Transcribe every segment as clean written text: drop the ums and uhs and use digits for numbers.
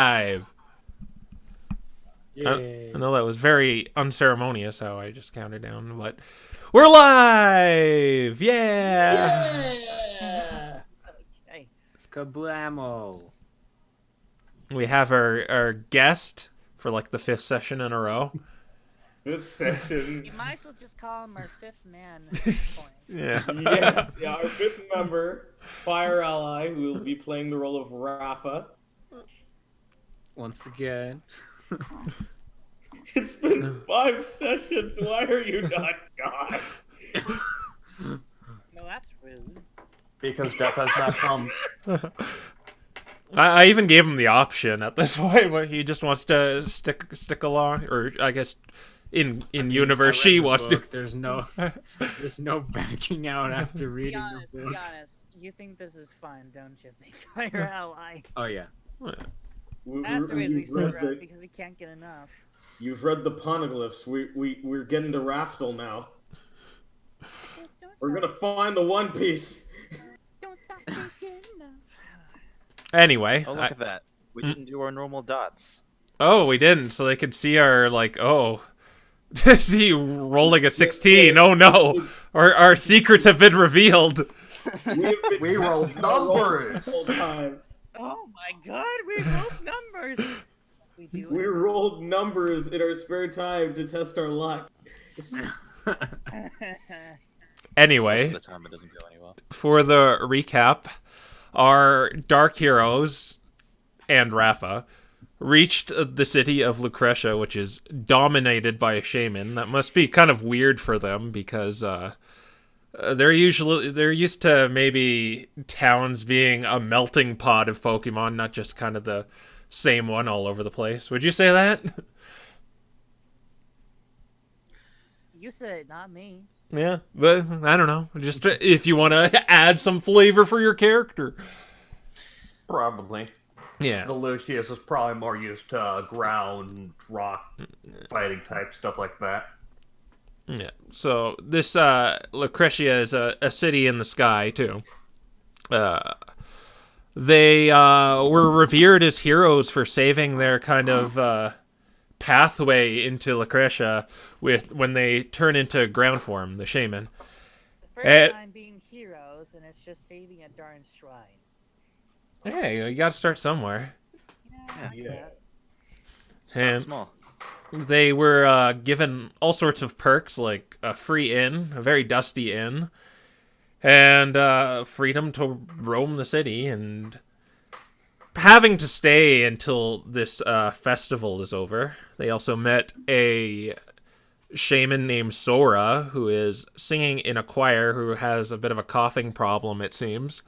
Live. I Yay. know that was very unceremonious how I just counted down, but we're live! Yeah! Yeah! Okay. Kablamo. We have our guest for like the fifth session in a row. This session, You might as well just call him our fifth man at this point. Yeah. yes, our fifth member, Fire Ally, who will be playing the role of Rafa. Once again. It's been 5 sessions. Why are you not gone? No, that's rude. Because death has not come. I even gave him the option at this point, but he just wants to stick along, or I guess in universe I read she the wants book. There's no backing out after Be reading honest, the be book. honest. You think this is fun, don't you? Think Fire Ally. Oh yeah. That's the reason he's You've so read rough, the, because he can't get enough. you've read the poneglyphs. We're getting to Raftel now. Just don't We're stop. gonna find the One Piece. Don't stop thinking enough. Anyway. Oh, look at that. We didn't do our normal dots. Oh, we didn't, so they could see our, like, oh. See you rolling a 16. Oh no. Our secrets have been revealed. We rolled numbers. The whole time. Oh my god, we rolled numbers! We rolled numbers in our spare time to test our luck. Anyway, Most of the time it doesn't go any well. for the recap, our dark heroes and Rafa reached the city of Lucretia, which is dominated by a shaman. That must be kind of weird for them because they're used to maybe towns being a melting pot of Pokemon, not just kind of the same one all over the place. Would you say that? You said it, not me. Yeah, but I don't know. Just if you want to add some flavor for your character. Probably. Yeah. The Lucius is probably more used to ground, rock, fighting type stuff like that. Yeah. So this Lucretia is a city in the sky too. They were revered as heroes for saving their kind of pathway into Lucretia when they turn into ground form, the shaman. The first time being heroes, and it's just saving a darn shrine. Hey, you got to start somewhere. Yeah. And Small. they were given all sorts of perks, like a free inn, a very dusty inn, and freedom to roam the city, and having to stay until this festival is over. They also met a shaman named Sora, who is singing in a choir, who has a bit of a coughing problem, it seems,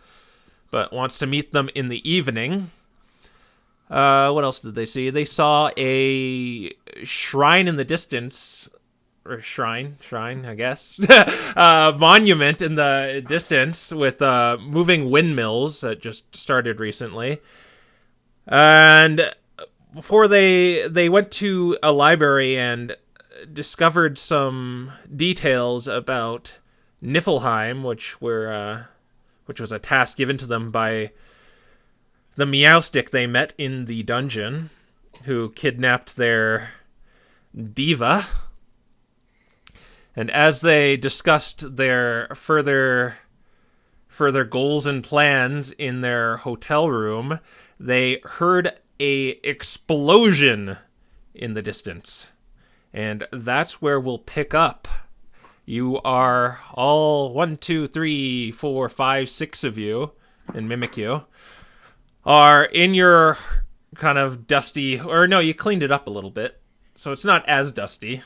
but wants to meet them in the evening. What else did they see? They saw a shrine in the distance, or shrine, I guess. Monument in the distance with moving windmills that just started recently. And before they went to a library and discovered some details about Niflheim, which was a task given to them by the Meowstick they met in the dungeon, who kidnapped their diva. And as they discussed their further goals and plans in their hotel room, they heard a explosion in the distance. And that's where we'll pick up. You are all 1, 2, 3, 4, 5, 6 of you, and Mimikyu, are in your kind of dusty, or no, you cleaned it up a little bit, so it's not as dusty.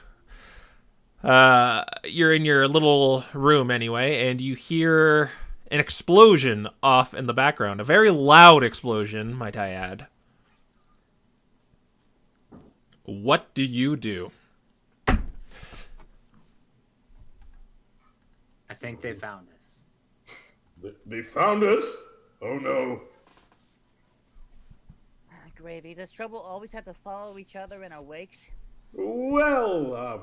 You're in your little room anyway, and you hear an explosion off in the background. A very loud explosion, might I add. What do you do? I think they found us. They found us? Oh no. Gravy, does trouble always have to follow each other in our wakes? Well,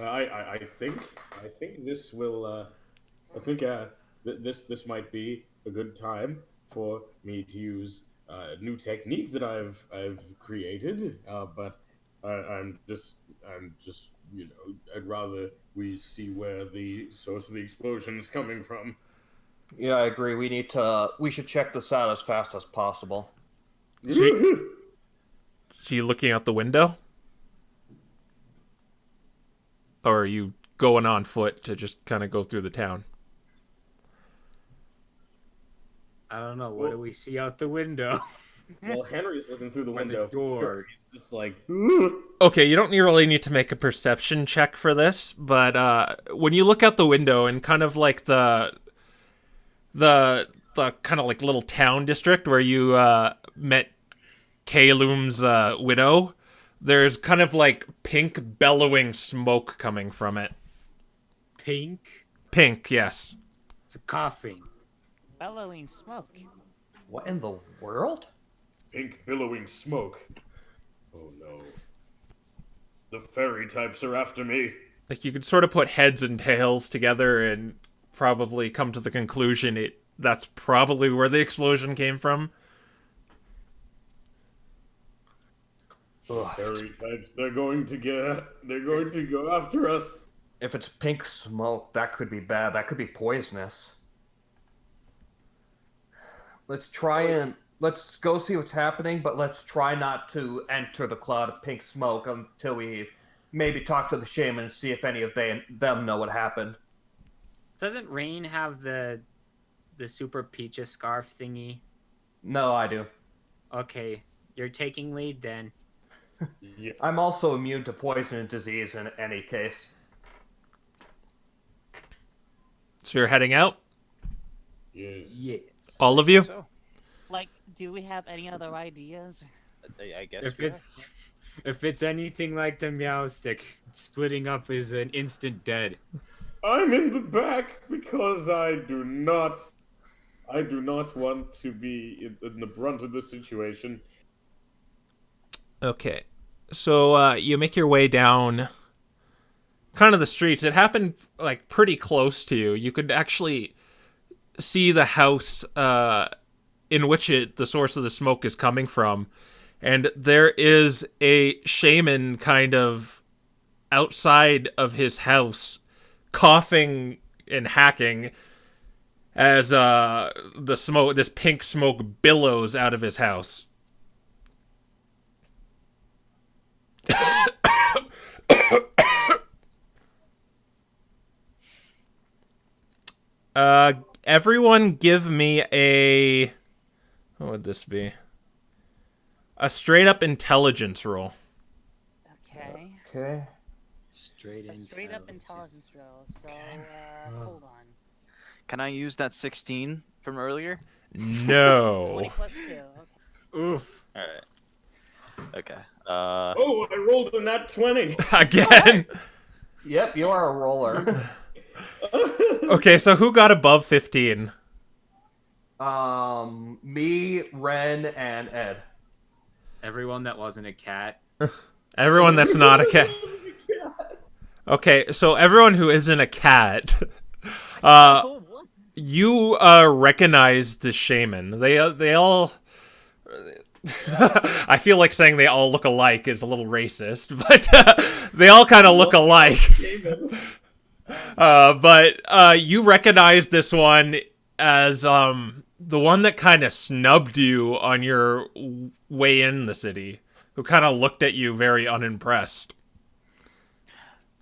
I think this will, this might be a good time for me to use new technique that I've created. But I'm just I'd rather we see where the source of the explosion is coming from. Yeah, I agree. We should check this out as fast as possible. She looking out the window? Or are you going on foot to just kind of go through the town? I don't know. What do we see out the window? Well, Henry's looking through the By the window. door. He's just like, Okay, you don't really need to make a perception check for this, but when you look out the window and kind of like the kind of like little town district where you met Kalum's widow, there's kind of like pink bellowing smoke coming from it. Pink? Pink, yes. It's a coughing. Bellowing smoke. What in the world? pink billowing smoke. Oh no. The fairy types are after me. Like you could sort of put heads and tails together and probably come to the conclusion that's probably where the explosion came from. Ugh. Fairy types, they're going to go after us. If it's pink smoke, that could be bad. That could be poisonous. Let's go see what's happening, but let's try not to enter the cloud of pink smoke until we maybe talk to the shaman and see if any of them know what happened. Doesn't Rain have the super Peaches scarf thingy? No, I do. Okay, you're taking lead then. Yes. I'm also immune to poison and disease in any case. So you're heading out? Yes. Yes. All of you? So, Like, do we have any other ideas? I guess. If it's anything like the Meow Stick, splitting up is an instant dead. I'm in the back because I do not want to be in the brunt of the situation. Okay. So you make your way down kind of the streets. It happened like pretty close to you. You could actually see the house in which the source of the smoke is coming from. And there is a shaman kind of outside of his house coughing and hacking as this pink smoke billows out of his house. Everyone give me what would this be? A straight up intelligence roll. Okay. Okay. Straight A in. straight up intelligence roll. So, hold on. Can I use that 16 from earlier? 20 No. plus 2. Okay. Oof. All right. Okay. Oh, I rolled a nat 20. Again. Yep, you are a roller. Okay, so who got above 15? Me, Ren, and Ed. Everyone that wasn't a cat. Everyone that's not a cat. Okay, so everyone who isn't a cat, you recognize the shaman. They all. I feel like saying they all look alike is a little racist, but they all kind of look alike. But you recognize this one as the one that kind of snubbed you on your way in the city, who kind of looked at you very unimpressed.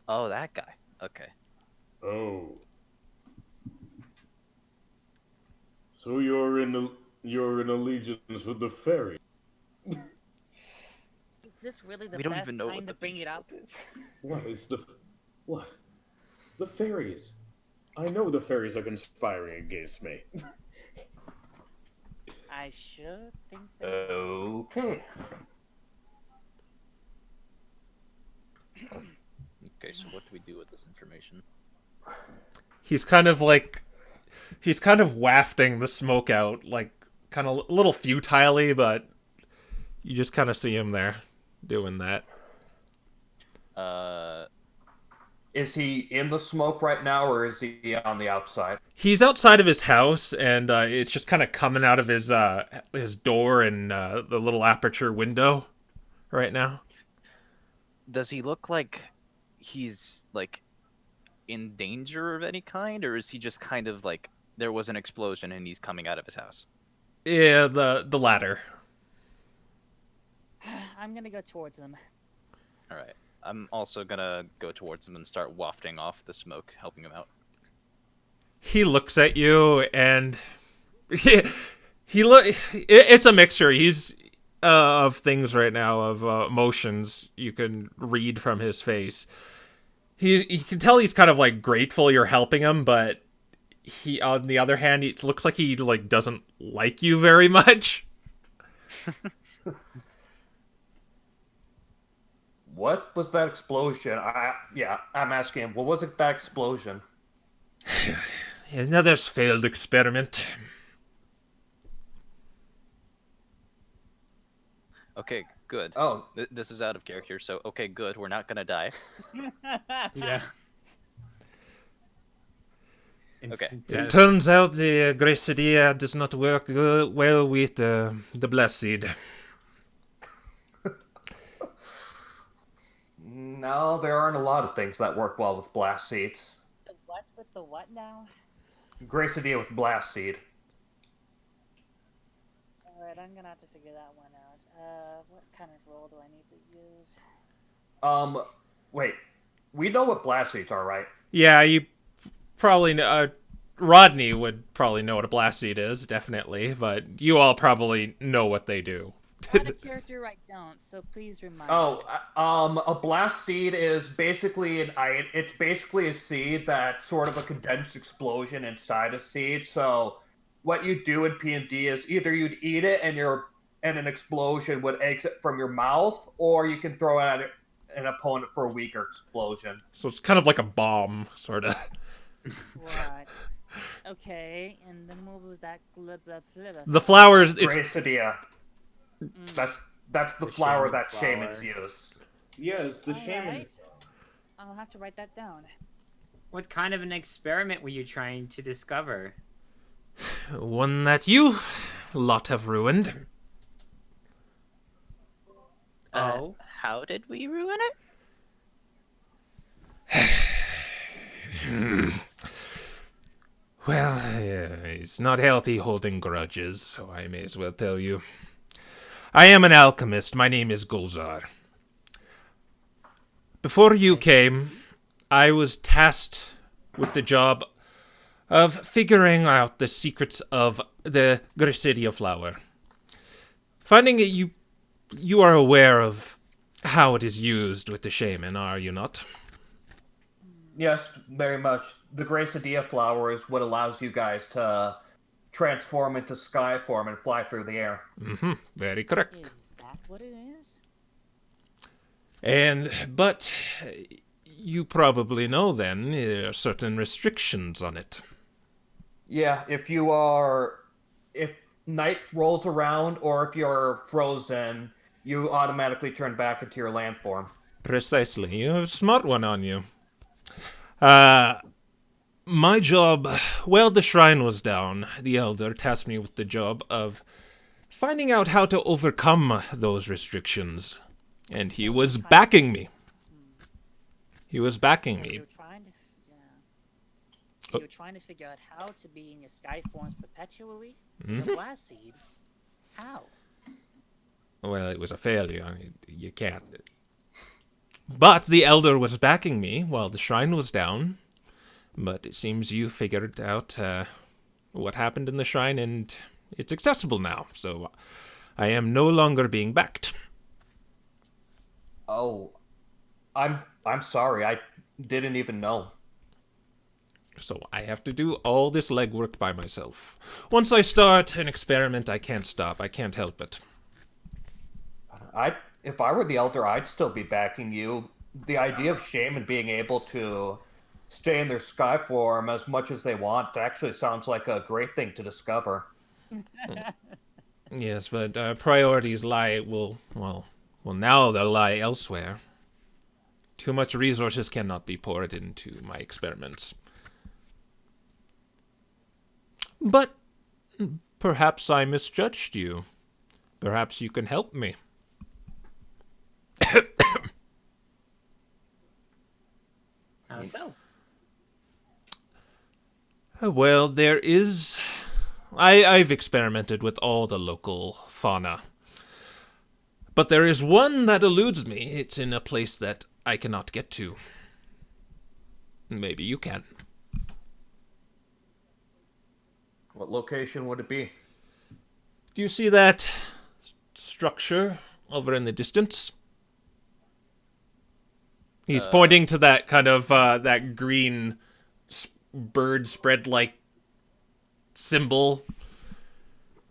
oh, that guy. Okay. Oh. So you're in allegiance with the fairy. Is this really the We don't best even know time what to the bring it up? What is what? The fairies. I know the fairies are conspiring against me. I should think that. Okay. Okay. So what do we do with this information? He's kind of wafting the smoke out, like kind of a little futilely, but you just kind of see him there doing that. Is he in the smoke right now, or is he on the outside? He's outside of his house, and it's just kind of coming out of his door and the little aperture window right now. Does he look like he's like in danger of any kind, or is he just kind of like there was an explosion and he's coming out of his house? Yeah, the latter. I'm gonna go towards them. All right. I'm also gonna go towards him and start wafting off the smoke, helping him out. He looks at you, and he look. It's a mixture. He's of things right now, of emotions you can read from his face. He can tell he's kind of like grateful you're helping him, but he, on the other hand, it looks like he like doesn't like you very much. What was that explosion? I'm asking him. What was it, that explosion? Another failed experiment. Okay, good. Oh, This is out of character, so okay, good. We're not gonna die. Yeah. Okay. Instant It death. turns out the Gracidia does not work well with the blessed seed. no, there aren't a lot of things that work well with blast seeds. The what with the what now? Gracidia with blast seed. Alright, I'm gonna have to figure that one out. What kind of roll do I need to use? Wait. We know what blast seeds are, right? Yeah, you probably know. Rodney would probably know what a blast seed is, definitely, but you all probably know what they do. Out of character, I don't. So please remind me. A blast seed is basically it's basically a seed that's sort of a condensed explosion inside a seed. So what you do in P&D is either you'd eat it and an explosion would exit from your mouth, or you can throw it at an opponent for a weaker explosion. So it's kind of like a bomb, sort of. Right. Okay, and then what was that? The flowers, it's Gracidia. That's the The flower shaman that flower. shamans use. Yeah, it's the shaman. Alright. I'll have to write that down. What kind of an experiment were you trying to discover? one that you lot have ruined. Oh. How did we ruin it? Well, it's not healthy holding grudges, so I may as well tell you. I am an alchemist. My name is Gulzar. Before you came, I was tasked with the job of figuring out the secrets of the Gracidia flower. Finding it, you are aware of how it is used with the shaman, are you not? Yes, very much. The Gracidia flower is what allows you guys to transform into sky form and fly through the air. Mm-hmm. Very correct. Is that what it is? But you probably know then there are certain restrictions on it. Yeah, if night rolls around or if you're frozen, you automatically turn back into your land form. Precisely. You have a smart one on you. My job, well, the shrine was down. The elder tasked me with the job of finding out how to overcome those restrictions. And he was backing me. He was backing So me. you were trying to, So you were trying to figure out how to be in your sky forms perpetually? The blast seed? How? Well, it was a failure. You can't. But the elder was backing me while the shrine was down. But it seems you figured out what happened in the shrine, and it's accessible now. So I am no longer being backed. Oh, I'm sorry. I didn't even know. So I have to do all this legwork by myself. Once I start an experiment, I can't stop. I can't help it. If I were the elder, I'd still be backing you. The idea of shaman being able to stay in their sky form as much as they want actually sounds like a great thing to discover. Yes, but priorities lie now they'll lie elsewhere. Too much resources cannot be poured into my experiments. But perhaps I misjudged you. Perhaps you can help me. How so? Well, there is... I've experimented with all the local fauna. But there is one that eludes me. It's in a place that I cannot get to. Maybe you can. What location would it be? Do you see that structure over in the distance? He's pointing to that kind of, that green bird spread-like symbol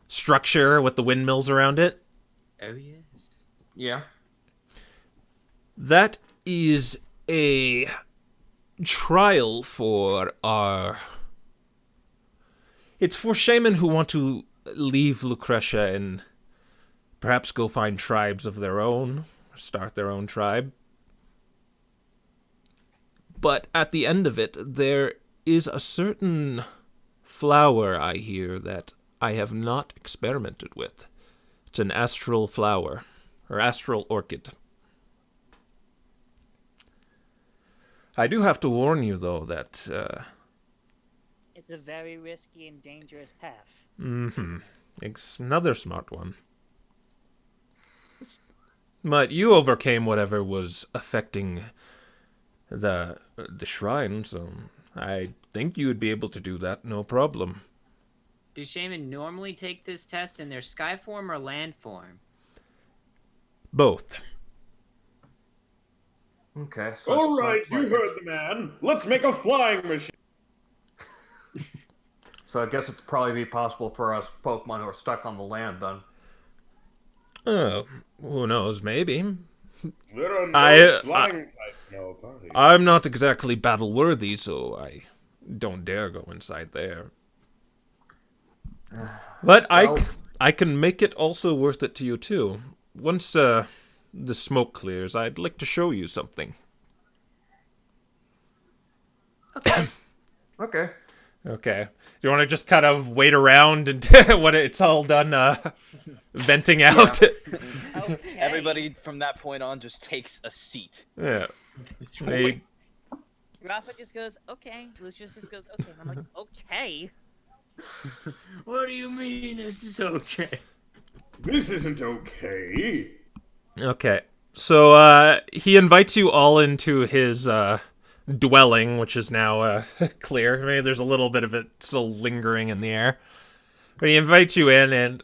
structure with the windmills around it. Oh, yes. Yeah. That is a trial for our... It's for shaman who want to leave Lucretia and perhaps go find tribes of their own, start their own tribe. But at the end of it, there is a certain flower, I hear, that I have not experimented with. It's an astral flower, or astral orchid. I do have to warn you, though, that... It's a very risky and dangerous path. It's another smart one. But you overcame whatever was affecting the shrine, so I think you would be able to do that, no problem. Do shaman normally take this test in their sky form or land form? Both. Okay. So All it right, sounds you like- heard the man. Let's make a flying machine. So I guess it'd probably be possible for us Pokemon who are stuck on the land then. Oh, who knows, maybe. There are no flying types in our party. I'm not exactly battle-worthy, so I don't dare go inside there. But Well- I can make it also worth it to you, too. Once the smoke clears, I'd like to show you something. Okay. Okay. Okay. Do you want to just kind of wait around until when it's all done venting out? Okay. Everybody from that point on just takes a seat. Yeah. Just They- wait. Rafa just goes, okay. Lucius just goes, okay. And I'm like, okay. What do you mean this is okay? This isn't okay. Okay. So he invites you all into his dwelling, which is now clear. Maybe there's a little bit of it still lingering in the air. But he invites you in, and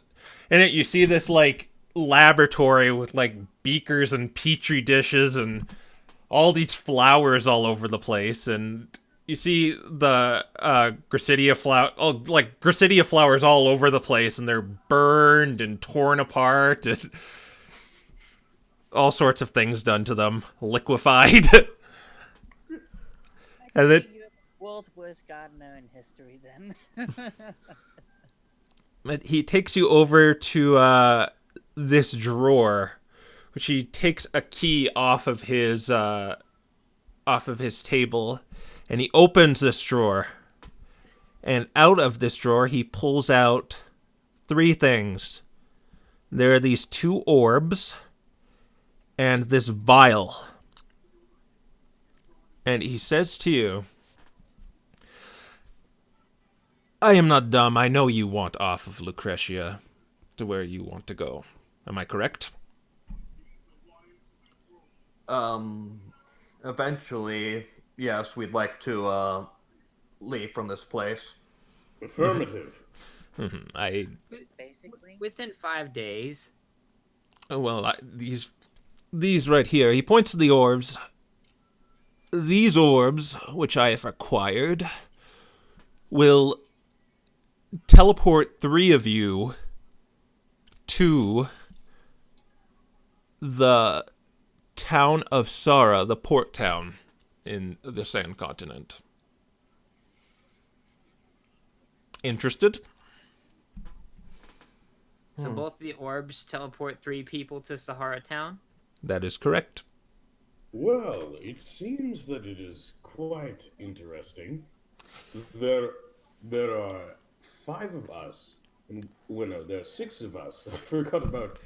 you see this like laboratory with like beakers and petri dishes and all these flowers all over the place, and you see the Gracidia Gracidia flowers all over the place, and they're burned and torn apart, and all sorts of things done to them, liquefied. And then You're the world's worst gardener in history, then. but he takes you over to this drawer, which he takes a key off of his table, and he opens this drawer. And out of this drawer, he pulls out 3 things. There are these 2 orbs and this vial. And he says to you, I am not dumb. I know you want off of Lucretia to where you want to go. Am I correct? Eventually, yes, we'd like to leave from this place. Affirmative. Basically. Within 5 days. These right here. He points to the orbs. These orbs, which I have acquired, will teleport 3 of you to the town of Sara, the port town in the Sand Continent. Interested? So both the orbs teleport 3 people to Sahara Town? That is correct. Well, it seems that it is quite interesting. There, there are five of us, and well, no, there are six of us. I forgot about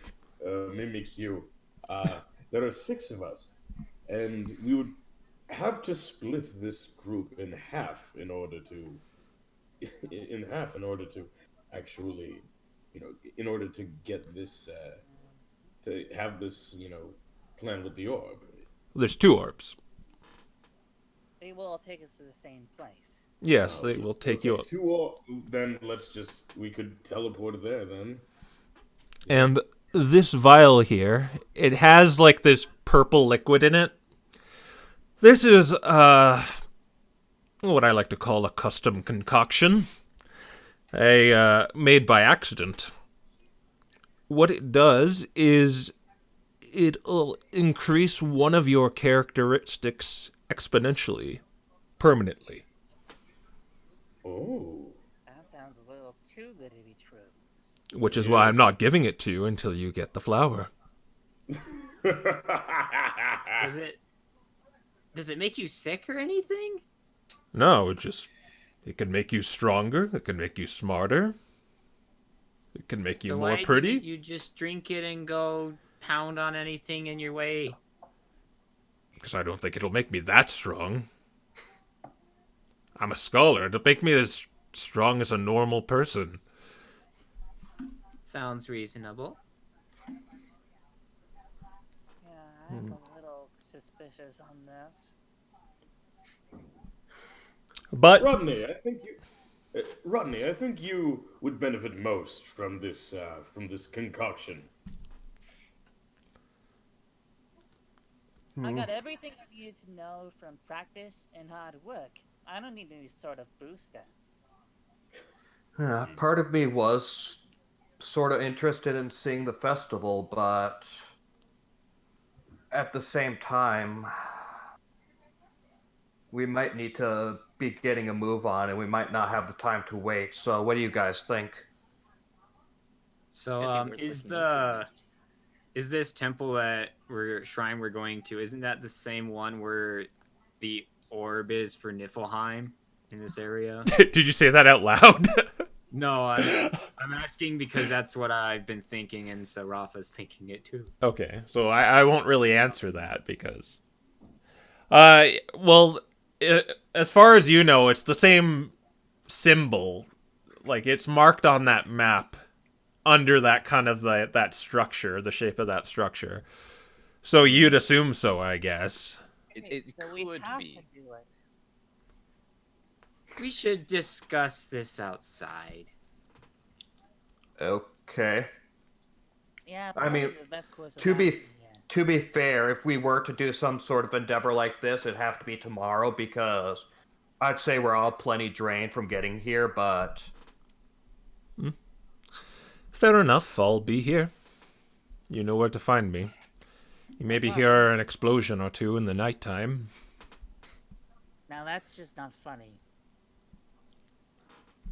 Mimikyu. There are six of us, and we would have to split this group in half in order to, in order to actually, in order to get this, to have this, plan with the orb. There's two orbs. They will all take us to the same place. Yes, they will take you Okay, up. then we could teleport there then. And this vial here, it has like this purple liquid in it. This is what I like to call a custom concoction, made by accident. What it does is it'll increase one of your characteristics exponentially, permanently. Oh. That sounds a little too good to be true. Which is why I'm not giving it to you until you get the flower. Does it make you sick or anything? No, it can make you stronger, it can make you smarter, it can make you So more why pretty. didn't you just drink it and go pound on anything in your way? Because I don't think it'll make me that strong. I'm a scholar. It'll make me as strong as a normal person. Sounds reasonable. Yeah, I'm a little suspicious on this. But Rodney, I think you would benefit most from this concoction. I got everything I needed to know from practice and hard work. I don't need any sort of booster. Part of me was sort of interested in seeing the festival, but at the same time, we might need to be getting a move on, and we might not have the time to wait. So, what do you guys think? So, I think we're looking into it. is this temple shrine we're going to? Isn't that the same one where the orb is for Niflheim in this area? did you say that out loud? No, I'm asking because that's what I've been thinking, and so Rafa's thinking it too. Okay, so I won't really answer that because... well, as far as you know, it's the same symbol. Like, it's marked on that map under that kind of that structure, the shape of that structure. So you'd assume so, I guess. It So we could have be. to do it. We should discuss this outside. Okay. Yeah, I mean, probably the best course of to be action, yeah. to be fair, if we were to do some sort of endeavor like this, it'd have to be tomorrow because I'd say we're all plenty drained from getting here, but Fair enough, I'll be here. You know where to find me. You maybe hear an explosion or two in the nighttime. Now that's just not funny.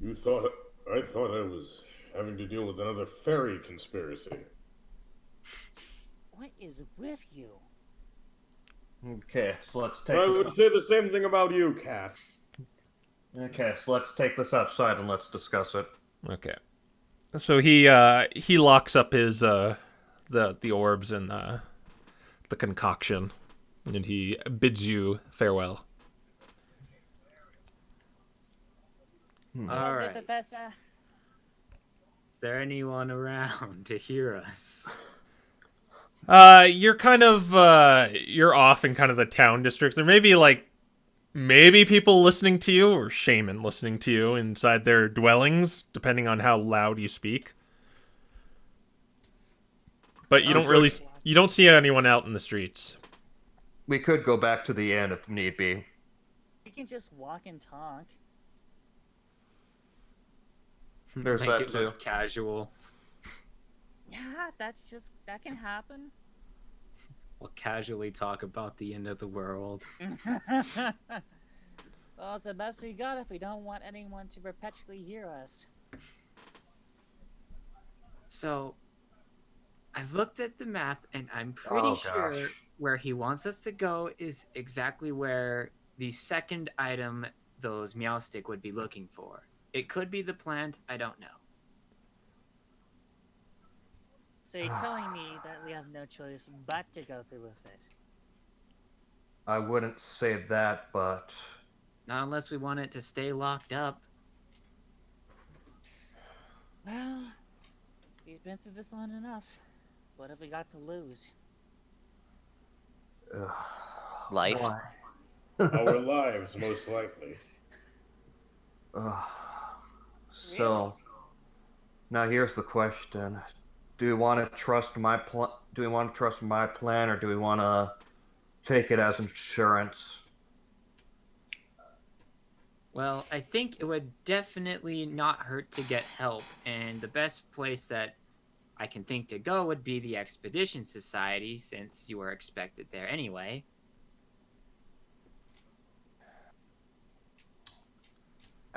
I thought I was having to deal with another fairy conspiracy. What is with you? okay, so let's take I this would up. say the same thing about you, Cat. Okay, so let's take this outside and let's discuss it. Okay. So he locks up his the orbs and the concoction, and he bids you farewell. All Well, good, right. Professor. Is there anyone around to hear us? You're kind of you're off in kind of the town district. There may be maybe people listening to you or shaman listening to you inside their dwellings, depending on how loud you speak. But you don't see anyone out in the streets. We could go back to the inn if need be. We can just walk and talk. There's Make that it too. look casual. Yeah, that can happen. We'll casually talk about the end of the world. Well, it's the best we got if we don't want anyone to perpetually hear us. So, I've looked at the map, and I'm pretty Oh, sure gosh. Where he wants us to go is exactly where the second item those Meowstick would be looking for. It could be the plant, I don't know. So you're telling me that we have no choice but to go through with it? I wouldn't say that, but Not unless we want it to stay locked up. Well, we've been through this long enough. What have we got to lose? Life. why? Our lives, most likely. So, now here's the question: do we want to trust my plan? Do we want to trust my plan, or do we want to take it as insurance? Well, I think it would definitely not hurt to get help, and the best place that I can think to go would be the Expedition Society, since you are expected there anyway.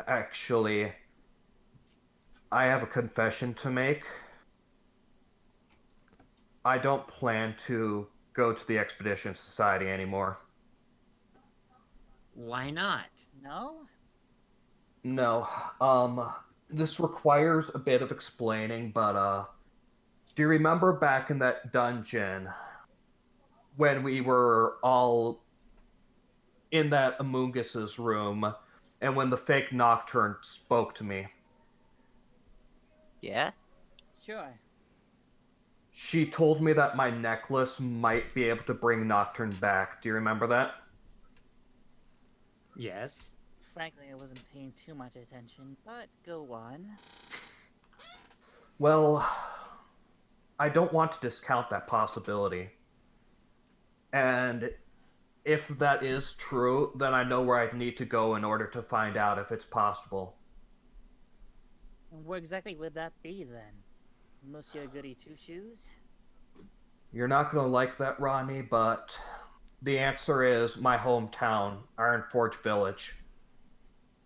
Actually, I have a confession to make. I don't plan to go to the Expedition Society anymore. Why not? No? No, this requires a bit of explaining, but do you remember back in that dungeon when we were all in that Amungus's room and when the fake Nocturne spoke to me? Yeah? Sure. She told me that my necklace might be able to bring Nocturne back. Do you remember that? Yes. Frankly, I wasn't paying too much attention, but go on. Well, I don't want to discount that possibility. And if that is true, then I know where I'd need to go in order to find out if it's possible. And where exactly would that be then? Most your goody two-shoes? You're not going to like that, Ronnie, but the answer is my hometown, Ironforge Village,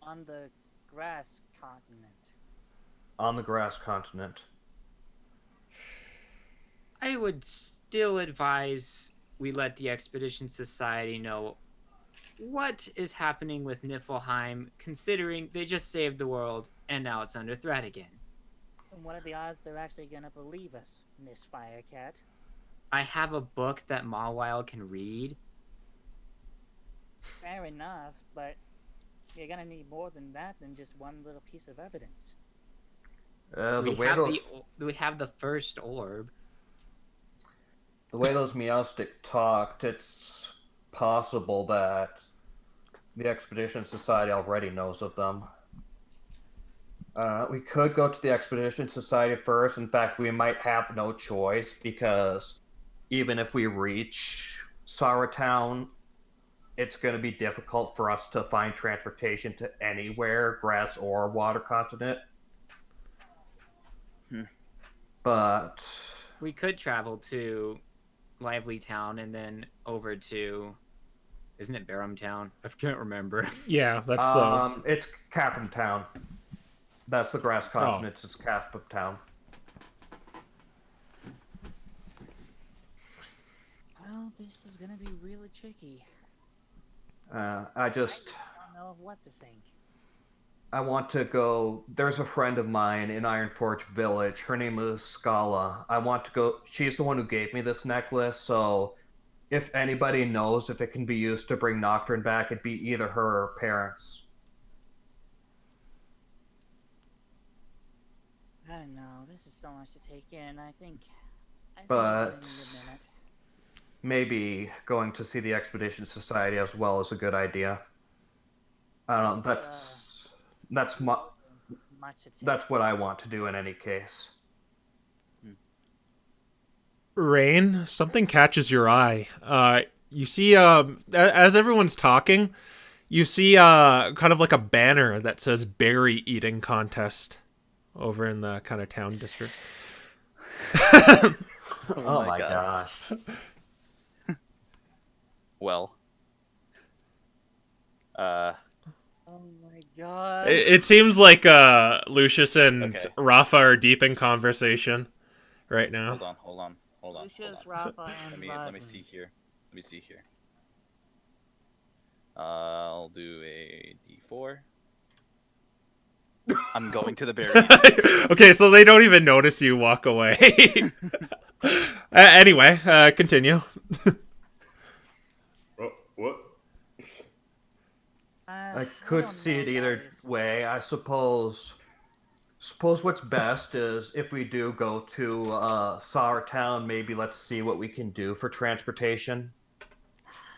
On the grass continent. on the grass continent. I would still advise we let the Expedition Society know what is happening with Niflheim, considering they just saved the world and now it's under threat again. And what are the odds they're actually gonna believe us, Miss Firecat? I have a book that Mawile can read. Fair enough, but you're gonna need more than that than just one little piece of evidence. We have the first orb. The way those Meowstick talked, it's possible that the Expedition Society already knows of them. We could go to the Expedition Society first. In fact, we might have no choice, because even if we reach Saratown, it's going to be difficult for us to find transportation to anywhere, grass or water continent. But We could travel to Lively Town and then over to, isn't it Barham Town? I can't remember. Yeah, that's it's Captain Town. That's the grass continent. It's Captain Town. Well, this is gonna be really tricky. I just I don't know what to think. I want to go. There's a friend of mine in Ironforge Village. Her name is Scala. I want to go. She's the one who gave me this necklace, so if anybody knows if it can be used to bring Nocturne back, it'd be either her or her parents. I don't know. This is so much to take in. I think I'm But gonna need a minute. maybe going to see the Expedition Society as well is a good idea. I don't know. That's Much to take. that's what I want to do in any case. Rain, something catches your eye. You see, as everyone's talking, you see kind of like a banner that says berry eating contest over in the kind of town district. Oh my gosh. Well. Oh my god. It seems like Lucius and Okay. Rafa are deep in conversation right now. Hold on. Lucius, Rafa, and Let me Rodney. see here. Let me see here. I'll do a D4. I'm going to the berry. Okay, so they don't even notice you walk away. Anyway, continue. Oh, what? I could don't see know, it either guys. way. I suppose what's best is if we do go to Sour Town, maybe let's see what we can do for transportation.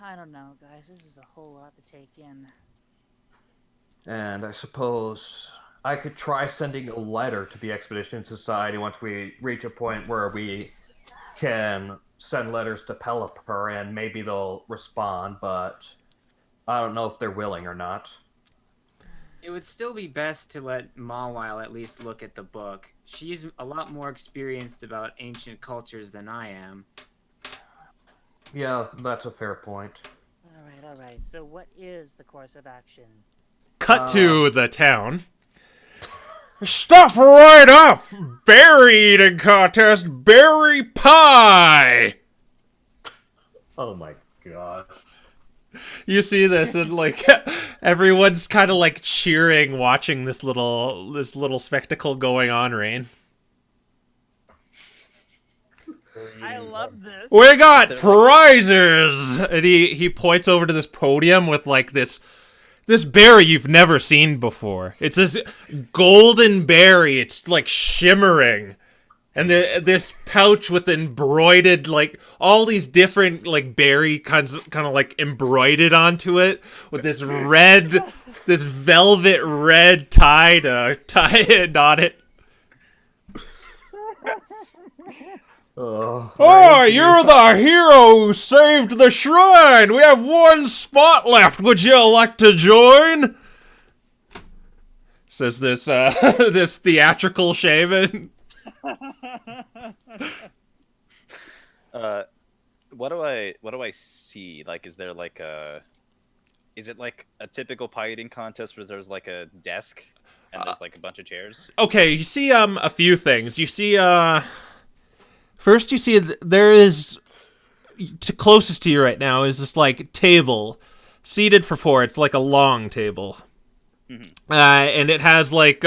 I don't know, guys. This is a whole lot to take in. And I suppose I could try sending a letter to the Expedition Society once we reach a point where we can send letters to Pelipper, and maybe they'll respond, but I don't know if they're willing or not. It would still be best to let Mawile at least look at the book. She's a lot more experienced about ancient cultures than I am. Yeah, that's a fair point. All right. So what is the course of action? Cut to the town. Stuff right up! Berry eating contest, berry pie! Oh my god. You see this, and like everyone's kind of like cheering, watching this little spectacle going on. Rain. I love this. We got prizes, and he points over to this podium with like this berry you've never seen before. It's this golden berry. It's like shimmering. And this pouch with embroidered, like, all these different, like, berry kind of like, embroidered onto it with this velvet red tie on it. Oh, you're the hero who saved the shrine! We have one spot left! Would you like to join? Says this, this theatrical shaman. What do I see? Like, is it like a typical pie eating contest where there's like a desk and there's like a bunch of chairs? Okay, you see a few things. You see first you see there is closest to you right now is this like table seated for 4. It's like a long table. Mm-hmm. And it has like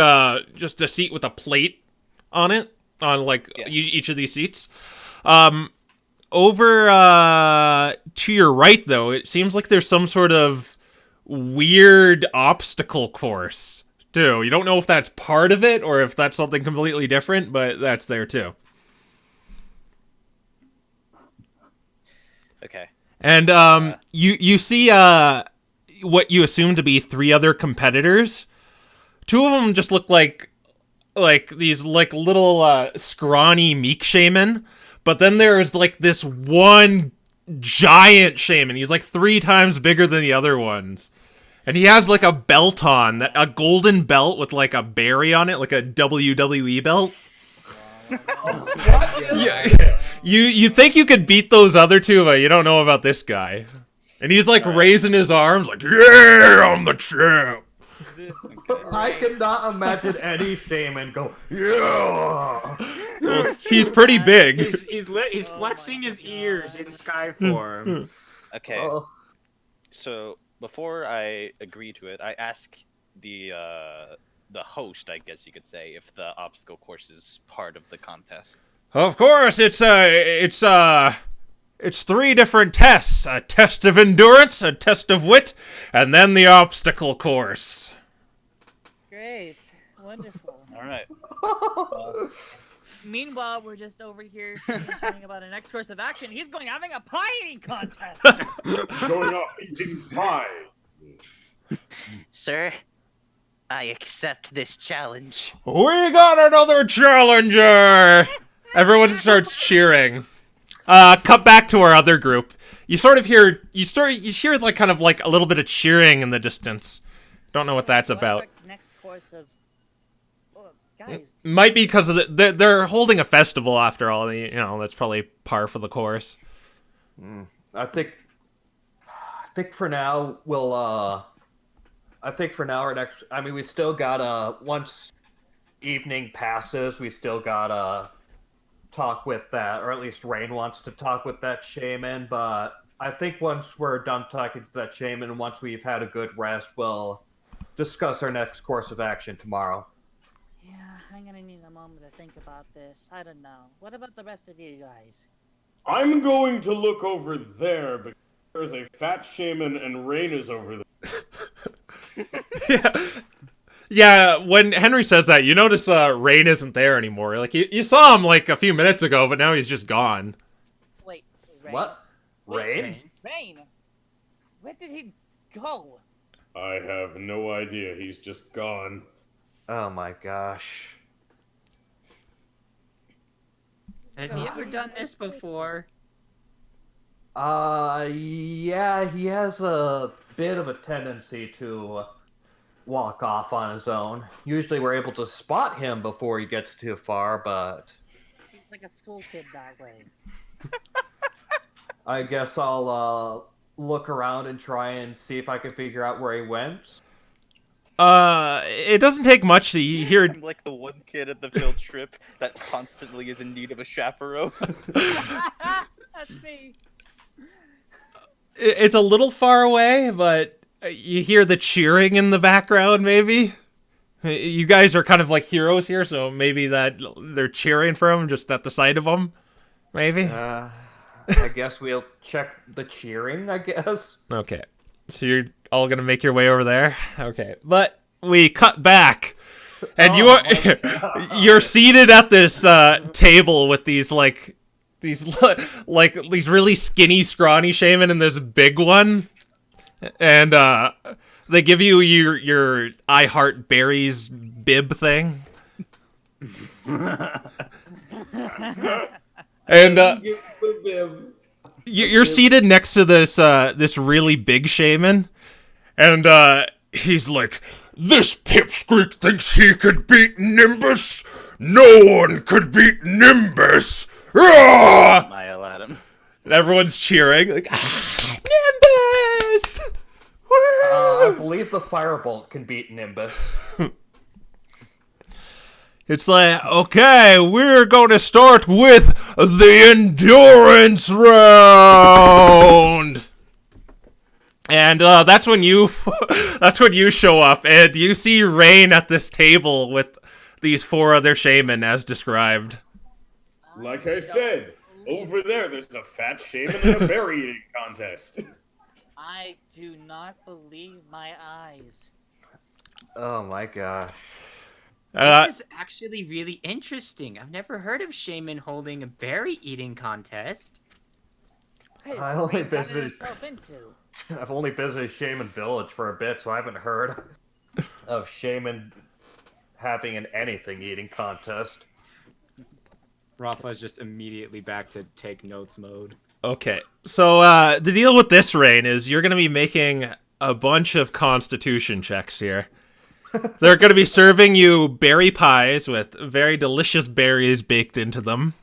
just a seat with a plate on it on like each of these seats. Over to your right though, it seems like there's some sort of weird obstacle course too. You don't know if that's part of it or if that's something completely different, but that's there too. Okay. And you see what you assume to be 3 other competitors. 2 of them just look like these like little scrawny meek shaman, but then there's like this one giant shaman. He's like 3 times bigger than the other ones, and he has like a belt on, a golden belt with like a berry on it, like a WWE belt. Yeah. You think you could beat those other 2, but you don't know about this guy. And he's like raising his arms like, yeah, I'm the champ. I cannot imagine any shaman go, yeah. Well, he's pretty big. He's flexing his ears in sky form. Okay. So before I agree to it, I ask the host, I guess you could say, if the obstacle course is part of the contest. Of course, it's 3 different tests: a test of endurance, a test of wit, and then the obstacle course. Great. Wonderful. All right. Meanwhile, we're just over here shooting about an next course of action. He's having a pie eating contest. Going up eating pie. Sir, I accept this challenge. We got another challenger! Everyone starts cheering. Cut back to our other group. You hear like kind of like a little bit of cheering in the distance. Don't know what that's about. What's our next course of... Oh, guys. Might be because of they're holding a festival after all. That's probably par for the course. I think for now we'll our next. I mean, we still gotta once evening passes, we still gotta talk with that, or at least Rain wants to talk with that shaman. But I think once we're done talking to that shaman, once we've had a good rest, we'll discuss our next course of action tomorrow. Yeah, I'm gonna need a moment to think about this. I don't know. What about the rest of you guys? I'm going to look over there because there's a fat shaman and Rain is over there. Yeah. Yeah, when Henry says that, you notice Rain isn't there anymore. Like, you saw him, like, a few minutes ago, but now he's just gone. Wait, Rain? What? Rain? Rain? Where did he go? I have no idea. He's just gone. Oh my gosh. Has he ever done this before? Yeah, he has a bit of a tendency to walk off on his own. Usually we're able to spot him before he gets too far, but He's like a school kid that way. I guess I'll look around and try and see if I can figure out where he went. It doesn't take much to hear. I'm like the one kid at the field trip that constantly is in need of a chaperone. That's me. It's a little far away, but you hear the cheering in the background, maybe? You guys are kind of like heroes here, so maybe that they're cheering for him just at the sight of him, maybe? I guess we'll check the cheering, I guess. Okay. So you're all gonna make your way over there? Okay. But we cut back. And you're seated at this table with these these really skinny, scrawny shaman and this big one. And they give you your I Heart Berries bib thing. And you're seated next to this really big shaman, and he's like, "This pipsqueak thinks he could beat Nimbus. No one could beat Nimbus." Roar! I'll at him. And everyone's cheering, like, Nimbus! I believe the firebolt can beat Nimbus. It's like, okay, we're going to start with the endurance round. And that's when you show up, and you see Rain at this table with these 4 other shaman as described. Like I said, over there's a fat shaman and a berry eating contest. I do not believe my eyes. Oh my gosh. This is actually really interesting. I've never heard of shaman holding a berry eating contest. What is I only Rain gotten visited- himself into? I've only visited Shaman Village for a bit, so I haven't heard of Shaman having an anything eating contest. Rafa's just immediately back to take notes mode. Okay, so the deal with this, Rain, is you're going to be making a bunch of constitution checks here. They're going to be serving you berry pies with very delicious berries baked into them.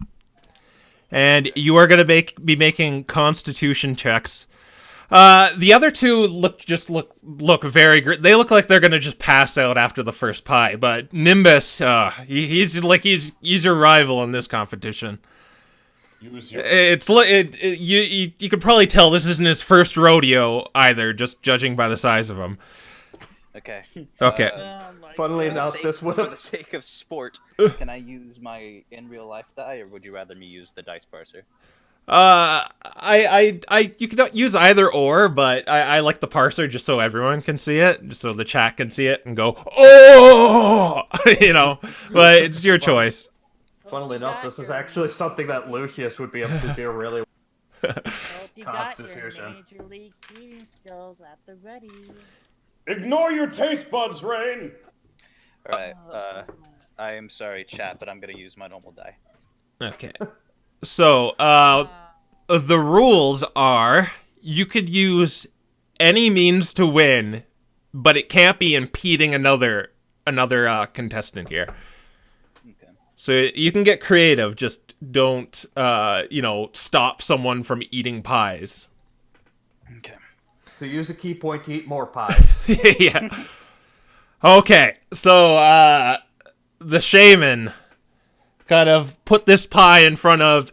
And you are going to be making constitution checks. The other 2 look very great. They look like they're going to just pass out after the first pie. But Nimbus, he's your rival in this competition. You could probably tell this isn't his first rodeo either, just judging by the size of him. Okay. Okay. Funnily enough, this would For the have. sake of sport, can I use my in real life die, or would you rather me use the dice parser? You could use either or, but I like the parser just so everyone can see it, just so the chat can see it and go, oh, but it's your choice. Funnily enough, this is actually something that Lucius would be able to do really well. Hope you got your Constitution. Major League eating skills at the ready. Ignore your taste buds, Rain. All right. I am sorry, chat, but I'm gonna use my normal die. Okay. So, the rules are you could use any means to win, but it can't be impeding another contestant here. Okay. So you can get creative, just don't, stop someone from eating pies. Okay. So use a key point to eat more pies. Yeah. Okay, so, the shaman kind of put this pie in front of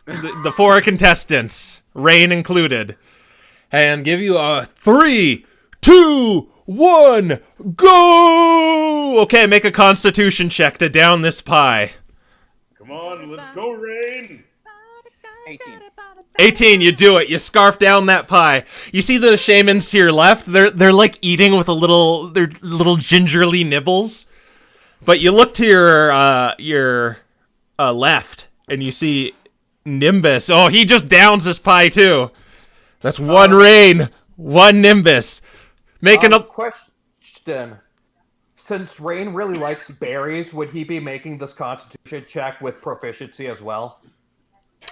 the 4 contestants. rain included, and give you a 3, 2, 1, go! Okay, make a Constitution check to down this pie. Come on, let's go, Rain. 18. 18, you do it. You scarf down that pie. You see the shamans to your left? They're like eating with their little gingerly nibbles. But you look to your left, and you see Nimbus. Oh, he just downs this pie too. That's one Rain, one Nimbus. Making up. Question. Since Rain really likes berries, would he be making this Constitution check with proficiency as well?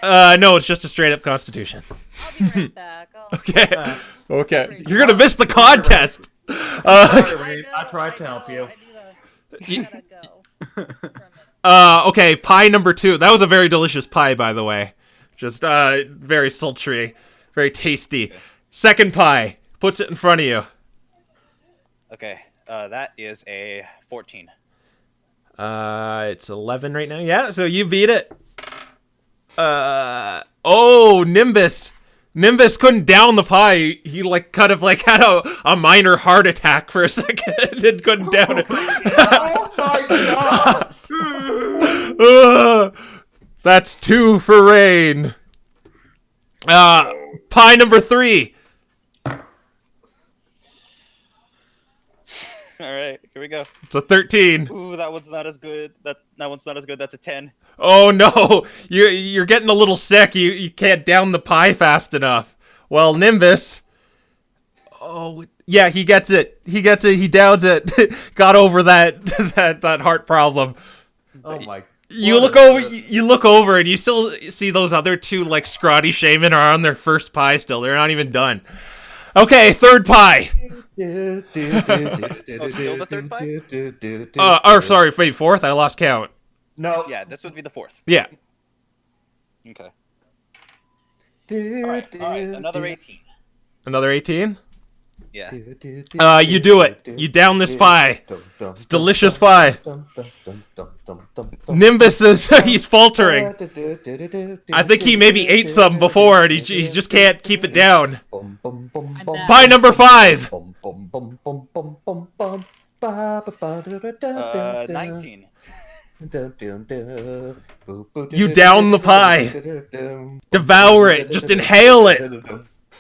No, it's just a straight up Constitution. I'll be right back. Okay. Okay. You're gonna miss the contest. Sorry, Rain. I tried to help you. I gotta go. Okay, pie number 2. That was a very delicious pie, by the way. Just, very sultry. Very tasty. Second pie. Puts it in front of you. Okay, that is a 14. It's 11 right now. Yeah, so you beat it. Oh, Nimbus. Nimbus couldn't down the pie. He, like, kind of, like, had a minor heart attack for a second and couldn't down it. Oh my god! That's 2 for Rain. Pie number 3. All right, here we go. It's a 13. Ooh, that one's not as good. That one's not as good. That's a 10. Oh no, you're getting a little sick. You can't down the pie fast enough. Well, Nimbus. Oh yeah, he gets it. He gets it. He downs it. Got over that heart problem. Oh my. You look over. You look over, and you still see those other 2 like scrawny shaman are on their first pie still. They're not even done. Okay, third pie. Oh, still the third pie? Or sorry, wait, fourth. I lost count. No. Yeah, this would be the 4th. Yeah. Okay. All right, another 18. Another 18. Yeah. You do it. You down this pie. It's delicious pie. Nimbus is he's faltering. I think he maybe ate some before and he just can't keep it down. Pie number 5. 19. You down the pie. Devour it. Just inhale it.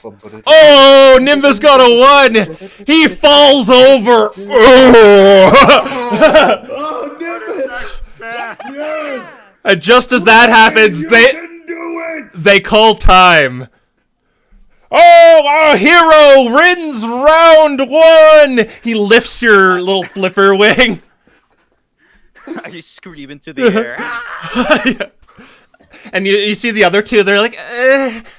Oh, Nimbus got a 1. He falls over. Oh, Nimbus! Yes! And just as that happens, You can do it! they call time. Oh, our hero wins round 1. He lifts your little flipper wing. I scream into the air. And you see the other 2, they're like,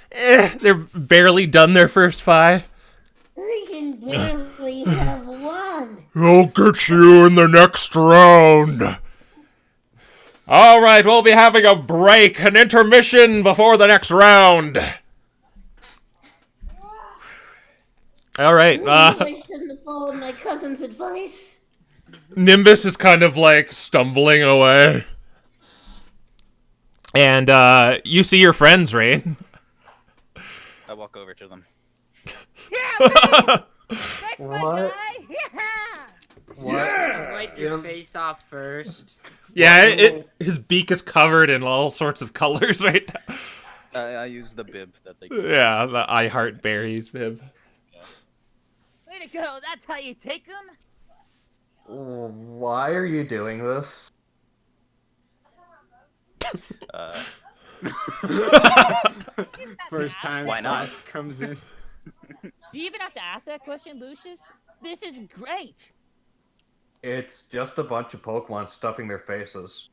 they're barely done their first pie. I can barely have one. I'll get you in the next round. All right, we'll be having a break, an intermission before the next round. All right, Maybe I shouldn't have followed my cousin's advice. Nimbus is kind of like stumbling away. And you see your friends, Rain. I walk over to them. Yeah, man! That's my What? guy! Yeah! Yeah! Wipe your face off first. Yeah, his beak is covered in all sorts of colors right now. I use the bib that they. Yeah, the I heart berries, bib. Way to go! That's how you take them? Why are you doing this? First time Why not? Fox comes in. Do you even have to ask that question, Lucius? This is great! It's just a bunch of Pokemon stuffing their faces.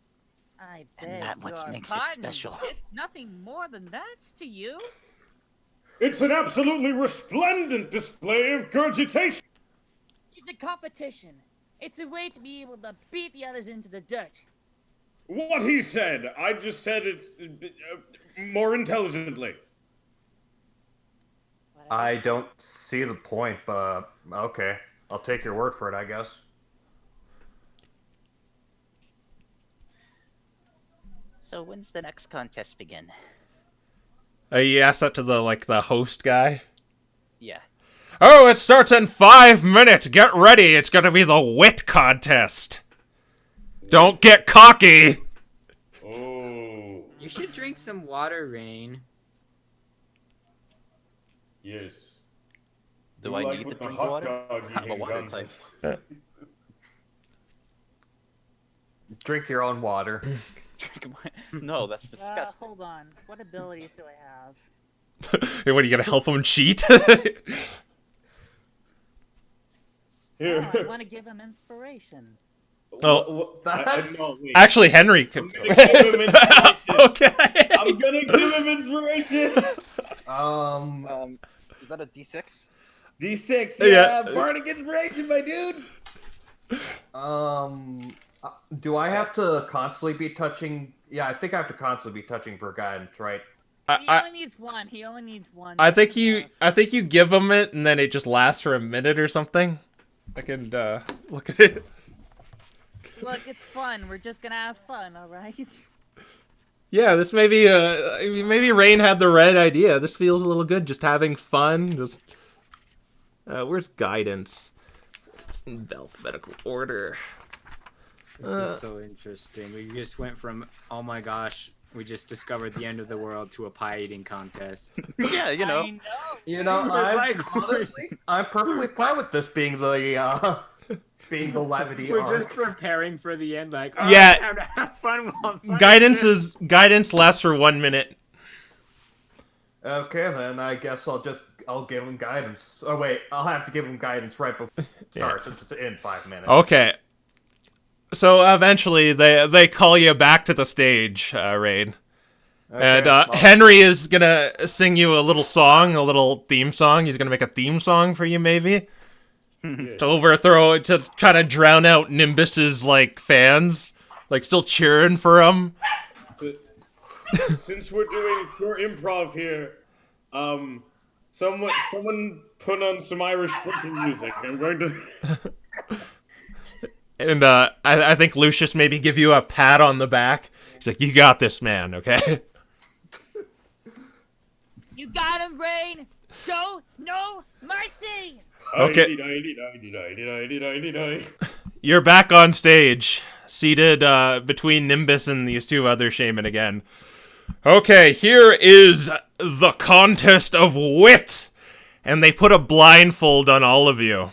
I And beg that much your makes it pardon. special. It's nothing more than that to you. It's an absolutely resplendent display of gurgitation. It's a competition. It's a way to be able to beat the others into the dirt. What he said, I just said it more intelligently. Whatever I you say. don't see the point, but okay. I'll take your word for it, I guess. So when's the next contest begin? You asked that to the host guy? Yeah. Oh, it starts in 5 minutes. Get ready. It's going to be the wit contest. Don't get cocky. Oh, You should drink some water, Rain. yes. Do You I like need to with the drink hot water? dog I'm a eating water type. contest. Drink your own water. No, that's disgusting. Hold on. What abilities do I have? Hey, what, are you going to help him cheat? Here. Oh, I want to give him inspiration. Oh. No, wait. Actually, Henry could... I'm gonna give him inspiration. Okay. I'm gonna give him inspiration. Is that a D6? D6, Yeah. Bardic inspiration, my dude. Do I have to constantly be touching? Yeah, I think I have to constantly be touching for guidance, right? He only needs one. He only needs one. I think That's you give him it, and then it just lasts for a minute or something. I can look at it. enough. Look, it's fun. We're just gonna have fun, all right? Yeah, this maybe Rain had the right idea. This feels a little good, just having fun. Just where's guidance? It's in alphabetical order. This is so interesting. We just went from, oh my gosh, we just discovered the end of the world to a pie eating contest. Yeah, you know. I know. You know, I'm perfectly fine with this being the levity We're arc. just preparing for the end, like, oh, Yeah. it's time to have fun while I'm Guidance lasts for 1 minute. Okay, then I guess I'll give him guidance. Oh wait, I'll have to give him guidance right before it starts since it's in 5 minutes. Okay. So eventually they call you back to the stage, Rain. Okay, And well, Henry is gonna sing you a little song, a little theme song. He's gonna make a theme song for you, maybe, to try to drown out Nimbus's fans, still cheering for him. Since we're doing pure improv here, someone put on some Irish drinking music. I'm going to. And I think Lucius maybe give you a pat on the back. He's like, "You got this, man. Okay." You got him, Rain. Show no mercy. Okay. You're back on stage, seated between Nimbus and these two other shaman again. Okay, here is the contest of wit, and they put a blindfold on all of you.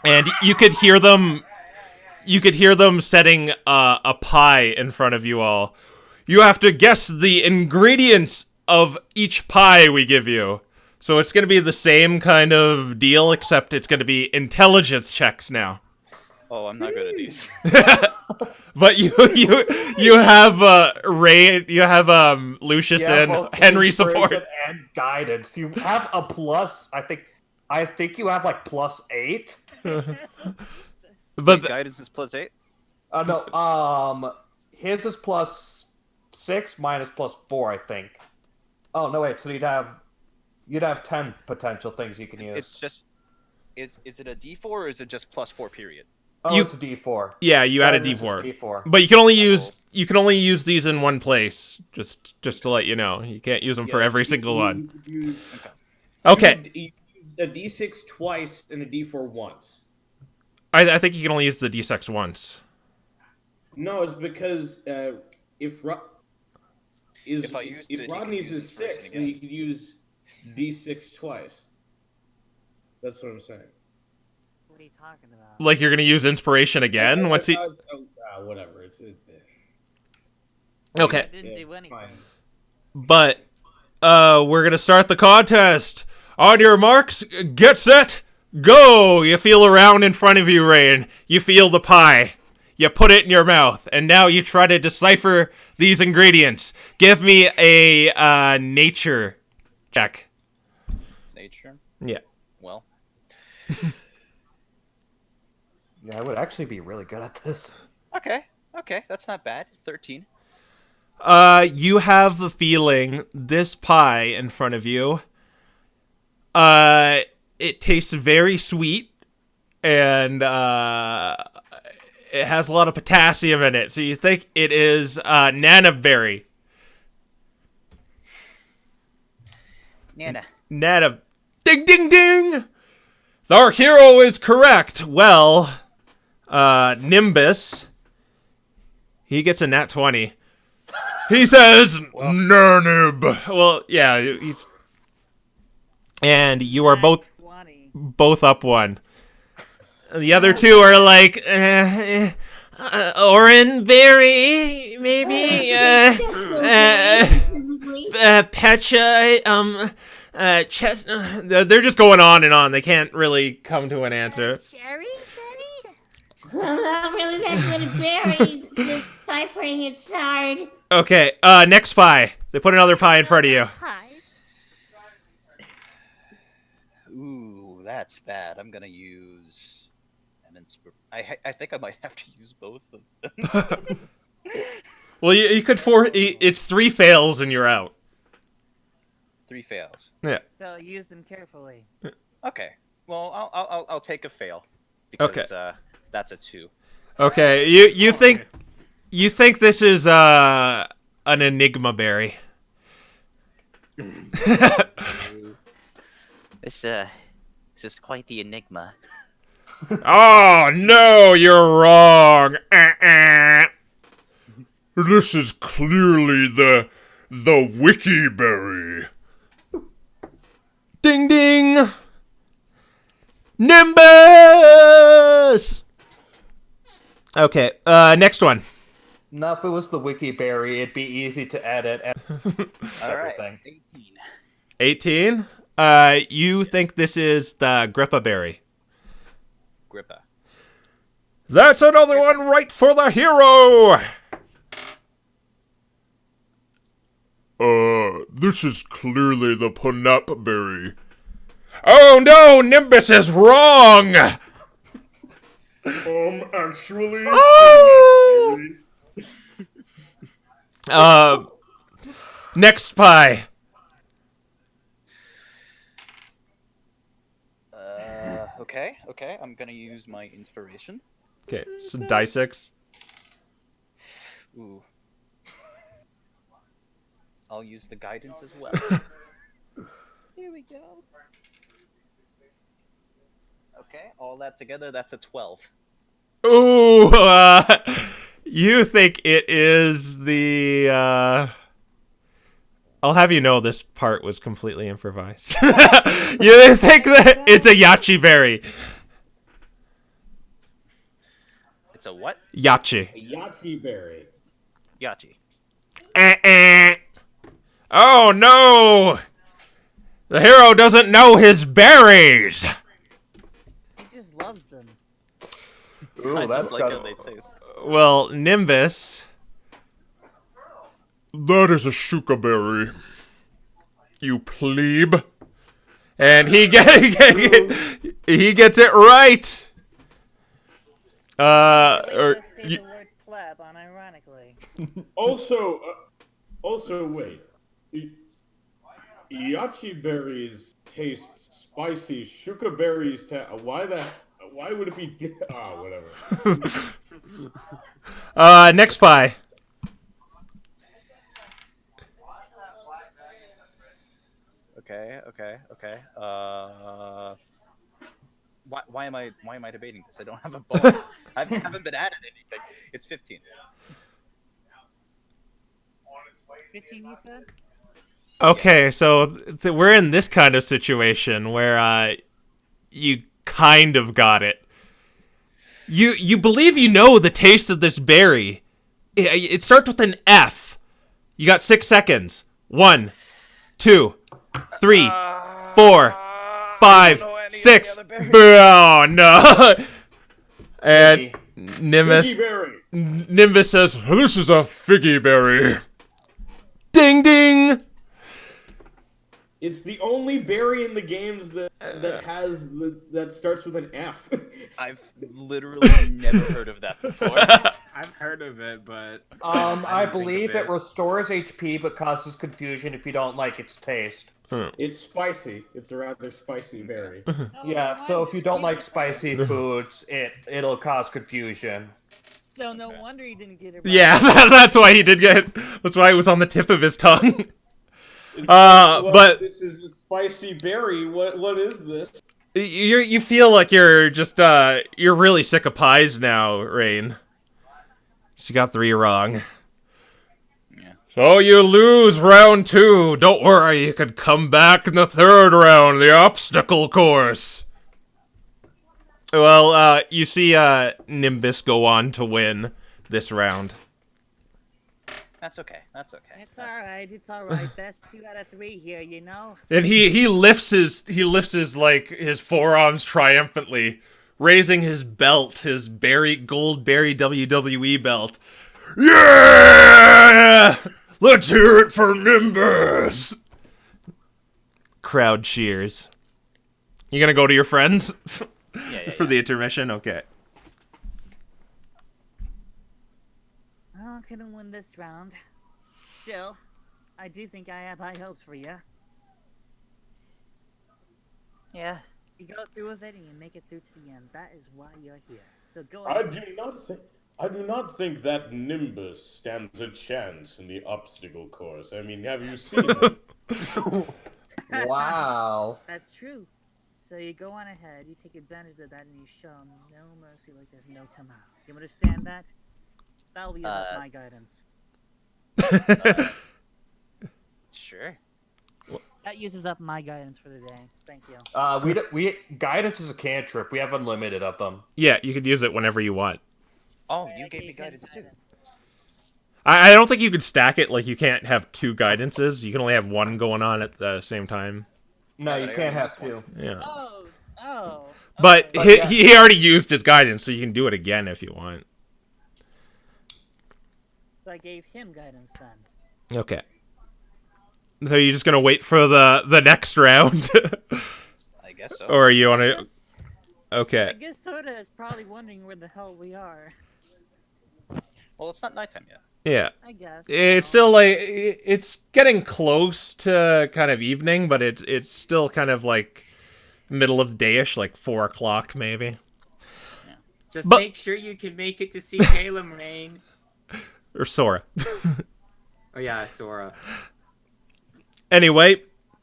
And you could hear them setting a pie in front of you all. You have to guess the ingredients of each pie we give you. So it's going to be the same kind of deal, except it's going to be intelligence checks now. Oh, I'm not good at these. But you have Lucius yeah, and both Henry inspiration support. and guidance. You have a plus. I think you have +8. But Guidance is +8. No. His is +6, mine is +4. I think. Oh no, wait. So you'd have 10 potential things you can use. It's just, is it a D4 or is it just +4 period? Oh, it's a D4. yeah, you add a Guidance is D4. D4. But you can only use these in one place. Just to let you know, you can't use them for every single one. Okay, You use a D6 twice and a D4 once. I think you can only use the D6 once. No, it's because if I used it, you Rodney's could use is inspiration 6, then again. you could use D6 twice. That's what I'm saying. What are you talking about? Like you're gonna use inspiration again once he. Whatever. Okay, I didn't do anything. Fine. but we're gonna start the contest. On your marks, get set, go! You feel around in front of you, Rain. You feel the pie. You put it in your mouth, and now you try to decipher these ingredients. Give me a nature check. Nature? Yeah. Well, Yeah, I would actually be really good at this. okay, that's not bad. 13. You have the feeling this pie in front of you, it tastes very sweet, and it has a lot of potassium in it, so you think it is nannaberry. Nana. Nana. Ding, ding, ding! Our hero is correct. Well, Nimbus, he gets a nat 20. He says, Nanib. Well, yeah, he's... And you are both 20. up one. The other two are like, Orin, Berry, maybe, Pecha, they're just going on and on. They can't really come to an answer. Cherry, Betty? I'm not really that good at berry. Deciphering it's hard. Okay, next pie. They put another pie in front of you. Pies. Ooh, that's bad. I'm gonna use an I think I might have to use both of them. Well, you could it's 3 fails and you're out. 3 fails. Yeah. So use them carefully. Okay. Well, I'll take a fail because that's a 2. Okay, you think this is an enigma berry? This is quite the enigma. Oh no, you're wrong. This is clearly the wiki berry. Ding ding. Nimbus. Okay, next one. Now, if it was the wiki berry, it'd be easy to edit everything. 18. 18? You think this is the Grippa berry? Grippa. That's another one right for the hero! This is clearly the Punap berry. Oh no, Nimbus is wrong! Actually... Oh! Next pie. Okay. I'm gonna use my inspiration. Okay, so die 6. Ooh. I'll use the guidance as well. Here we go. Okay, all that together, that's a 12. Ooh, you think it is the, I'll have you know this part was completely improvised. You think that it's a Yachi berry. It's a what? Yachi. Yahtzee berry. Yachi. Oh no! The hero doesn't know his berries! He just loves them. Ooh, I that's just like got how they taste. Well, Nimbus... That is a shuka berry. You plebe. And he gets it right! Just say the word pleb unironically. Also, wait. Yachi berries taste spicy. Shuka berries why would it be whatever. Next pie. Okay. Why am I debating this? I don't have a bonus. I haven't been added anything. It's 15. 15, you said? Okay, so we're in this kind of situation where you kind of got it. You believe you know the taste of this berry. It starts with an F. You got 6 seconds. 1, 2, 3, 4, 5, 6. Oh no! And Nimbus says, "This is a figgy berry." Ding ding. It's the only berry in the games that starts with an F. I've literally never heard of that before. I've heard of it, but I didn't think believe of it restores HP but causes confusion if you don't like its taste. It's spicy. It's a rather spicy berry. Yeah, so if you don't like spicy foods, it'll cause confusion. So no wonder he didn't get it right. Yeah, that's why he did get. That's why it was on the tip of his tongue. But this is a spicy berry. What is this? you feel like you're just you're really sick of pies now, Rain. She got 3 wrong. Yeah. So you lose round 2. Don't worry, you can come back in the 3rd round, the obstacle course. Well, you see Nimbus go on to win this round. That's okay. That's okay. It's alright, Best 2 out of 3 here, you know? And he lifts his like his forearms triumphantly, raising his belt, his gold berry WWE belt. Yeah! Let's hear it for Nimbus! Crowd cheers. You gonna go to your friends? Yeah. For the intermission? Okay. I'm gonna win this round. Still, I do think I have high hopes for you. Yeah. You go through with it and you make it through to the end. That is why you're here. So go I ahead. do not think that Nimbus stands a chance in the obstacle course. I mean, have you seen him? Wow. That's true. So you go on ahead, you take advantage of that, and you show them no mercy like there's no tomorrow. You understand that? That'll use up my guidance. Sure. That uses up my guidance for the day. Thank you. We guidance is a cantrip. We have unlimited of them. Yeah, you could use it whenever you want. Oh, I you gave me gave him guidance too. I don't think you could stack it. Like, you can't have 2 guidances. You can only have 1 going on at the same time. No, Yeah, you I can't already have used 2. Yeah. Oh. But Oh. he already used his guidance, so you can do it again if you want. So I gave him guidance then. Okay. So you're just gonna wait for the next round? I guess so. Or you wanna... I Okay. guess Toda is probably wondering where the hell we are. Well, it's not nighttime yet. Yeah. I guess. It's so. still like... It's getting close to kind of evening, but it's still kind of like middle of the day-ish, like 4 o'clock maybe. Just But- make sure you can make it to see Caleb Rain. Or Sora. Oh yeah, Sora. Anyway,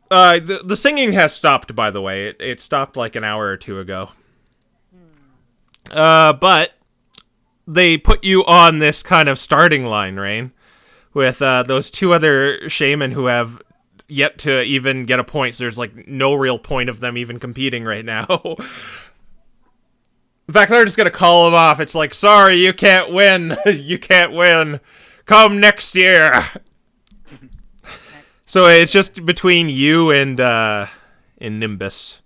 the singing has stopped, by the way. It stopped like an hour or 2 ago. But they put you on this kind of starting line, Rain, with those 2 other shaman who have yet to even get a point. So there's like no real point of them even competing right now. In fact, they're just gonna call them off. It's like, sorry, you can't win. You can't win. Come next year. So it's just between you and Nimbus.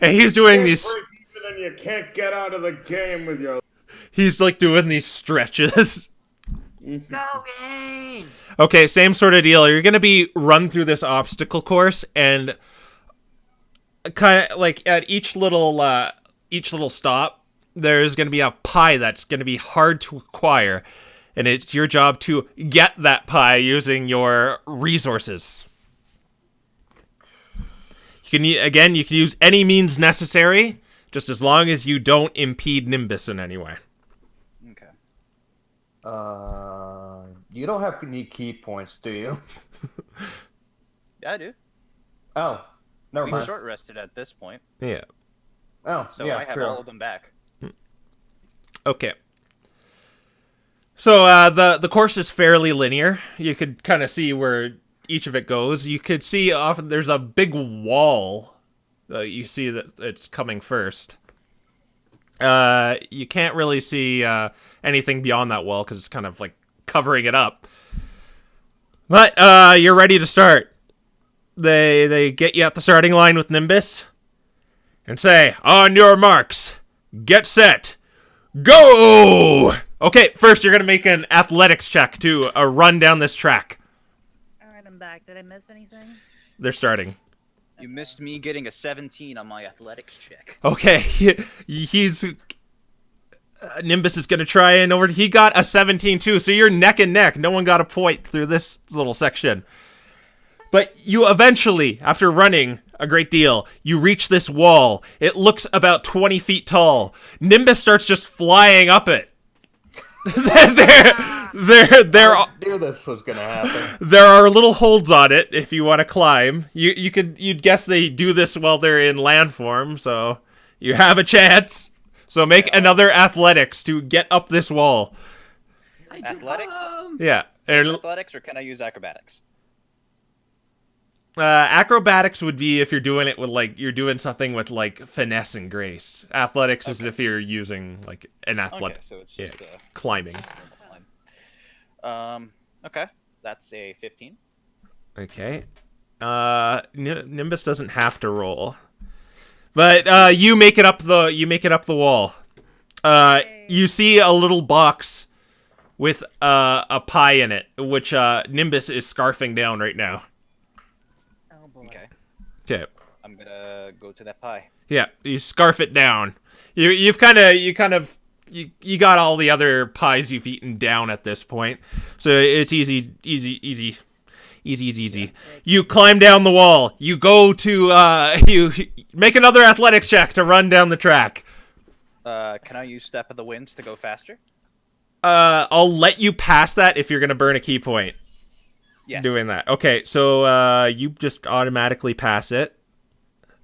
And he's doing these... And you can't get out of the game with your... He's like doing these stretches. Go Rain! Okay, same sort of deal. You're gonna be run through this obstacle course, and kind of like at each little stop, there's gonna be a pie that's gonna be hard to acquire. And it's your job to get that pie using your resources. You can use any means necessary, just as long as you don't impede Nimbus in any way. Okay. You don't have any key points, do you? Yeah, I do. Oh, never We mind. short rested at this point, Yeah. Oh, so yeah, I have true. all of them back. Okay. So the course is fairly linear. You could kind of see where each of it goes. You could see often there's a big wall. You see that it's coming first. You can't really see anything beyond that wall because it's kind of like covering it up. But you're ready to start. They get you at the starting line with Nimbus and say, "On your marks, get set, go!" Okay, first you're gonna make an athletics check to run down this track. Alright, I'm back. Did I miss anything? They're starting. You missed me getting a 17 on my athletics check. Okay, he's Nimbus is gonna try and over. He got a 17 too, so you're neck and neck. No one got a point through this little section. But you eventually, after running a great deal, you reach this wall. It looks about 20 feet tall. Nimbus starts just flying up it. I knew this was gonna happen. There are little holds on it if you want to climb. You'd guess they do this while they're in land form, so you have a chance. So make another athletics to get up this wall. Athletics? Yeah. And, Athletics, or can I use acrobatics? acrobatics would be if you're doing it with you're doing something with finesse and grace. Athletics is if you're using an athletic. Okay, so it's just climbing. Okay, that's a 15. Okay. Nimbus doesn't have to roll, but you make it up the wall. You see a little box with a pie in it, which Nimbus is scarfing down right now. Oh boy. Okay. Okay. I'm gonna go to that pie. Yeah, you scarf it down. You got all the other pies you've eaten down at this point, so it's easy. You climb down the wall. You go to you make another athletics check to run down the track. Can I use Step of the Winds to go faster? I'll let you pass that if you're gonna burn a key point. Yes. Doing that. Okay, so you just automatically pass it.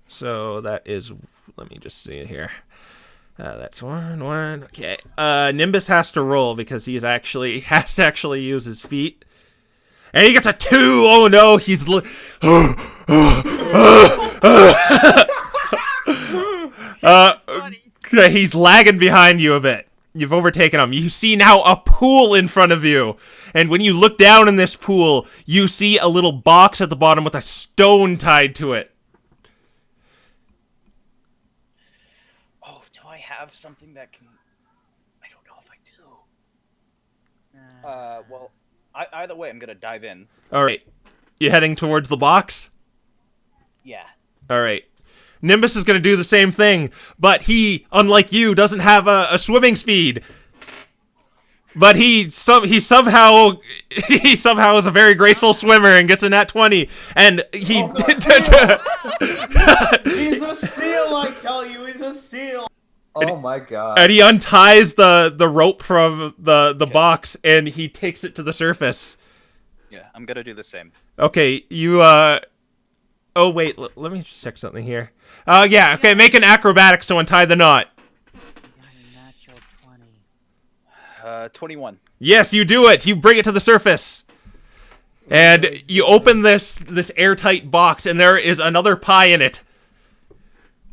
So that is. Let me just see it here. That's one. Okay. Nimbus has to roll because he has to actually use his feet. And he gets a 2! Oh no, he's he's lagging behind you a bit. You've overtaken him. You see now a pool in front of you. And when you look down in this pool, you see a little box at the bottom with a stone tied to it. Do I have something that can... I don't know if I do. Well, either way, I'm gonna dive in. Alright. You heading towards the box? Yeah. Alright. Nimbus is gonna do the same thing, but he, unlike you, doesn't have a swimming speed. But he somehow is a very graceful swimmer and gets a nat 20. And he... He's a seal, I tell you, he's a seal! Oh my god. And he unties the rope from the box, and he takes it to the surface. Yeah, I'm gonna do the same. Okay, you, Oh, wait, let me just check something here. Yeah, okay, make an acrobatics to untie the knot. You got a natural 20. 21. Yes, you do it! You bring it to the surface. And you open this airtight box, and there is another pie in it.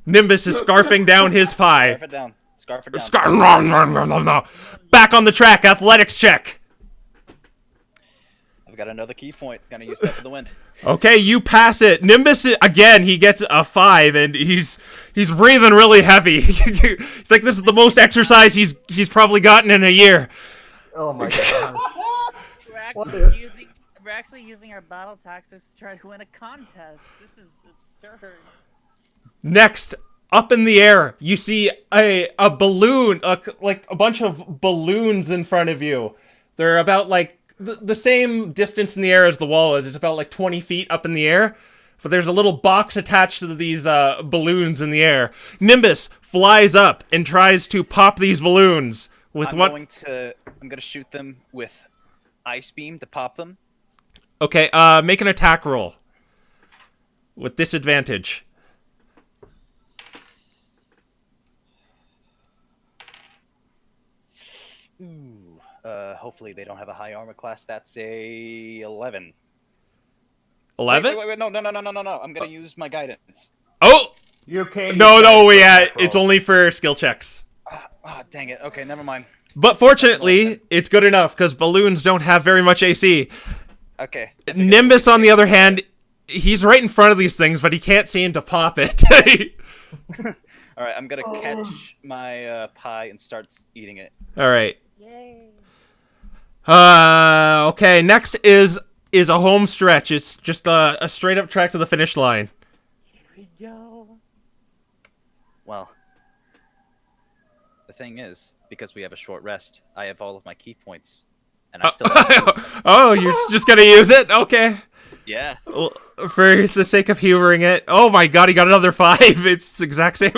Nimbus is scarfing down his pie. Scarf it down. Scarf it down. Back on the track, athletics check. I've got another key point. Gonna use Step of the Wind. Okay, you pass it. Nimbus, again, he gets a 5, and he's breathing really heavy. He's like, this is the most exercise he's probably gotten in a year. Oh my god. We're actually using our battle tactics to try to win a contest. This is absurd. Next, up in the air, you see a balloon, like a bunch of balloons in front of you. They're about the same distance in the air as the wall is. It's about 20 feet up in the air. But there's a little box attached to these balloons in the air. Nimbus flies up and tries to pop these balloons with I'm gonna shoot them with Ice Beam to pop them. Okay, make an attack roll with disadvantage. Ooh. Hopefully they don't have a high armor class. That's a 11. 11? Wait, no. I'm gonna use my guidance. Oh! You can't. No, yeah, it's only for skill checks. Dang it. Okay, never mind. But fortunately, it's good enough, because balloons don't have very much AC. Okay. Nimbus, on the other hand, he's right in front of these things, but he can't seem to pop it. Alright, I'm gonna catch my pie and start eating it. Alright. Yay. Okay, next is a home stretch. It's just a straight up track to the finish line. Here we go. Well, the thing is, because we have a short rest, I have all of my key points. And I still have Oh, you're just gonna use it? Okay. Yeah. For the sake of humoring it. Oh my god, he got another 5. It's the exact same.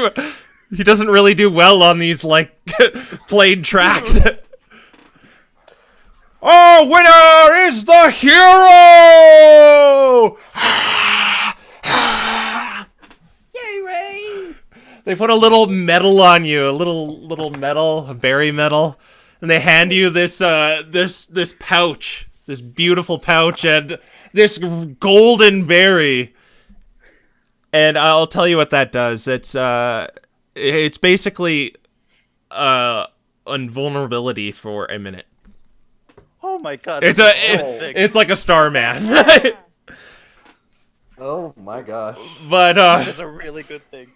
He doesn't really do well on these, played tracks. Our winner is the hero! Yay, Rain! They put a little medal on you, a little medal, a berry medal, and they hand you this this pouch, this beautiful pouch, and this golden berry. And I'll tell you what that does. It's basically invulnerability for a minute. Oh my god. It's it's like a Starman. Oh my gosh. But That is a really good thing.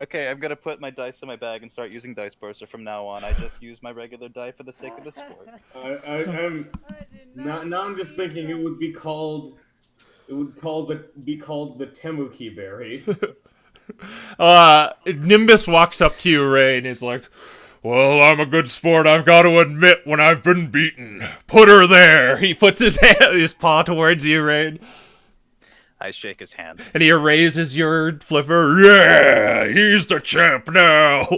Okay, I'm gonna put my dice in my bag and start using Dice Burster from now on. I just use my regular die for the sake of the sport. I'm now I'm just thinking it would be called be called the Temuki berry. Nimbus walks up to you, Ray, and is like, "Well, I'm a good sport. I've got to admit when I've been beaten. Put her there." He puts his paw towards you, Ray, I shake his hand. and he raises your flipper. Yeah, he's the champ now.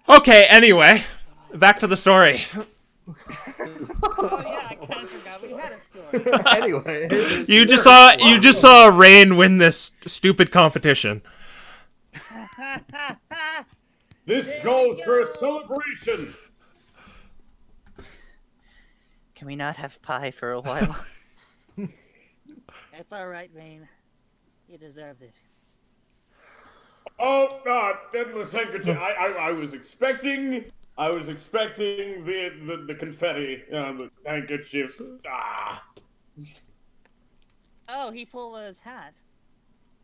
Okay. Anyway, back to the story. Oh yeah, I kind of forgot we had a story. Anyway, You just saw Rain win this stupid competition. This goes for a celebration. Can we not have pie for a while? It's all right, Rain. You deserved it. Oh God, endless handkerchief. I was expecting the confetti, the handkerchiefs. Ah. Oh, he pulled his hat.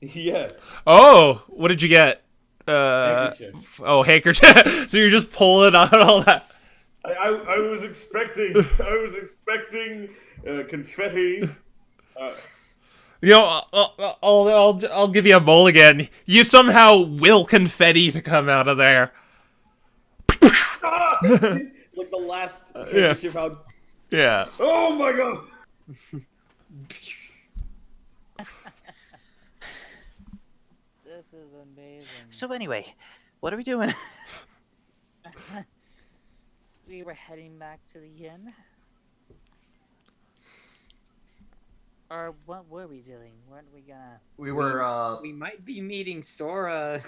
Yes. Oh, what did you get? Handkerchiefs. Oh, handkerchief. So you're just pulling on all that. I was expecting confetti. You know, I'll give you a mulligan. You somehow will confetti to come out of there. Like the last handkerchief out. Yeah. Oh my God. This is amazing. So anyway, what are we doing? We were heading back to the inn. Or what were we doing? Weren't we gonna... we were We might be meeting Sora.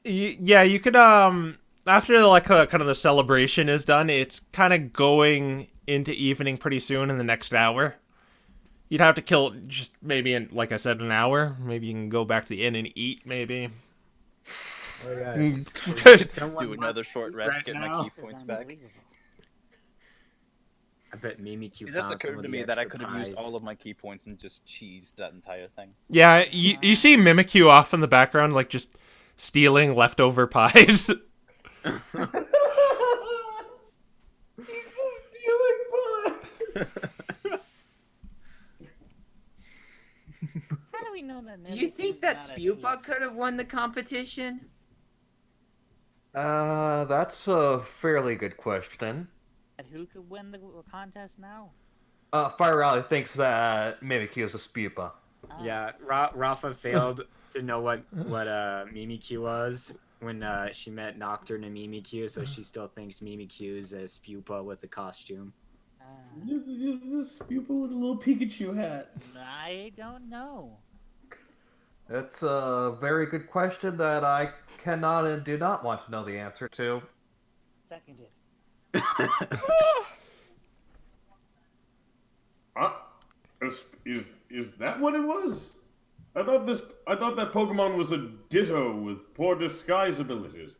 Yeah, you could after like kind of the celebration is done, it's kind of going into evening pretty soon in the next hour. You'd have to kill just maybe in, like I said, an hour. Maybe you can go back to the inn and eat. Maybe. Do another short rest, right get now? my key This is points back. unbelievable. I bet Mimikyu It just found some occurred of to the me that I extra could have used pies. all of my key points and just cheesed that entire thing. Yeah, you see Mimikyu off in the background, like just stealing leftover pies. How do we know that? Do you think Mimikyu's that not a Spewbug thief? could have won the competition? that's a fairly good question. And who could win the contest now? Fire Rally thinks that Mimikyu is a spupa. Ah. Yeah, Rafa failed to know what Mimikyu was when she met Nocturne and Mimikyu, so she still thinks Mimikyu is a Spupa with the costume. Ah. Just this pupil with a little Pikachu hat. I don't know. It's a very good question that I cannot and do not want to know the answer to. Seconded. Is that what it was? I thought that Pokemon was a Ditto with poor disguise abilities.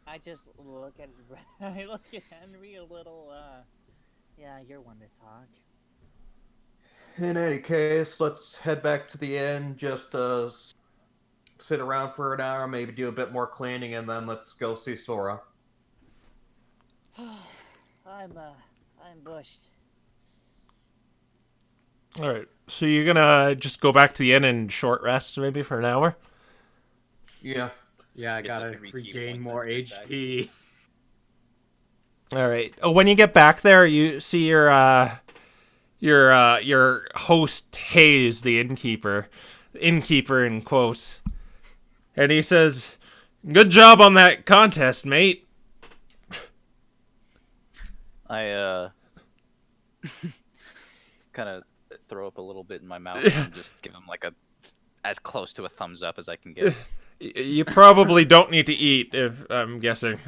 I just look at I look at Henry a little. Yeah, you're one to talk. In any case, let's head back to the inn, just sit around for an hour, maybe do a bit more cleaning, and then let's go see Sora. I'm bushed. All right, so you're gonna just go back to the inn and short rest maybe for an hour. Yeah. Yeah, I Get gotta the 3 key regain points more I spent back. HP. All right. Oh, when you get back there, you see your host Hayes, the innkeeper in quotes, and he says, Good job on that contest, mate. I kind of throw up a little bit in my mouth and just give him like as close to a thumbs up as I can get. You probably don't need to eat, if I'm guessing.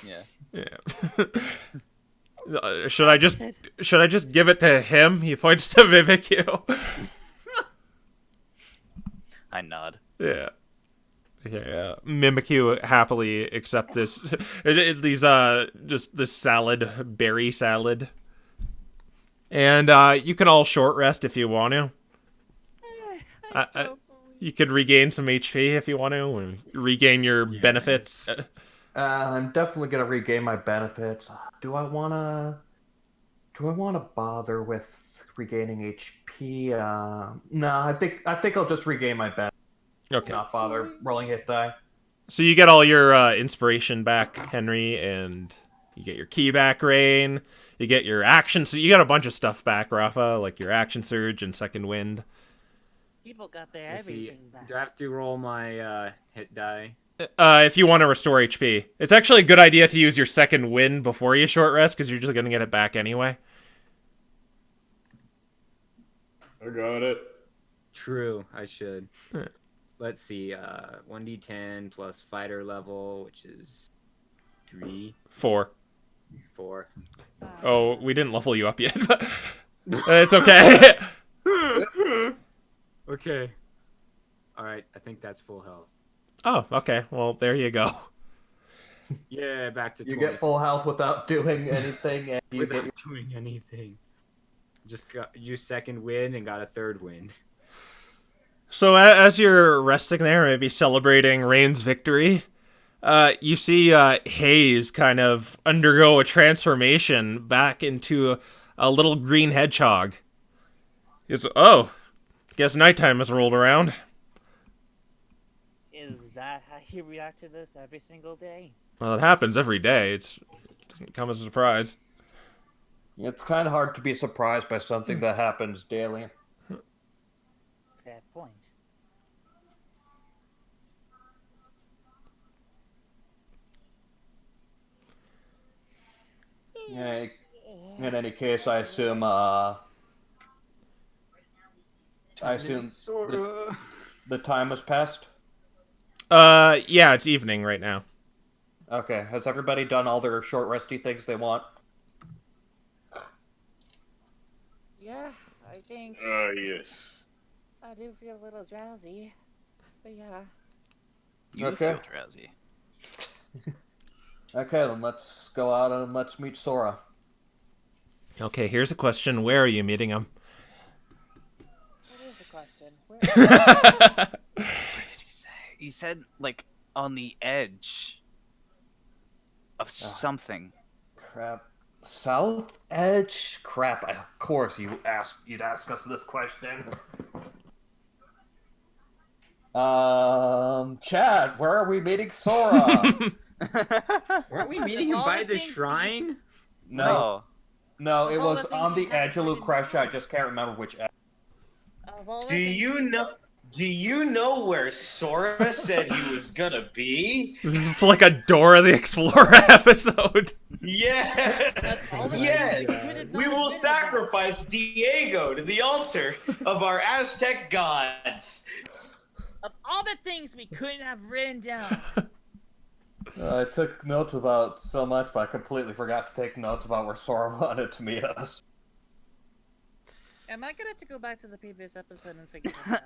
Yeah. Yeah. Should I just give it to him? He points to Vivekio. I nod. Yeah. Yeah. Mimikyu happily accept this. These just this salad, berry salad. And you can all short rest if you want to. You could regain some HP if you want to, and regain your benefits. I'm definitely gonna regain my benefits. Do I wanna bother with regaining HP? No, I think I'll just regain my benefits. Okay. Not bother rolling hit die. So you get all your inspiration back, Henry, and you get your key back, Rain. You get your action. So you got a bunch of stuff back, Rafa, like your action surge and second wind. People got their Let's see, everything back. do I have to roll my hit die? If you want to restore HP, it's actually a good idea to use your second wind before you short rest because you're just gonna get it back anyway. I got it. True, I should. Let's see, 1d10 plus fighter level, which is 3, 4. 4. Oh, we didn't level you up yet, but it's okay. Okay. Alright, I think that's full health. Oh, okay. Well, there you go. Yeah, back to You 20. get full health without doing anything, and you Without get doing anything. Just used second wind and got a third wind. So as you're resting there, maybe celebrating Rain's victory, you see Hayes kind of undergo a transformation back into a little green hedgehog. He's, oh, guess nighttime has rolled around. Is that how you react to this every single day? Well, it happens every day. It doesn't come as a surprise. It's kind of hard to be surprised by something that happens daily. Fair point. Yeah, in any case, I assume the time has passed. Yeah, it's evening right now. Okay, has everybody done all their short resty things they want? Yeah, I think Yes. I do feel a little drowsy. But yeah. You Okay. feel drowsy. Okay, then let's go out and let's meet Sora. Okay, here's a question. Where are you meeting him? That is a question. What did he say? He said, like, on the edge of something. Crap. South Edge? Crap, of course you'd ask us this question. Chad, where are we meeting Sora? Weren't we meeting him All by the the things shrine? No, it Of all was the on things the we edge of haven't Lucretia, I just can't remember which edge. Of all the Do things you know? Do you know where Sora said he was gonna be? This is like a Dora the Explorer episode. Yeah. all the Yes. things we did We not will admit about. sacrifice Diego to the altar of our Aztec gods. Of all the things we couldn't have written down. I took notes about so much, but I completely forgot to take notes about where Sora wanted to meet us. Am I gonna have to go back to the previous episode and figure this out?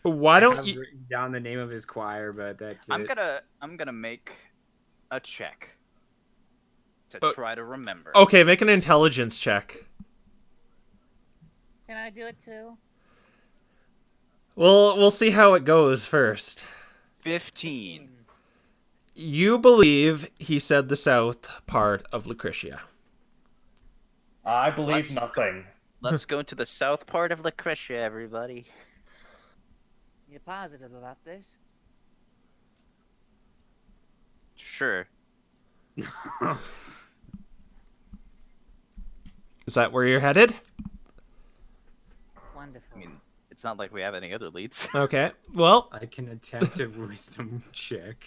Why I don't have you? written down the name of his choir, but that's I'm it. gonna make a check to try to remember. Okay, make an intelligence check. Can I do it too? We'll see how it goes first. 15. You believe he said the south part of Lucretia. I believe Let's nothing. Let's go to the south part of Lucretia, everybody. You're positive about this? Sure. Is that where you're headed? Wonderful. I mean, It's not like we have any other leads. Okay. Well, I can attempt a wisdom check.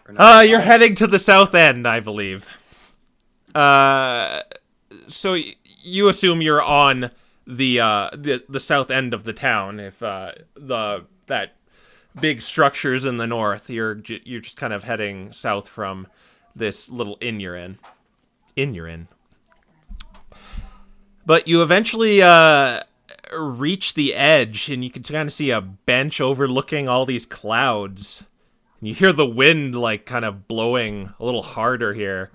Or not. you're heading to the south end, I believe. So you assume you're on the south end of the town. If that big structure's in the north, you're just kind of heading south from this little inn you're in. But you eventually reach the edge, and you can kind of see a bench overlooking all these clouds. And you hear the wind like kind of blowing a little harder here.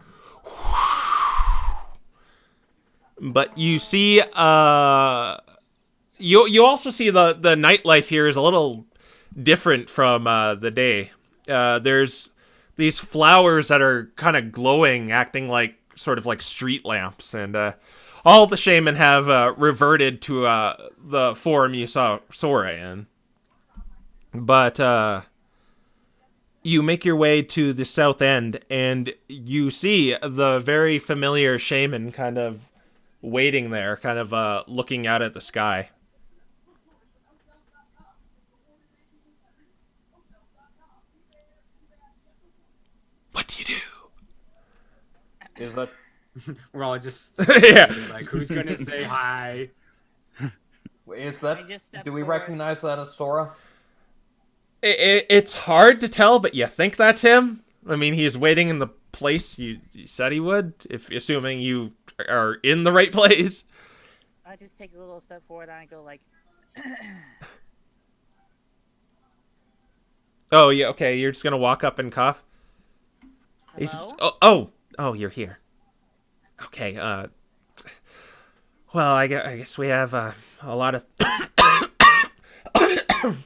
But you see, you also see the nightlife here is a little different from the day. There's these flowers that are kind of glowing, acting like sort of like street lamps, and all the shaman have reverted to the form you saw Sora in. But you make your way to the south end, and you see the very familiar shaman kind of waiting there, kind of looking out at the sky. What do you do? Is that We're all just Yeah. like, who's gonna say hi? is I that? just stepped Do we forward. recognize that as Sora? It's hard to tell, but you think that's him. I mean, he's waiting in the place you said he would, if assuming you are in the right place. I just take a little step forward and I go like, Oh, yeah, okay, you're just gonna walk up and cough? He's hello? just, oh, you're here. Okay, well, I guess we have a lot of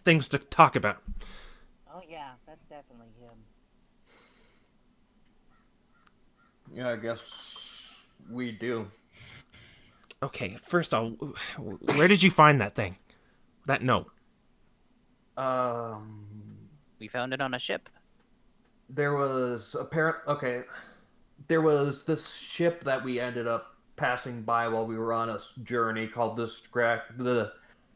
things to talk about. Oh yeah, that's definitely him. Yeah, I guess we do. Okay, first off, where did you find that thing? That note? We found it on a ship. There was there was this ship that we ended up passing by while we were on a journey called the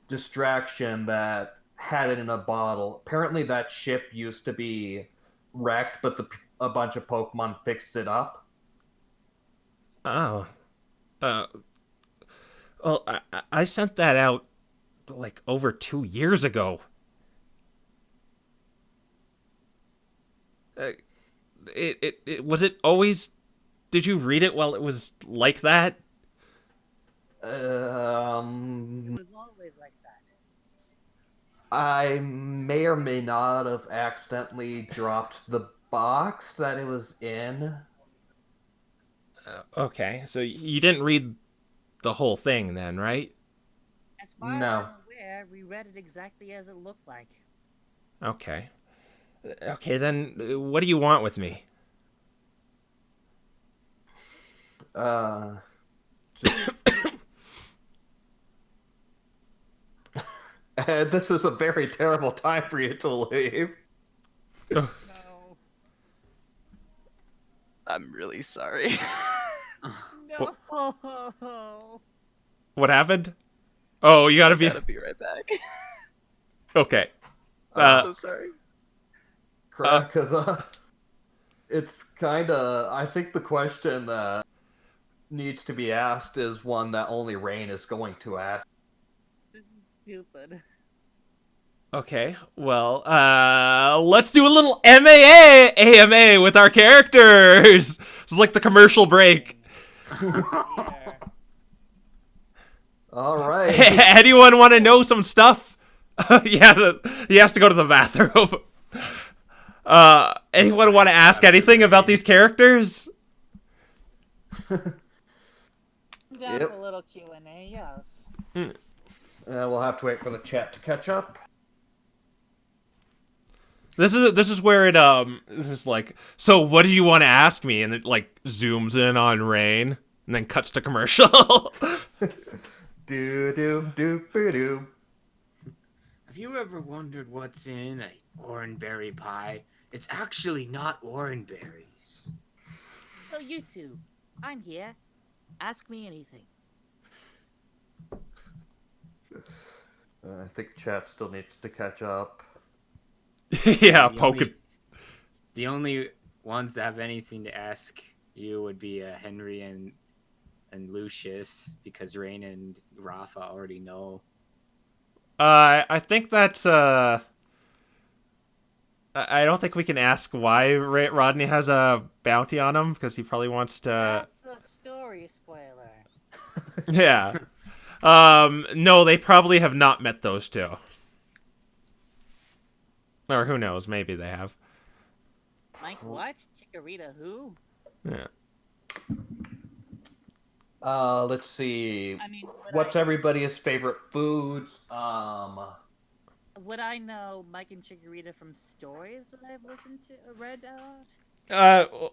Distraction that had it in a bottle. Apparently, that ship used to be wrecked, but a bunch of Pokemon fixed it up. Oh. Well, I sent that out like over 2 years ago. It was it always? Did you read it while it was like that? It was always like that. I may or may not have accidentally dropped the box that it was in. Okay, so you didn't read the whole thing then, right? As far as No. I'm aware, we read it exactly as it looked like. Okay. Okay, then what do you want with me? Just... this is a very terrible time for you to leave. No. I'm really sorry. No. What happened? Oh, you gotta be Gotta be right back. okay. I'm so sorry. Correct, because it's kind of. I think the question that needs to be asked is one that only Rain is going to ask. This is stupid. Okay, well, let's do a little AMA with our characters. This is like the commercial break. Here. All right. Anyone want to know some stuff? Yeah, he has to go to the bathroom. Anyone want to ask anything about these characters? Down Yep. for a little Q&A, yes. We'll have to wait for the chat to catch up. This is where it this is like, so what do you want to ask me? And it like zooms in on Rain and then cuts to commercial. Do do do do do. Have you ever wondered what's in a orangeberry pie? It's actually not orangeberries. So you two, I'm here. Ask me anything. I think chat still needs to catch up. Yeah, The Poke. The only ones that have anything to ask you would be Henry and Lucius, because Rain and Rafa already know. I think that's I don't think we can ask why Rodney has a bounty on him because he probably wants to. That's a story spoiler. Yeah. No, they probably have not met those two. Or who knows? Maybe they have. Mike, what? Chikorita, who? Yeah. Let's see. I mean, What's everybody's favorite foods? Would I know Mike and Chikorita from stories that I've listened to, read out?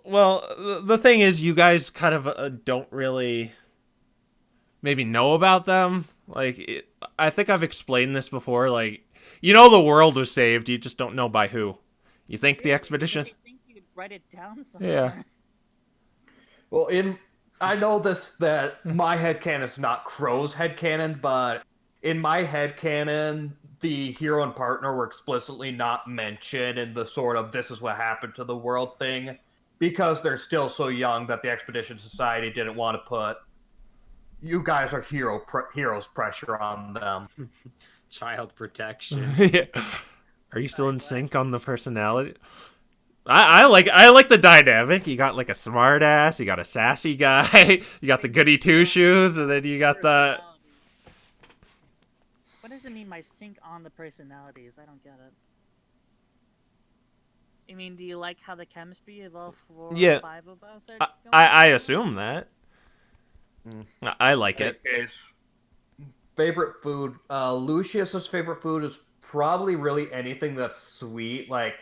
Well, the thing is, you guys kind of don't really maybe know about them. Like, I think I've explained this before. Like, the world was saved. You just don't know by who. You think the expedition? Because you think you'd write it down somewhere. Yeah. Well, I know that my headcanon is not Crow's headcanon, but in my headcanon, the hero and partner were explicitly not mentioned in the sort of this is what happened to the world thing, because they're still so young that the Expedition Society didn't want to put you guys are heroes pressure on them. Child protection. Yeah. Are you still in sync on the personality? I like the dynamic. You got like a smart ass, you got a sassy guy, you got the goody two shoes, and then you got the. What does it mean by sync on the personalities? I don't get it. I mean, do you like how the chemistry of all 4 or 5 of us are going? I assume that. I like it. Favorite food. Lucius's favorite food is probably really anything that's sweet. Like,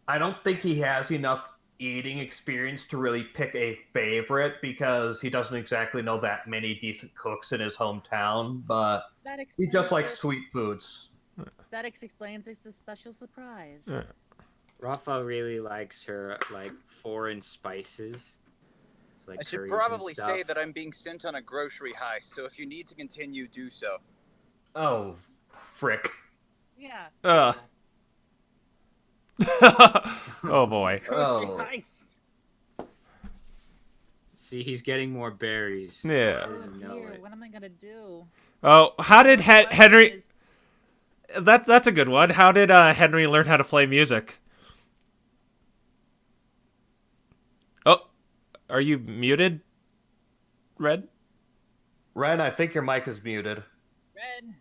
I don't think he has enough eating experience to really pick a favorite because he doesn't exactly know that many decent cooks in his hometown, but he just likes sweet foods. That explains it's a special surprise. Yeah. Rafa really likes her foreign spices. Like I should probably say that I'm being sent on a grocery heist, so if you need to continue, do so. Oh, frick. Yeah. Oh boy. Grocery heist. See, he's getting more berries. Yeah. What am I gonna do? Oh, how did Henry? That's a good one. How did Henry learn how to play music? Oh, are you muted, Red? Ren, I think your mic is muted. Red.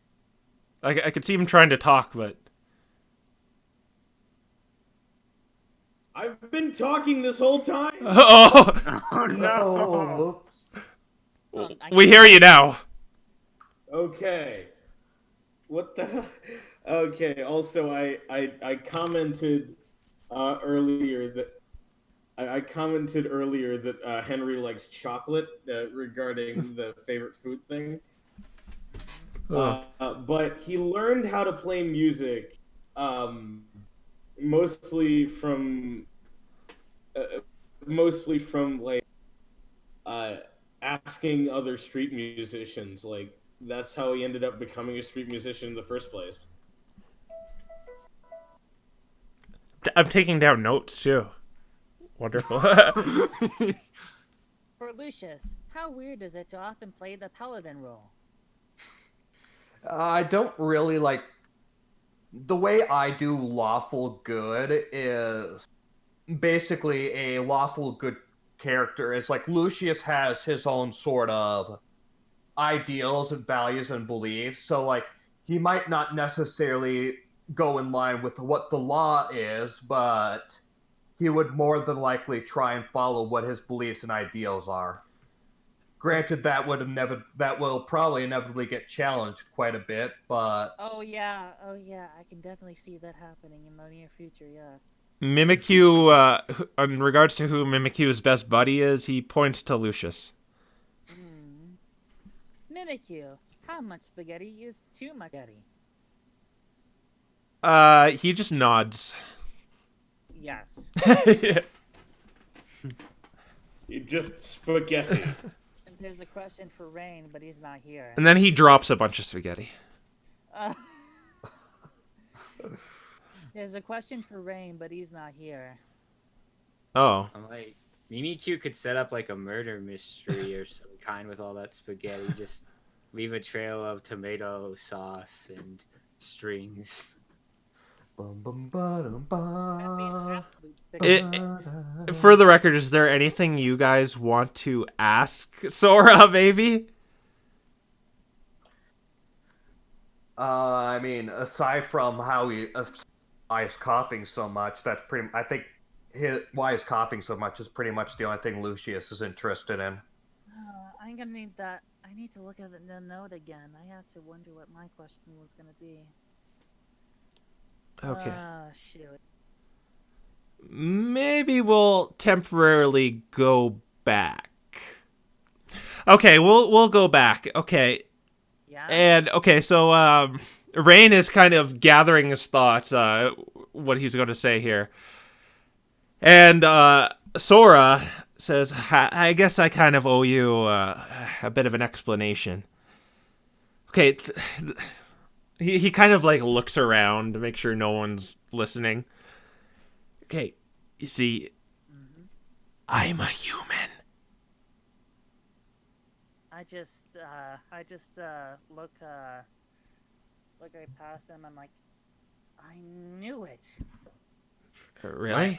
I could see him trying to talk, but I've been talking this whole time. oh no! We hear you now. Okay. What the? Okay. Also, I commented earlier that Henry likes chocolate regarding the favorite food thing. But he learned how to play music mostly from like asking other street musicians. Like, that's how he ended up becoming a street musician in the first place. I'm taking down notes too. Wonderful. For Lucius, how weird is it to often play the paladin role? I don't really like... The way I do lawful good is basically a lawful good character is like Lucius has his own sort of ideals and values and beliefs, so like he might not necessarily go in line with what the law is, but he would more than likely try and follow what his beliefs and ideals are. Granted, that will probably inevitably get challenged quite a bit, but... Oh yeah, I can definitely see that happening in the near future, yes. Mimikyu, in regards to who Mimikyu's best buddy is, he points to Lucius. Mimikyu, how much spaghetti is too much spaghetti? He just nods. Yes. Just spaghetti. There's a question for Rain, but he's not here. And then he drops a bunch of spaghetti. There's a question for Rain, but he's not here. Oh. I'm like, Mimikyu could set up like a murder mystery or some kind with all that spaghetti. Just leave a trail of tomato sauce and strings. Bum, bum, ba-dum, ba. That'd be an absolute sick. For the record, is there anything you guys want to ask Sora, maybe? I mean, aside from how why he's coughing so much, that's pretty. I think why he's coughing so much is pretty much the only thing Lucius is interested in. I'm gonna need that. I need to look at the note again. I have to wonder what my question was gonna be. Okay. Shoot. Maybe we'll temporarily go back. Okay, we'll go back. Okay. Yeah. And okay, so Rain is kind of gathering his thoughts, what he's going to say here. And Sora says, I guess I kind of owe you a bit of an explanation. Okay, he kind of like looks around to make sure no one's listening. Okay, you see, I'm a human. I just look right past him. I'm like, I knew it. Really?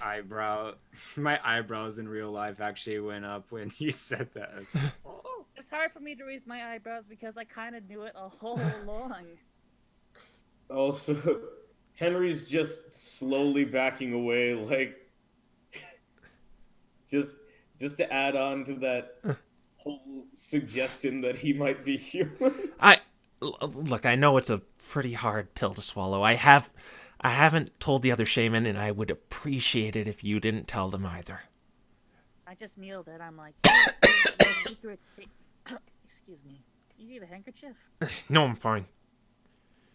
My eyebrows in real life actually went up when you said that. I was like, oh. It's hard for me to raise my eyebrows because I kind of knew it a whole along. Also, Henry's just slowly backing away, like just to add on to that whole suggestion that he might be human. Look, I know it's a pretty hard pill to swallow. I haven't told the other shaman, and I would appreciate it if you didn't tell them either. I just kneeled and I'm like, your secret excuse me. You need a handkerchief? No, I'm fine.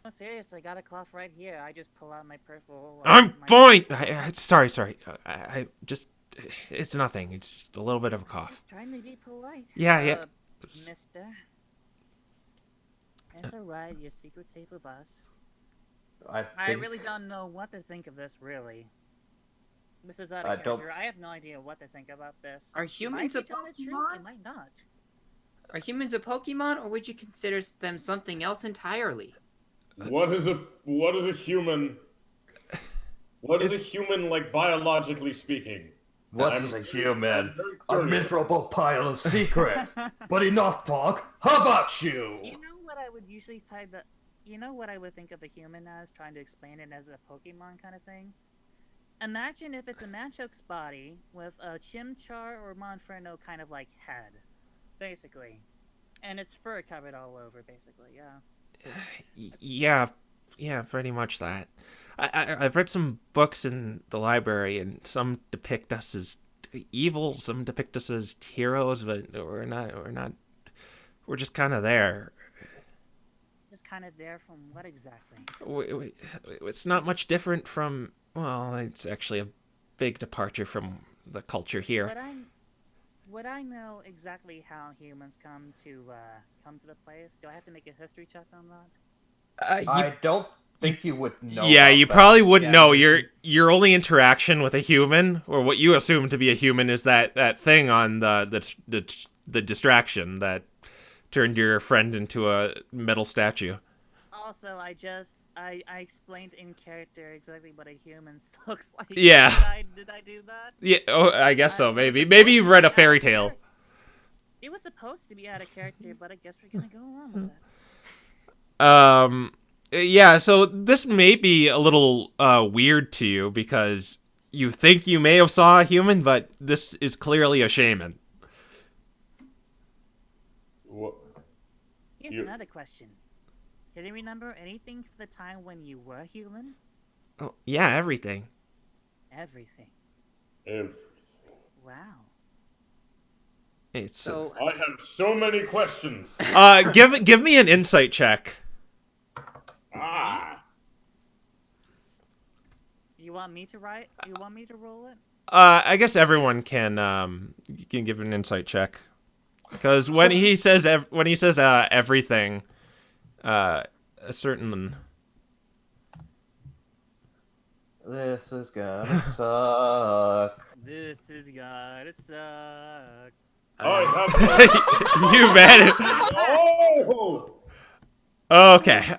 No, seriously, I got a cough right here. I just pull out my peripheral. I'm fine! Sorry. I just... It's nothing. It's just a little bit of a cough. Just trying to be polite. Yeah. Mister. It's alright, your secret's safe with us. I really don't know what to think of this, really. This is out of character. I have no idea what to think about this. Are humans a Pokemon? It might not. Are humans a Pokemon, or would you consider them something else entirely? What is a human? What is a human, like, biologically speaking? What is a human? A miserable pile of secrets. But enough talk. How about you? You know what I would usually you know what I would think of a human as, trying to explain it as a Pokemon kind of thing? Imagine if it's a Machoke's body with a Chimchar or Monferno kind of like head, basically. And its fur covered all over, basically, yeah. Yeah, pretty much that. I've read some books in the library, and some depict us as evil, some depict us as heroes, but we're not. We're just kind of there. Just kind of there from what exactly? It's not much different from. Well, it's actually a big departure from the culture here. Would I know exactly how humans come to the place? Do I have to make a history check on that? I don't think you would know. Yeah, you probably wouldn't know. Your only interaction with a human, or what you assume to be a human, is that thing on the distraction that turned your friend into a metal statue. Also, I explained in character exactly what a human looks like. Yeah. Did I do that? Yeah. Oh, I guess so. Maybe you've read a fairy tale. It was supposed to be out of character, but I guess we're gonna go along with it. Yeah, so this may be a little weird to you because you think you may have saw a human, but this is clearly a shaman. What? Here's another question. Can you remember anything from the time when you were human? Oh, yeah, everything. Everything. Wow. So I have so many questions. give me an insight check. You want me to write? You want me to roll it? I guess everyone can give an insight check, because when he says everything, a certain This is gonna suck. This is gonna suck. I have You man. Oh! Okay.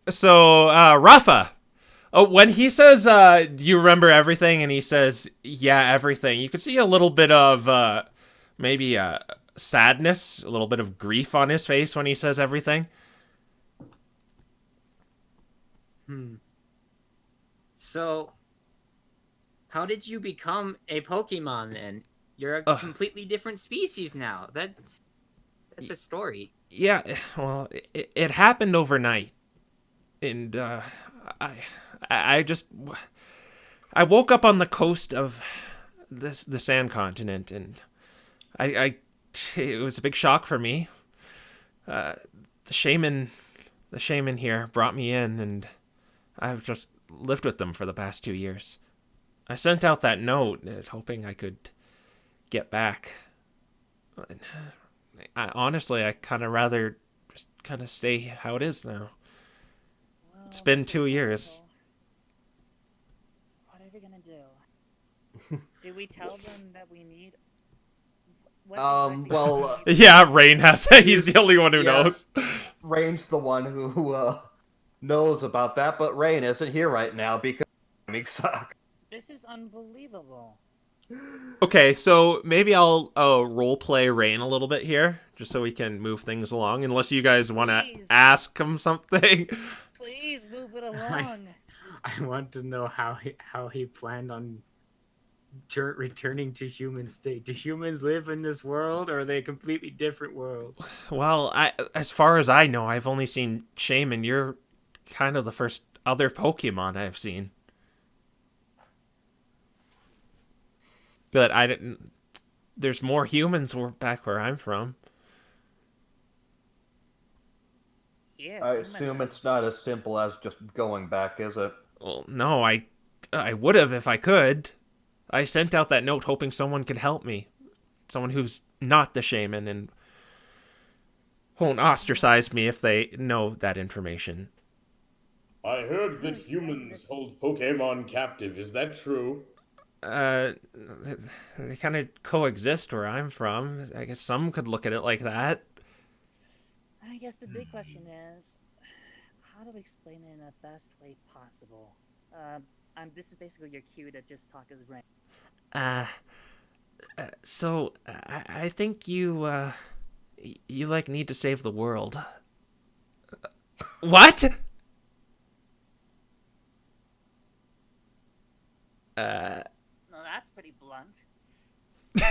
So Rafa. Oh, when he says, "Do you remember everything?" and he says, "Yeah, everything," you could see a little bit of maybe sadness, a little bit of grief on his face when he says everything. So, how did you become a Pokemon then? You're a completely different species now. That's a story. Yeah, well, it happened overnight, and I just I woke up on the coast of the Sand Continent, and I it was a big shock for me. The shaman here brought me in, and I've just lived with them for the past 2 years. I sent out that note, hoping I could get back. Honestly, I kind of rather just kind of stay how it is now. Well, It's been this is 2 years. horrible. What are we gonna do? Did we tell them that we need? What exactly Well, do we need? Yeah, Rain has it. He's the only one who Yeah. knows. Rain's the one who knows about that, but Rain isn't here right now because timing sucks. This is unbelievable. Okay, so maybe I'll role play Rain a little bit here, just so we can move things along. Unless you guys want to Please. ask him something. Please move it along. I want to know how he planned on returning to human state. Do humans live in this world, or are they a completely different world? Well, as far as I know, I've only seen Shaman. You're kind of the first other Pokemon I've seen. But I didn't. There's more humans back where I'm from. Yeah. I humans assume have- it's not as simple as just going back, is it? Well, no, I would have if I could. I sent out that note hoping someone could help me. Someone who's not the shaman and won't ostracize me if they know that information. I heard that humans hold Pokemon captive. Is that true? They kind of coexist where I'm from. I guess some could look at it like that. I guess the big question is, how to explain it in the best way possible. This is basically your cue to just talk as Rain. So I think you like need to save the world. What? No, that's pretty blunt.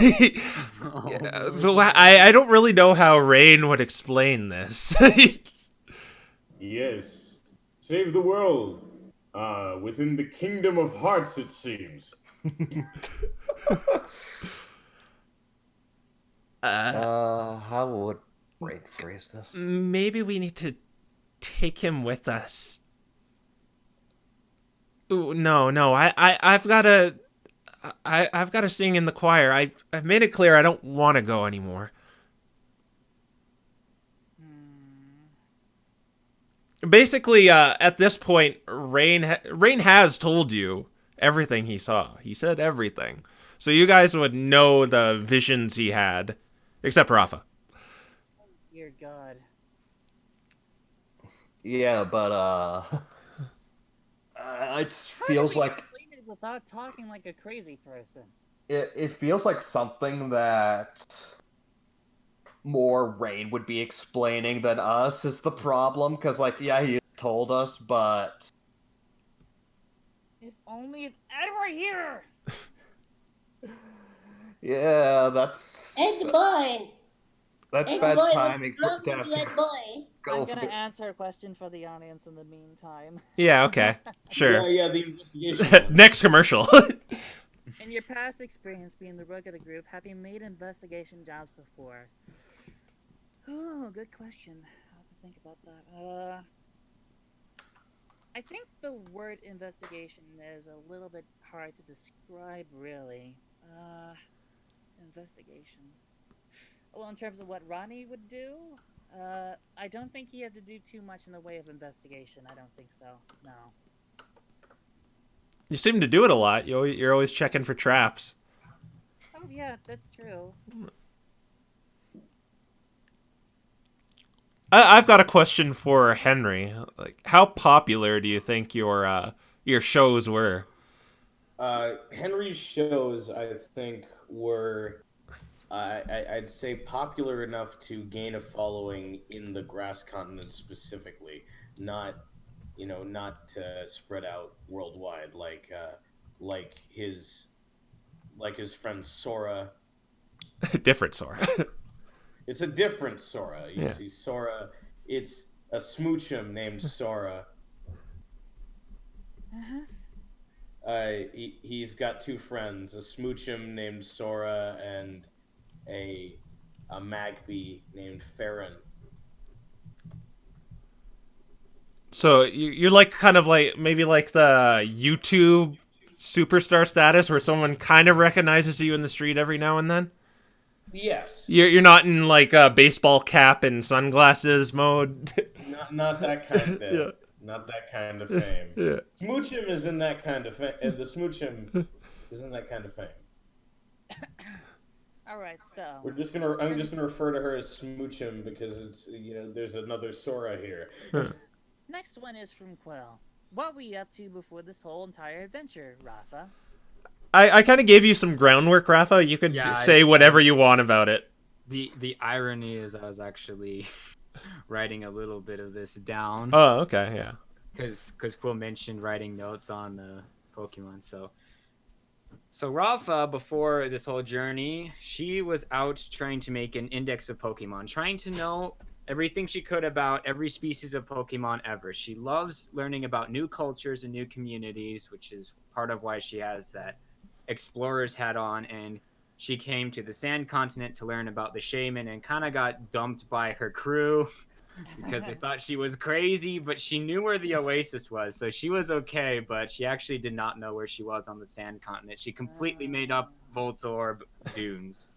Yeah, so I don't really know how Rain would explain this. Yes. Save the world. Within the Kingdom of Hearts, it seems. How would Rain phrase this? Maybe we need to take him with us. Ooh, no, I've got to. I've got to sing in the choir. I've made it clear I don't want to go anymore. Basically, at this point, Rain has told you everything he saw. He said everything, so you guys would know the visions he had, except Rafa. Dear God. Yeah, but it feels like Explain it without talking like a crazy person. it feels like something that more Rain would be explaining than us is the problem. Because, like, yeah, he told us, but If Ed were here. yeah, that's Ed boy. that's Ed bad boy, timing. what's to wrong have with you, to Ed boy? go I'm gonna for- answer a question for the audience in the meantime. Yeah, okay, sure. Yeah, the investigation. one. Next commercial. In your past experience being the rook of the group, have you made investigation jobs before? Oh, good question. I'll have to think about that. I think the word investigation is a little bit hard to describe, really. Investigation. Well, in terms of what Ronnie would do, I don't think he had to do too much in the way of investigation. I don't think so. No. You seem to do it a lot. You're always checking for traps. Oh yeah, that's true. I've got a question for Henry. Like, how popular do you think your shows were? Henry's shows, I think, were I'd say popular enough to gain a following in the grass continent specifically, not not spread out worldwide like his friend Sora. Different Sora. It's a different Sora. You Yeah. see, Sora. It's a smoochum named Sora. Uh-huh. He's got two friends, a smoochum named Sora and a Magpie named Farron. So you're like kind of like maybe like the YouTube superstar status where someone kind of recognizes you in the street every now and then. Yes. You're not in like a baseball cap and sunglasses mode. Not that kind of Yeah. not that kind of fame. Yeah. Smoochum is in that kind of fame. The Smoochum is in that kind of fame. All right, so I'm just gonna refer to her as Smoochum because it's there's another Sora here. next one is from Quill. What were you up to before this whole entire adventure, Rafa? I kind of gave you some groundwork, Rafa. You could say whatever you want about it. The irony is I was actually writing a little bit of this down. Oh, okay, yeah. Because Quill mentioned writing notes on the Pokemon. So Rafa, before this whole journey, she was out trying to make an index of Pokemon, trying to know everything she could about every species of Pokemon ever. She loves learning about new cultures and new communities, which is part of why she has that explorer's hat on, and she came to the Sand Continent to learn about the shaman and kind of got dumped by her crew because they thought she was crazy, but she knew where the oasis was, so she was okay, but she actually did not know where she was on the Sand Continent. She completely made up Voltorb dunes.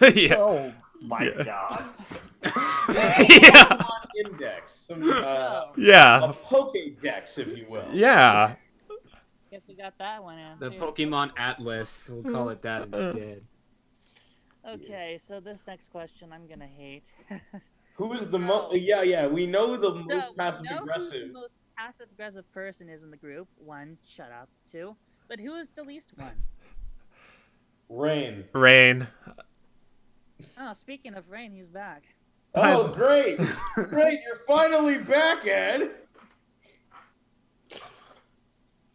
Yeah. Oh my god. Yeah. Index. Yeah. A Pokédex, if you will. Yeah. Guess we got that one The answered. Pokemon Atlas, we'll call it that instead. Okay, so this next question I'm gonna hate. Who is the most? Yeah. We know the most passive Who the aggressive. most passive aggressive person is in the group? One, shut up. Two, but who is the least one? Rain. Oh, speaking of Rain, he's back. Oh, great! Great, you're finally back, Ed.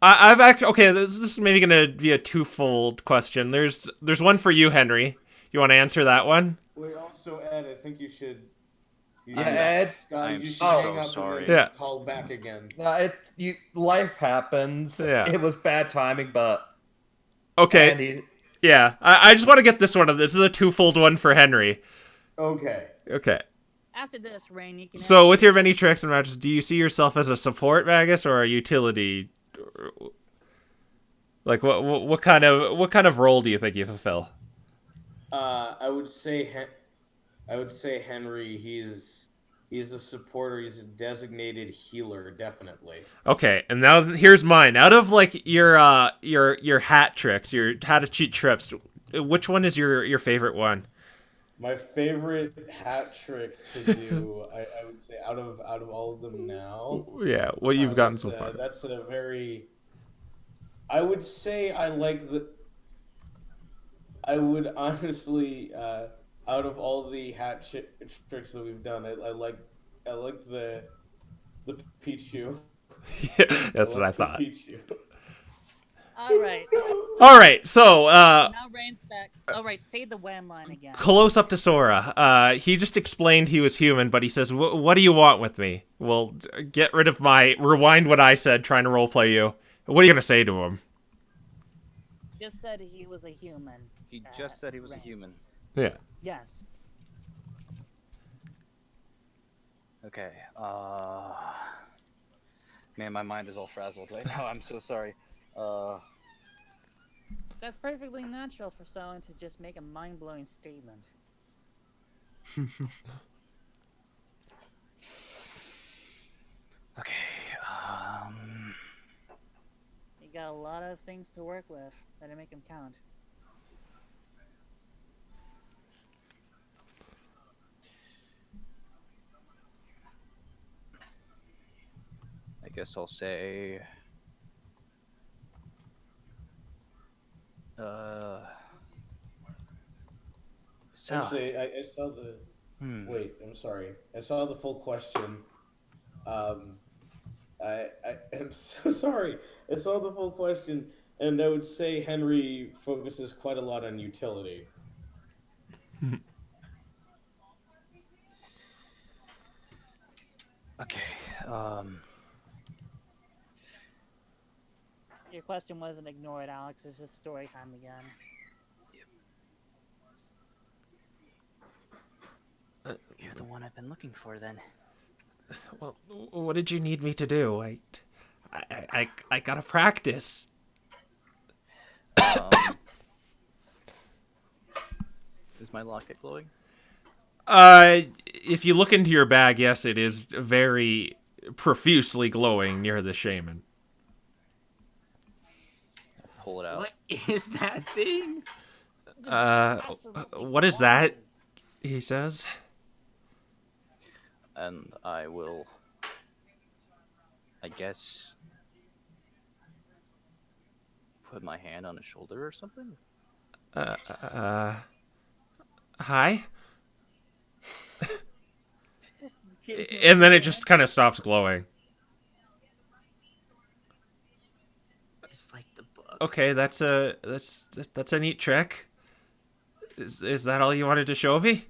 I've actually okay. This is maybe gonna be a twofold question. There's one for you, Henry. You want to answer that one? Wait, also, Ed, I think you should. Ed. Scott, you should so hang up sorry. and then Yeah. call back again. Life happens. Yeah. It was bad timing, but Okay. Andy, Yeah. I just want to get this one. This is a twofold one for Henry. Okay. Okay. After this, Rain, you can. So with your many tricks and matches, do you see yourself as a support Magus or a utility? Like what kind of role do you think you fulfill? I would say Henry. He's a supporter. He's a designated healer, definitely. Okay, and now here's mine. Out of like your hat tricks, your how to cheat trips, which one is your favorite one? My favorite hat trick to do, I would say, out of all of them now. Yeah, what you've gotten so far. That's a very. I would say I like the. I would honestly, out of all the hat tricks that we've done, I like the Pichu. Yeah, that's what I thought. Pichu. All right. All right, so Now Rain's back. All right, say the WAM line again. close up to Sora. He just explained he was human, but he says, "What do you want with me?" Well, get rid of my rewind what I said, trying to roleplay you. What are you gonna say to him? Just said he was a human. He just said he was a Rain. human. Yeah. Yes. Okay. Man, my mind is all frazzled right now. I'm so sorry. That's perfectly natural for someone to just make a mind-blowing statement. Okay. You got a of things to work with. Better make them count. I guess I'll say. So. Actually, I saw the. Wait, I'm sorry. I saw the full question. I'm so sorry. I saw the full question, and I would say Henry focuses quite a lot on utility. Okay. Your question wasn't ignored, Alex. It's just story time again. You're the one I've been looking for, then. Well, what did you need me to do? I gotta practice. Is my locket glowing? If you look into your bag, yes, it is very profusely glowing near the shaman. Pull it out. What is that thing? What is that? He says. And I will, I guess, put my hand on his shoulder or something? Hi? And then it just kind of stops glowing. It's like the book. Okay, that's a neat trick. Is that all you wanted to show me?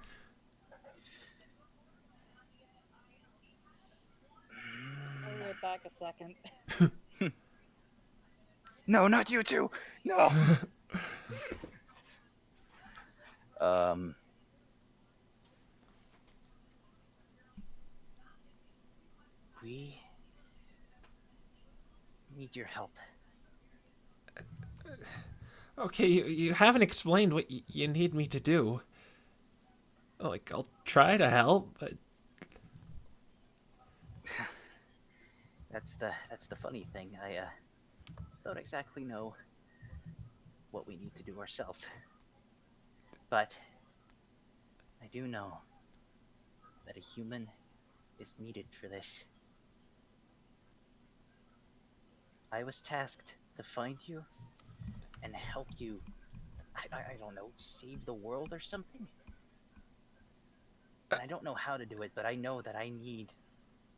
I'll be back a second. No, not you two. No. We need your help. Okay, you haven't explained what you need me to do. Like, I'll try to help, but... That's the funny thing. I don't exactly know what we need to do ourselves. But I do know that a human is needed for this. I was tasked to find you and help you, I don't know, save the world or something? And I don't know how to do it, but I know that I need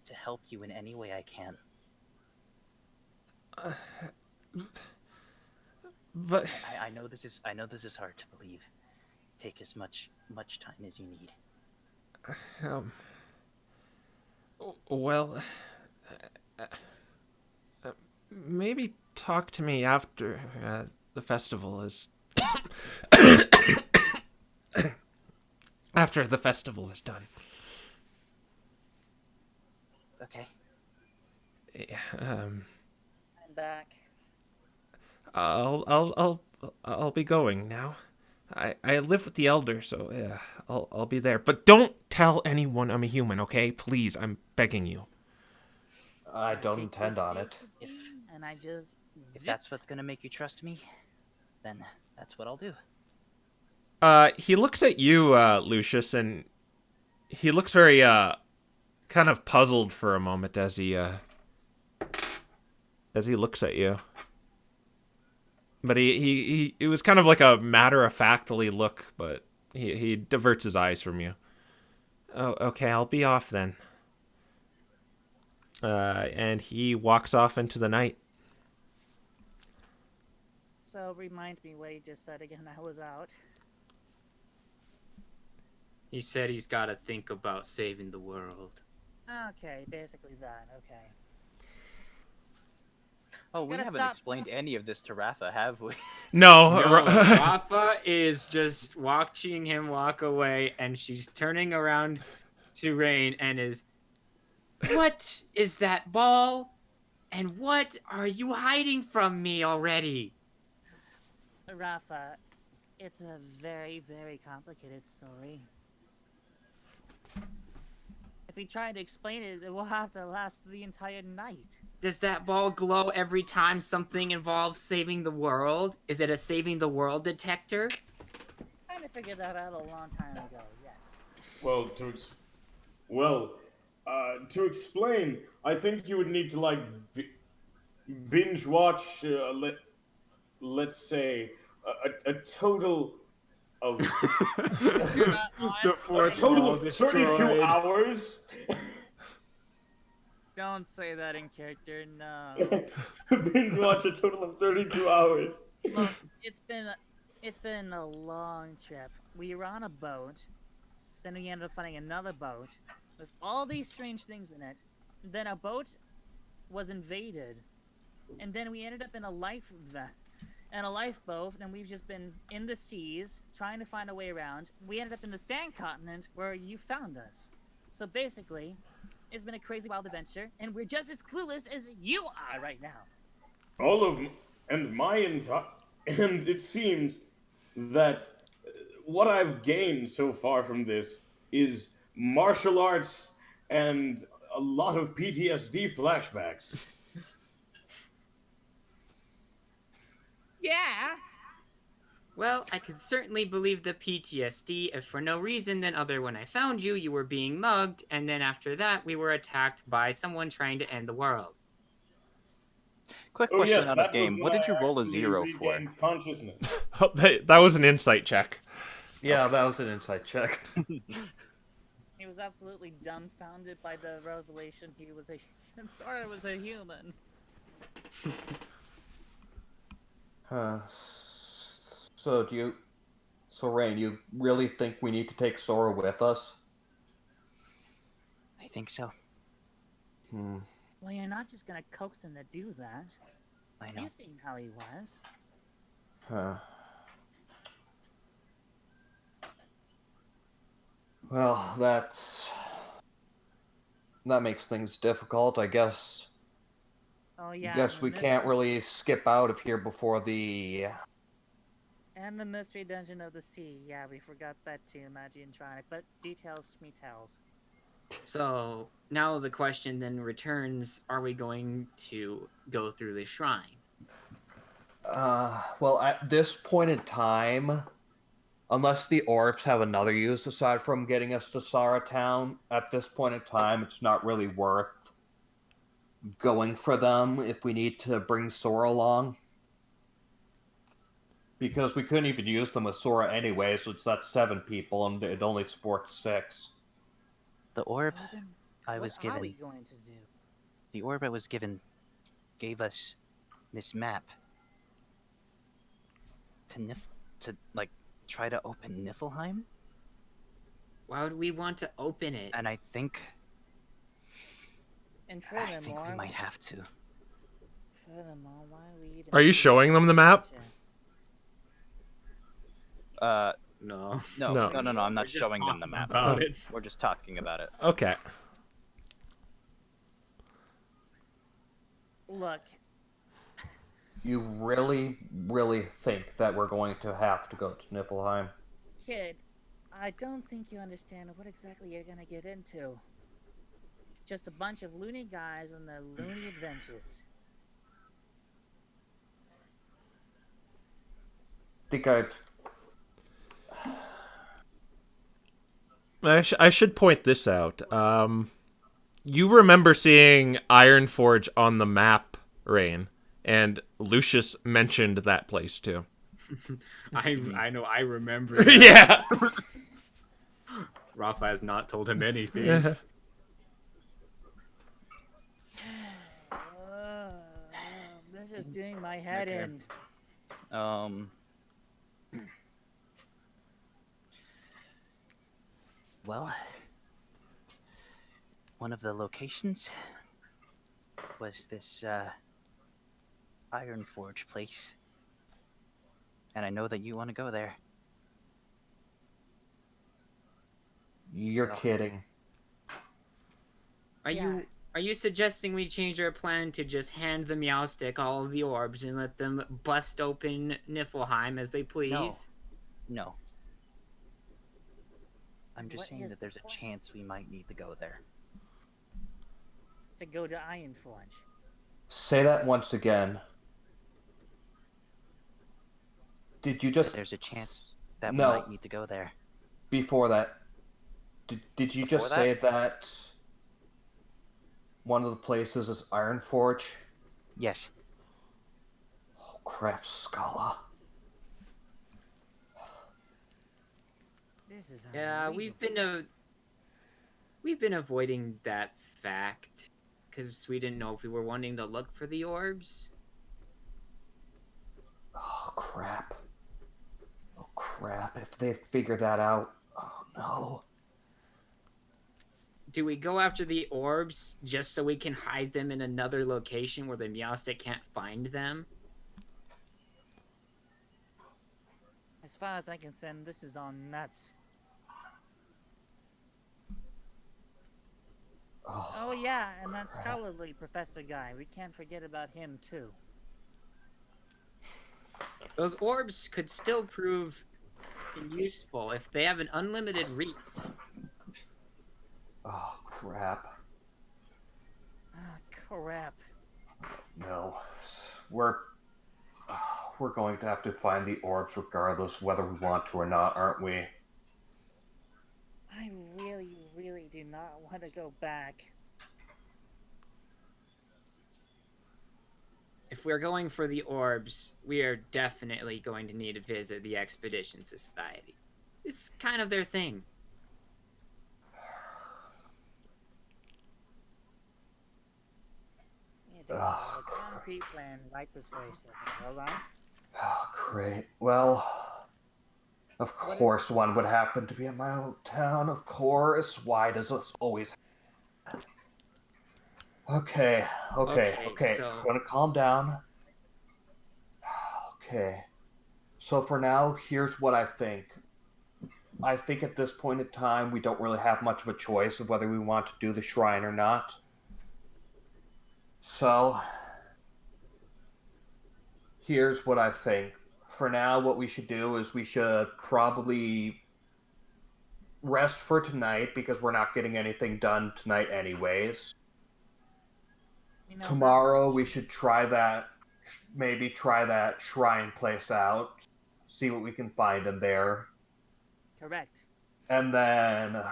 to help you in any way I can. But I know this is hard to believe. Take as much time as you need. Well, maybe talk to me after the festival is... after the festival is done. Okay. Yeah, I'm back. I'll be going now. I live with the elder, so yeah, I'll be there. But don't tell anyone I'm a human, okay? Please, I'm begging you. I don't intend on it. And I just... If that's what's gonna make you trust me, then that's what I'll do. He looks at you, Lucius, and he looks very, kind of puzzled for a moment as he looks at you. But it was kind of like a matter-of-factly look, but he diverts his eyes from you. Oh, okay, I'll be off then. And he walks off into the night. So remind me what he just said again. I was out. He said he's got to think about saving the world. Okay, basically that. Okay. Oh, we haven't explained any of this to Rafa, have we? No. Rafa is just watching him walk away, and she's turning around to Rain and is, "What is that ball? And what are you hiding from me already?" Rafa, it's a very, very complicated story. If if we try to explain it, it will have to last the entire night. Does that ball glow every time something involves saving the world? Is it a saving the world detector? Kind of figured that out a long time ago. Yes. Well, to explain, I think you would need to like binge watch. Let's say a total of The a total of 32 hours. Don't say that in character. No. Binge watch a total of 32 hours. Look, it's been a long trip. We were on a boat, then we ended up finding another boat with all these strange things in it. Then a boat was invaded, and then we ended up in a lifeboat, and we've just been in the seas trying to find a way around. We ended up in the sand continent where you found us. So basically, it's been a crazy wild adventure, and we're just as clueless as you are right now. All of and it seems that what I've gained so far from this is martial arts and a lot of PTSD flashbacks. Yeah. Well, I could certainly believe the PTSD if for no reason than other when I found you, you were being mugged, and then after that, we were attacked by someone trying to end the world. Quick Oh question yes, out that of game. was What when did you I roll a actually 0 for? regained consciousness. Oh, that was an insight check. Yeah, that was an insight check. He was absolutely dumbfounded by the revelation he was Sora was a human. So Rain, you really think we need to take Sora with us? I think so. Well, you're not just gonna coax him to do that. I know. You've seen how he was. Well, that makes things difficult, I guess. Oh yeah. Guess we can't really skip out of here before And the mystery dungeon of the sea. Yeah, we forgot that too, Magiantronic. But details me tells. So now the question then returns: are we going to go through the shrine? Well, at this point in time, unless the orbs have another use aside from getting us to Sara Town, at this point in time, it's not really worth going for them if we need to bring Sora along. Because we couldn't even use them with Sora anyway, so it's that 7 people, and it only supports 6. The orb So then, I was what given. are we going to do? The orb I was given gave us this map to like try to open Niflheim. Why would we want to open it? And I think And we furthermore, might have to. why are we even? Are you showing them the map? No. No. No. I'm We're not just showing them the talking map. about it. We're just talking about it. Okay. Look, You really, really think that we're going to have to go to Niflheim? kid, I don't think you understand what exactly you're gonna get into. Just a bunch of loony guys on their loony adventures. Think I've... I should point this out. You remember seeing Ironforge on the map, Rain, and Lucius mentioned that place too. I know. I remember. Yeah. Rafa has not told him anything. This is doing my head Okay. in. Well, one of the locations was this Ironforge place, and I know that you want to go there. You're So- kidding. Are you suggesting we change our plan to just hand the Meowstick all of the orbs and let them bust open Niflheim as they please? No. I'm just What saying is that the there's a point? chance we might need to go there. to go to Ironforge. Say that once again. Did you just... There's a chance that we No, might need to go there. before that. Did you Before just that? say that one of the places is Ironforge? Yes. Oh, crap, Scala. This is Yeah, we've been avoiding that fact because we didn't know if we were wanting to look for the orbs. Oh, crap. Oh, crap. If they figure that out... Oh, no. Do we go after the orbs just so we can hide them in another location where the Meowstic can't find them? As far as I can send, this is all nuts. Oh yeah, and that scholarly professor guy. We can't forget about him too. Those orbs could still prove useful if they have an unlimited reach. Oh, crap. Ah, crap. No. We're going to have to find the orbs regardless whether we want to or not, aren't we? I really, really do not want to go back. If we're going for the orbs, we are definitely going to need to visit the Expedition Society. It's kind of their thing. Yeah, they have a concrete plan right this very second, alright? Oh, great. Well, of course one would happen to be in my hometown, of course. Why does this always happen? Okay. So... I'm gonna calm down. Okay. So for now, here's what I think. I think at this point in time, we don't really have much of a choice of whether we want to do the shrine or not. So, here's what I think. For now, what we should do is we should probably rest for tonight because we're not getting anything done tonight anyways. You know, Tomorrow, we should maybe try that shrine place out. See what we can find in there. correct. And then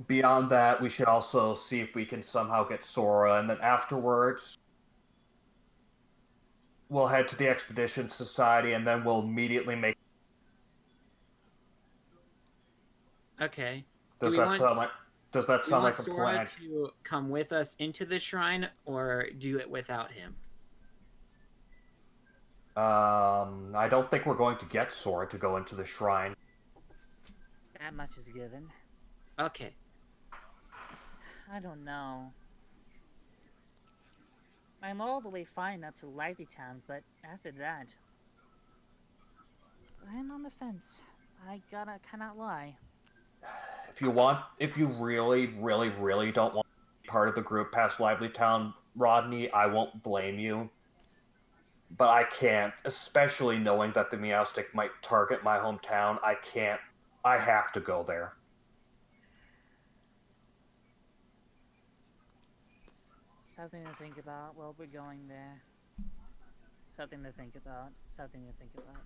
beyond that, we should also see if we can somehow get Sora. And then afterwards, we'll head to the Expedition Society, and then we'll immediately make... Okay. Does that sound like a Sora plan? to come with us into the shrine, or do it without him? I don't think we're going to get Sora to go into the shrine. That much is given. Okay. I don't know. I'm all the way fine up to Lively Town, but after that... I'm on the fence. I cannot lie. If you really, really, really don't want to be part of the group past Lively Town, Rodney, I won't blame you. But I can't, especially knowing that the Meowstic might target my hometown. I can't. I have to go there. Something to think about while we're going there. Something to think about. Something to think about.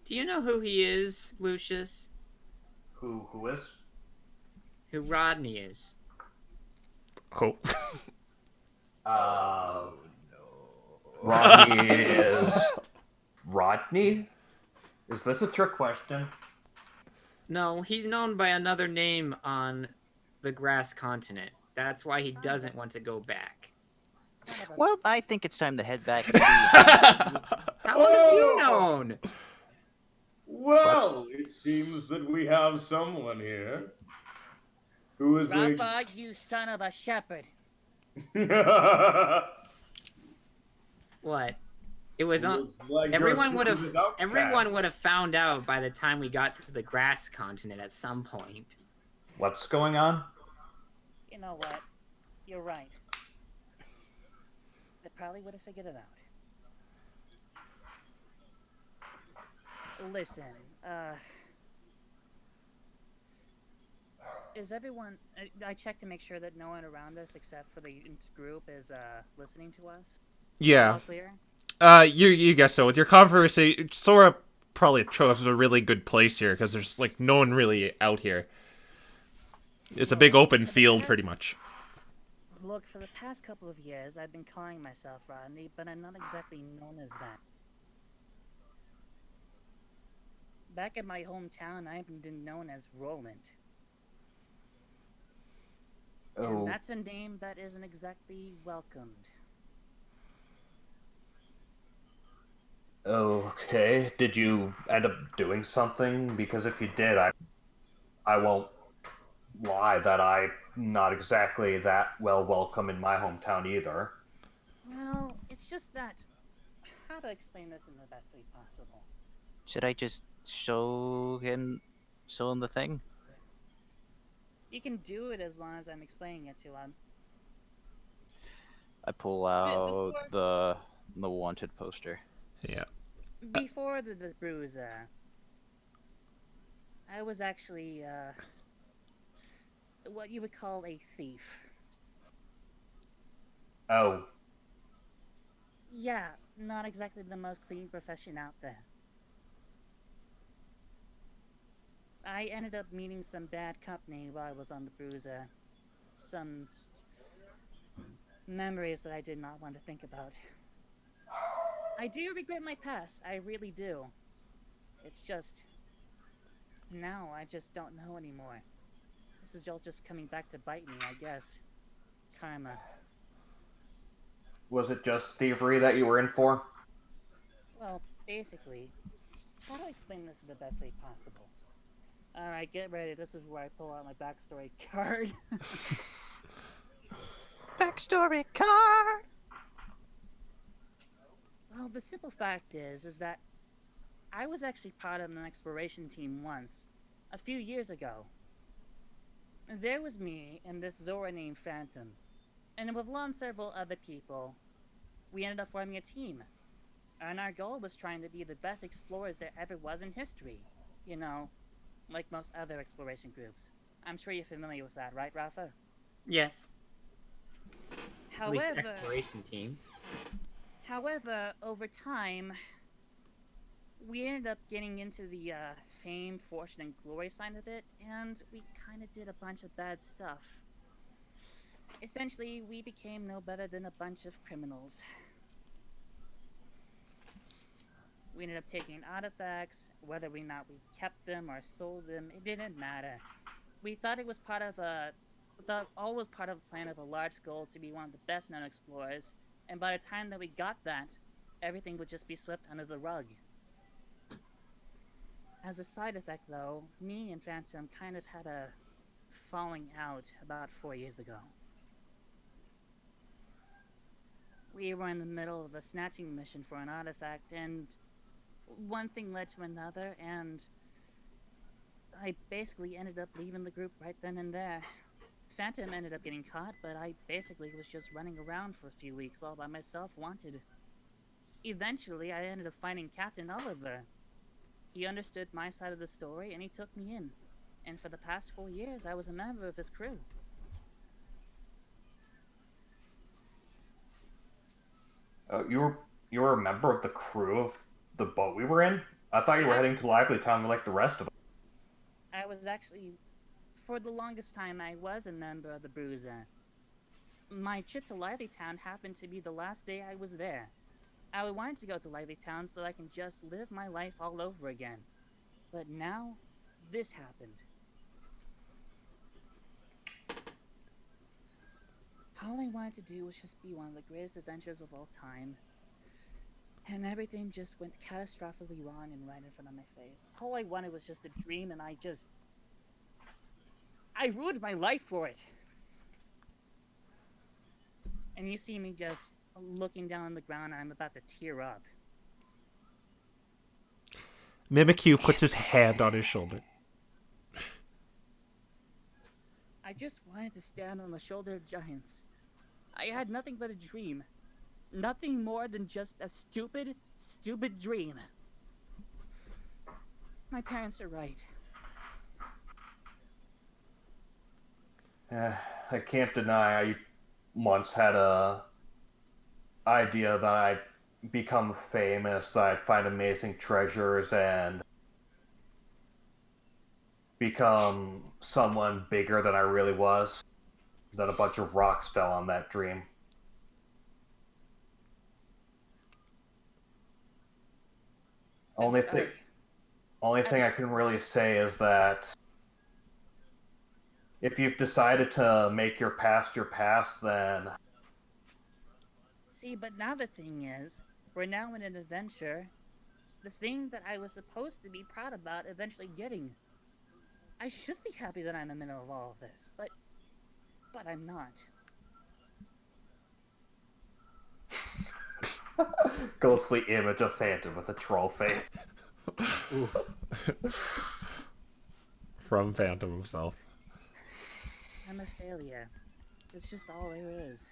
Do you know who he is, Lucius? Who is? Who Rodney is? Oh. Rodney is... Rodney? Is this a trick question? No, he's known by another name on the grass continent. That's why he doesn't want to go back. Well, I think it's time to head back. How have you known? Well, it seems that we have someone here who is Rappa, you son of a shepherd. What? It was on. Looks like Everyone your would have. secret is out, Everyone Cat. would have found out by the time we got to the grass continent at some point. What's going on? You know what? You're right. They probably would have figured it out. Listen, is everyone? I checked to make sure that no one around us except for the group is listening to us. Yeah. All clear? You guess so. With your conversation, Sora probably chose a really good place here because there's like no one really out here. It's a big open field, pretty much. Look, for the past couple of years, I've been calling myself Rodney, but I'm not exactly known as that. Back in my hometown, I've been known as Roland. Oh, And that's a name that isn't exactly welcomed. okay. Did you end up doing something? Because if you did, I won't lie that I'm not exactly that well welcome in my hometown either. Well, it's just that. How to explain this in the best way possible? Should I just show him the thing? You can do it as long as I'm explaining it to him. I pull out the wanted poster. Yeah. Before the bruise, I was actually, what you would call a thief. Oh, Yeah, not exactly the most clean profession out there. I ended up meeting some bad company while I was on the bruiser. Some memories that I did not want to think about. I do regret my past, I really do. It's just... now I just don't know anymore. This is all just coming back to bite me, I guess. Karma. was it just thievery that you were in for? Well, basically, how do I explain this in the best way possible? Alright, get ready. This is where I pull out my backstory card. Backstory card. Well, the simple fact is that I was actually part of an exploration team once, a few years ago. There was me and this Zora named Phantom, and with along several other people, we ended up forming a team. And our goal was trying to be the best explorers there ever was in history. You know, like most other exploration groups. I'm sure you're familiar with that, right, Rafa? Yes. At least However, exploration teams. however, over time, we ended up getting into the fame, fortune, and glory side of it, and we kind of did a bunch of bad stuff. Essentially, we became no better than a bunch of criminals. We ended up taking artifacts, whether or not we kept them or sold them, it didn't matter. We thought it was part of a... thought all was part of a plan of a large goal to be one of the best known explorers, and by the time that we got that, everything would just be swept under the rug. As a side effect, though, me and Phantom kind of had a falling out about 4 years ago. We were in the middle of a snatching mission for an artifact, and one thing led to another, and I basically ended up leaving the group right then and there. Phantom ended up getting caught, but I basically was just running around for a few weeks all by myself, wanted. Eventually, I ended up finding Captain Oliver. He understood my side of the story, and he took me in. And for the past 4 years, I was a member of his crew. You were a member of the crew of the boat we were in? I thought you were heading to Lively Town like the rest of us. I was actually, for the longest time, I was a member of the Bruiser. My trip to Lively Town happened to be the last day I was there. I wanted to go to Lively Town so I can just live my life all over again. But now, this happened. All I wanted to do was just be one of the greatest adventures of all time. And everything just went catastrophically wrong and right in front of my face. All I wanted was just a dream, and I ruined my life for it. And you see me just looking down on the ground, and I'm about to tear up. Mimikyu puts his hand on his shoulder. I just wanted to stand on the shoulder of giants. I had nothing but a dream. Nothing more than just a stupid, stupid dream. My parents are right. I can't deny I once had a idea that I'd become famous, that I'd find amazing treasures and become someone bigger than I really was. Then a bunch of rocks fell on that dream. Only thing, sorry. only thing I That's- can really say is that if you've decided to make your past, then See, but now the thing is, we're now in an adventure. The thing that I was supposed to be proud about eventually getting. I should be happy that I'm in the middle of all of this, but I'm not. ghostly image of Phantom with a troll face. From Phantom himself. I'm a failure. It's just all there is.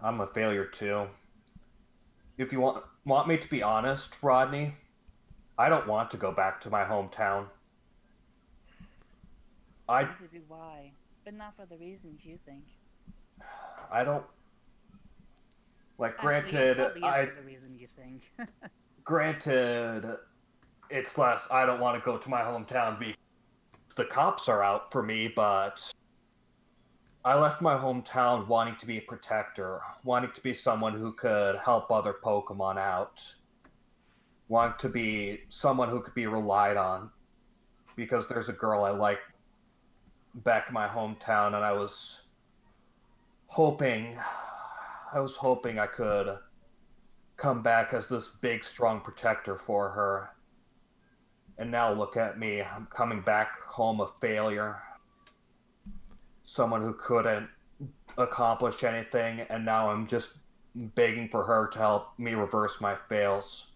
I'm a failure too. If you want me to be honest, Rodney, I don't want to go back to my hometown. Neither do I, but not for the reasons you think. I don't like. Actually, Granted, it probably is for the reason you think. granted, it's less. I don't want to go to my hometown because the cops are out for me, but I left my hometown wanting to be a protector, wanting to be someone who could help other Pokemon out, wanting to be someone who could be relied on, because there's a girl I like back in my hometown, and I was hoping I could come back as this big, strong protector for her. And now look at me, I'm coming back home a failure. Someone who couldn't accomplish anything, and now I'm just begging for her to help me reverse my fails.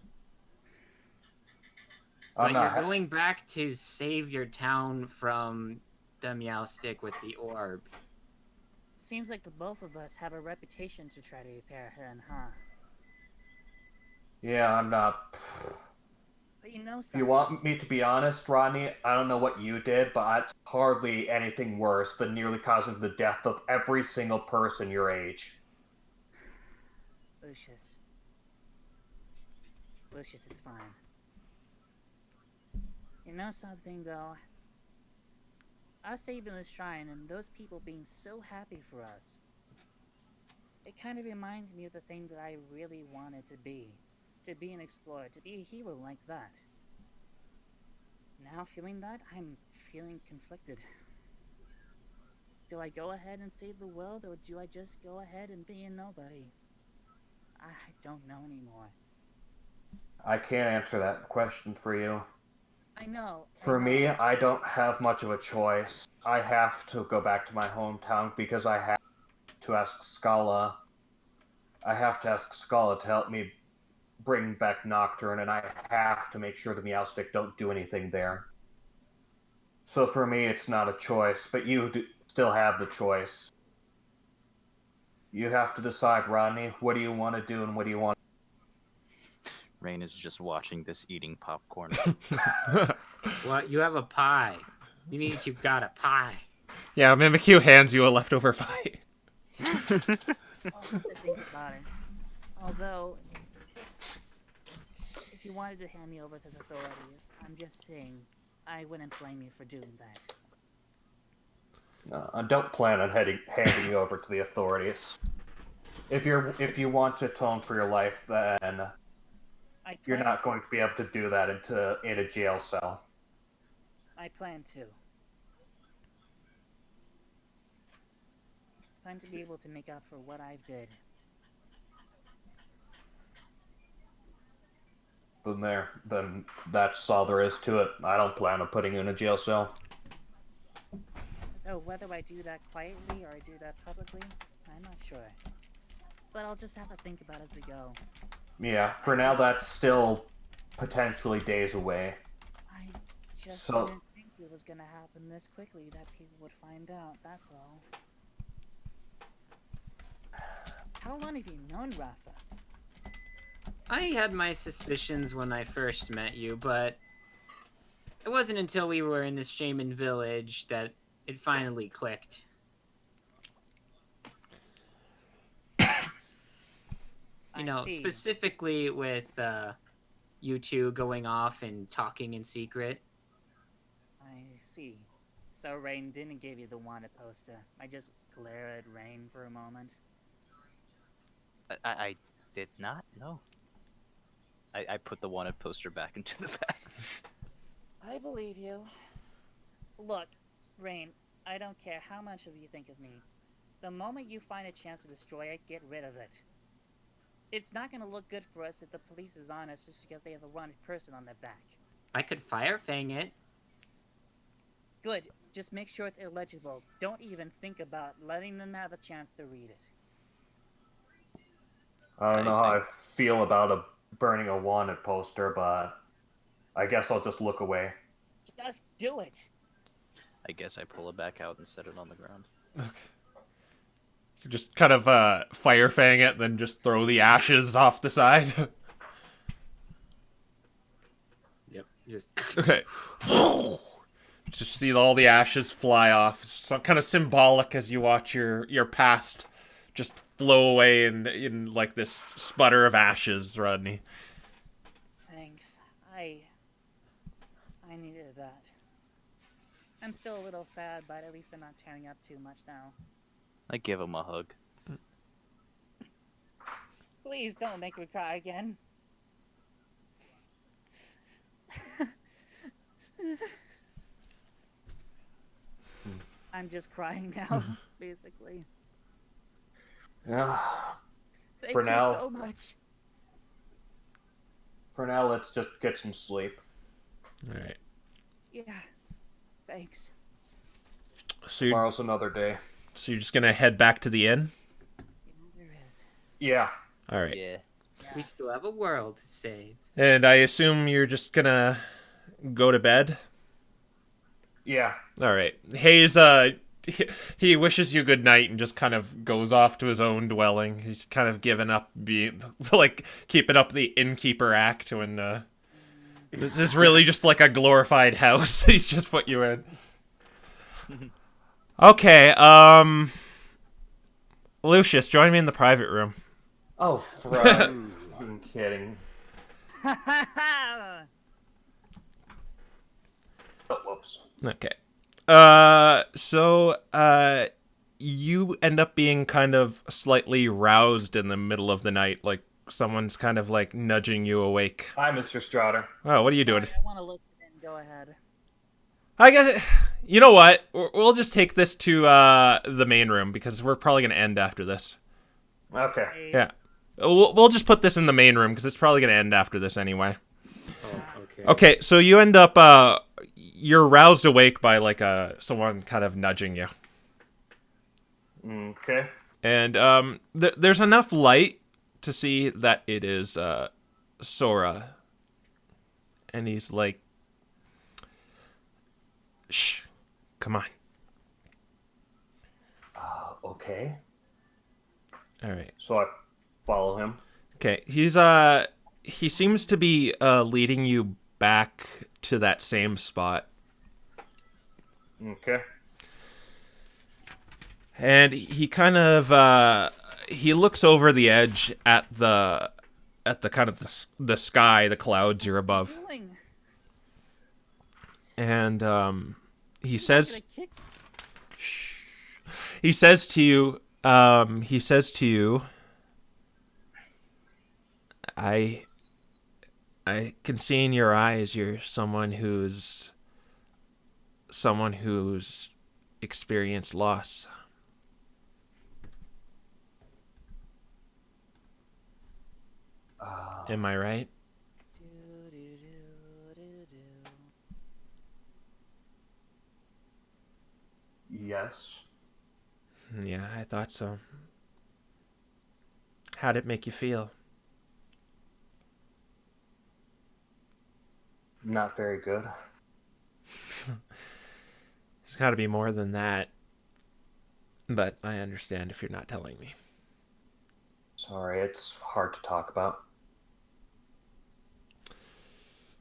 But you're going back to save your town from the Meowstic with the orb. Seems like the both of us have a reputation to try to repair him, huh? Yeah, I'm not. But you know If something. you want me to be honest, Rodney, I don't know what you did, but it's hardly anything worse than nearly causing the death of every single person your age. Lucius, it's fine. You know something, though? Us saving the shrine and those people being so happy for us. It kind of reminds me of the thing that I really wanted to be. To be an explorer, to be a hero like that. Now feeling that, I'm feeling conflicted. Do I go ahead and save the world, or do I just go ahead and be a nobody? I don't know anymore. I can't answer that question for you. I know. For me, I don't have much of a choice. I have to go back to my hometown because I have to ask Scala. I have to ask Scala to help me bring back Nocturne, and I have to make sure the Meowstic don't do anything there. So for me, it's not a choice, but you still have the choice. You have to decide, Rodney, what do you want to do and what do you want? Rain is just watching this eating popcorn. What? You have a pie. You mean you've got a pie. Yeah, Mimikyu hands you a leftover pie. I'll have to think about it. Although, if you wanted to hand me over to the authorities, I'm just saying, I wouldn't blame you for doing that. I don't plan on handing you over to the authorities. If you want to atone for your life, then you're not going to be able to do that in a jail cell. I plan to. Plan to be able to make up for what I did. Then that's all there is to it. I don't plan on putting you in a jail cell. Though whether I do that quietly or I do that publicly, I'm not sure. But I'll just have to think about it as we go. Yeah, for now that's still potentially days away. I just didn't think it was gonna happen this quickly that people would find out, that's all. How long have you known Rafa? I had my suspicions when I first met you, but it wasn't until we were in this shaman village that it finally clicked. You know, see. specifically with you two going off and talking in secret. I see. So Rain didn't give you the wanted poster. I just glare at Rain for a moment. I did not know. I put the wanted poster back into the bag. I believe you. Look, Rain, I don't care how much of you think of me. The moment you find a chance to destroy it, get rid of it. It's not gonna look good for us if the police is on us just because they have a wanted person on their back. I could fire fang it. Good. Just make sure it's illegible. Don't even think about letting them have a chance to read it. I don't know how I feel about burning a wanted poster, but I guess I'll just look away. Just do it. I guess I pull it back out and set it on the ground. Just kind of fire fang it, then just throw the ashes off the side. Yep. Just Okay. Just see all the ashes fly off. So kind of symbolic as you watch your past just flow away in like this sputter of ashes, Rodney. Thanks. I needed that. I'm still a little sad, but at least I'm not tearing up too much now. I give him a hug. Please don't make me cry again. I'm just crying now, basically. Yeah. Thank For you now. so much. For now, let's just get some sleep. All right. Yeah. Thanks. So you're, Tomorrow's another day. so you're just gonna head back to the inn? There is. Yeah. All right. Yeah. we still have a world to save. And I assume you're just gonna go to bed? Yeah. All right. Hayes, he wishes you good night and just kind of goes off to his own dwelling. He's kind of given up being, like, keeping up the innkeeper act when, this is really just like a glorified house he's just put you in. Okay, Lucius, join me in the private room. Oh, friend. I'm kidding. Oh, whoops. Okay. So, you end up being kind of slightly roused in the middle of the night, like someone's kind of like nudging you awake. Hi, Mr. Strider. Oh, what are you doing? I want to listen in. Go ahead. I guess, you know what? We'll just take this to, the main room because we're probably going to end after this. Okay. Yeah. We'll just put this in the main room because it's probably going to end after this anyway. Oh, okay. Okay, so you end up, you're roused awake by, like, someone kind of nudging you. Okay. And, there's enough light to see that it is, Sora. And he's like, shh, come on. Okay. All right. So I follow him. Okay, he seems to be, leading you back to that same spot. Okay. And he kind of, he looks over the edge at the kind of the sky, the clouds you're above. Doing? And, he says to you, I can see in your eyes you're someone who's experienced loss. Am I right? Yes. Yeah, I thought so. How'd it make you feel? Not very good. There's got to be more than that. But I understand if you're not telling me. Sorry, it's hard to talk about.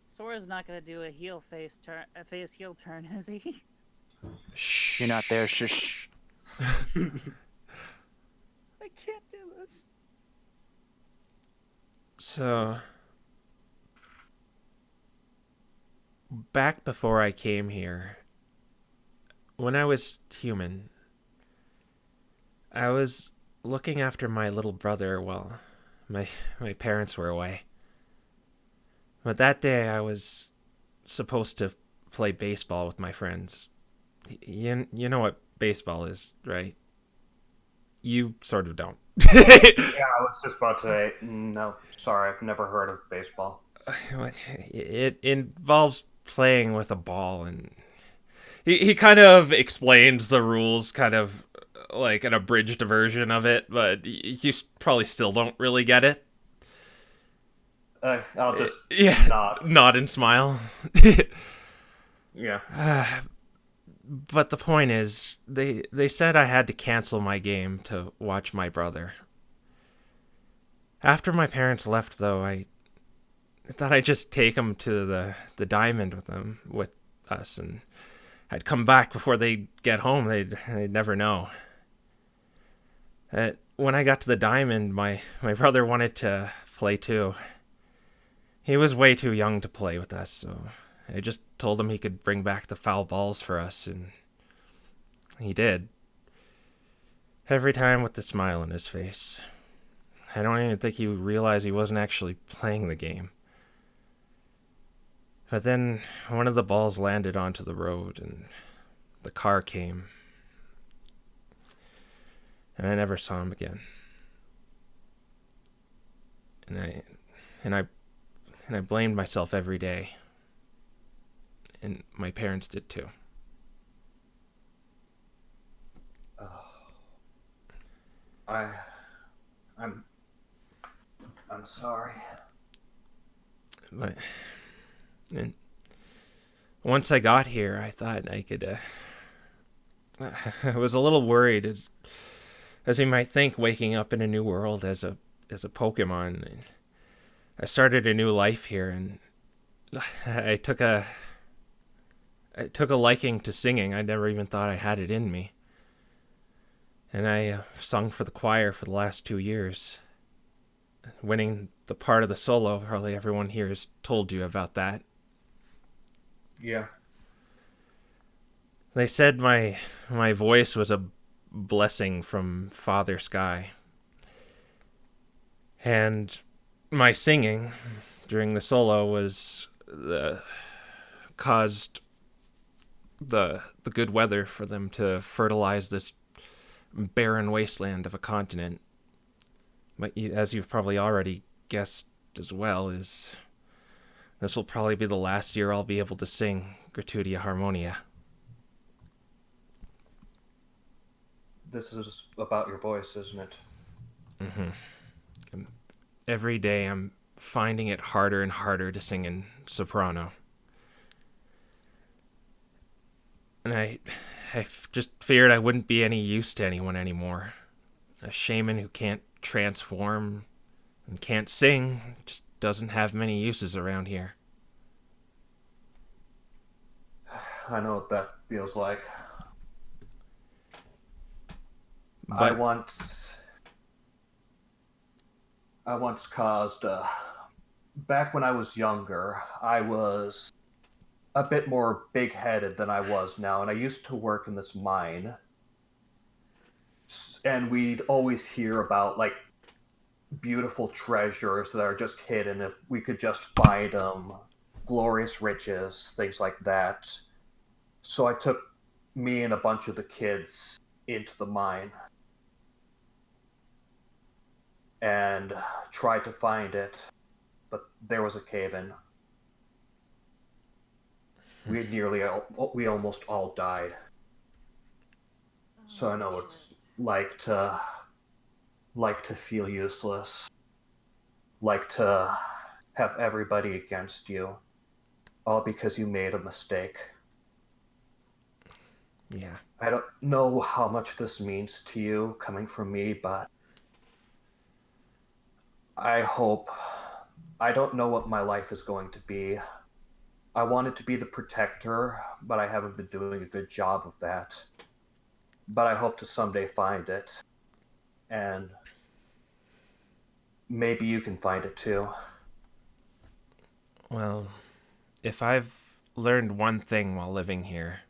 Sora's not gonna do a heel face heel turn, is he? Shh. You're not there. Shush. I can't do this. So, back before I came here, when I was human, I was looking after my little brother while my parents were away. But that day I was supposed to play baseball with my friends. You know what baseball is, right? You sort of don't. Yeah, I was just about to say, no, sorry, I've never heard of baseball. It involves playing with a ball, and he kind of explains the rules, kind of like an abridged version of it, but you probably still don't really get it. I'll just Yeah, nod and smile. Yeah. But the point is, they said I had to cancel my game to watch my brother. After my parents left, though, I thought I'd just take them to the diamond with us, and I'd come back before they'd get home. They'd never know. When I got to the diamond, my brother wanted to play too. He was way too young to play with us, so I just told him he could bring back the foul balls for us, and he did. Every time with a smile on his face. I don't even think he realized he wasn't actually playing the game. But then one of the balls landed onto the road, and the car came. And I never saw him again. And I blamed myself every day. And my parents did too. I'm sorry. But and once I got here, I thought I could. I was a little worried, as you might think, waking up in a new world as a Pokemon. I started a new life here, and I took a liking to singing. I never even thought I had it in me. And I sung for the choir for the last 2 years, winning the part of the solo. Probably everyone here has told you about that. Yeah. They said my voice was a blessing from Father Sky. And my singing during the solo was caused the good weather for them to fertilize this barren wasteland of a continent. But as you've probably already guessed as well, is this will probably be the last year I'll be able to sing Gratuitia Harmonia. This is about your voice, isn't it? Mm-hmm. Every day I'm finding it harder and harder to sing in soprano. And I just feared I wouldn't be any use to anyone anymore. A shaman who can't transform and can't sing just doesn't have many uses around here. I know what that feels like. But I once caused, back when I was younger, I was a bit more big-headed than I was now, and I used to work in this mine, and we'd always hear about, like, beautiful treasures that are just hidden if we could just find them, glorious riches, things like that. So I took me and a bunch of the kids into the mine and tried to find it, but there was a cave-in. We almost all died. So I know what it's like to feel useless, like to have everybody against you, all because you made a mistake. Yeah. I don't know how much this means to you coming from me, but I don't know what my life is going to be. I wanted to be the protector, but I haven't been doing a good job of that. But I hope to someday find it. And maybe you can find it too. Well, if I've learned one thing while living here,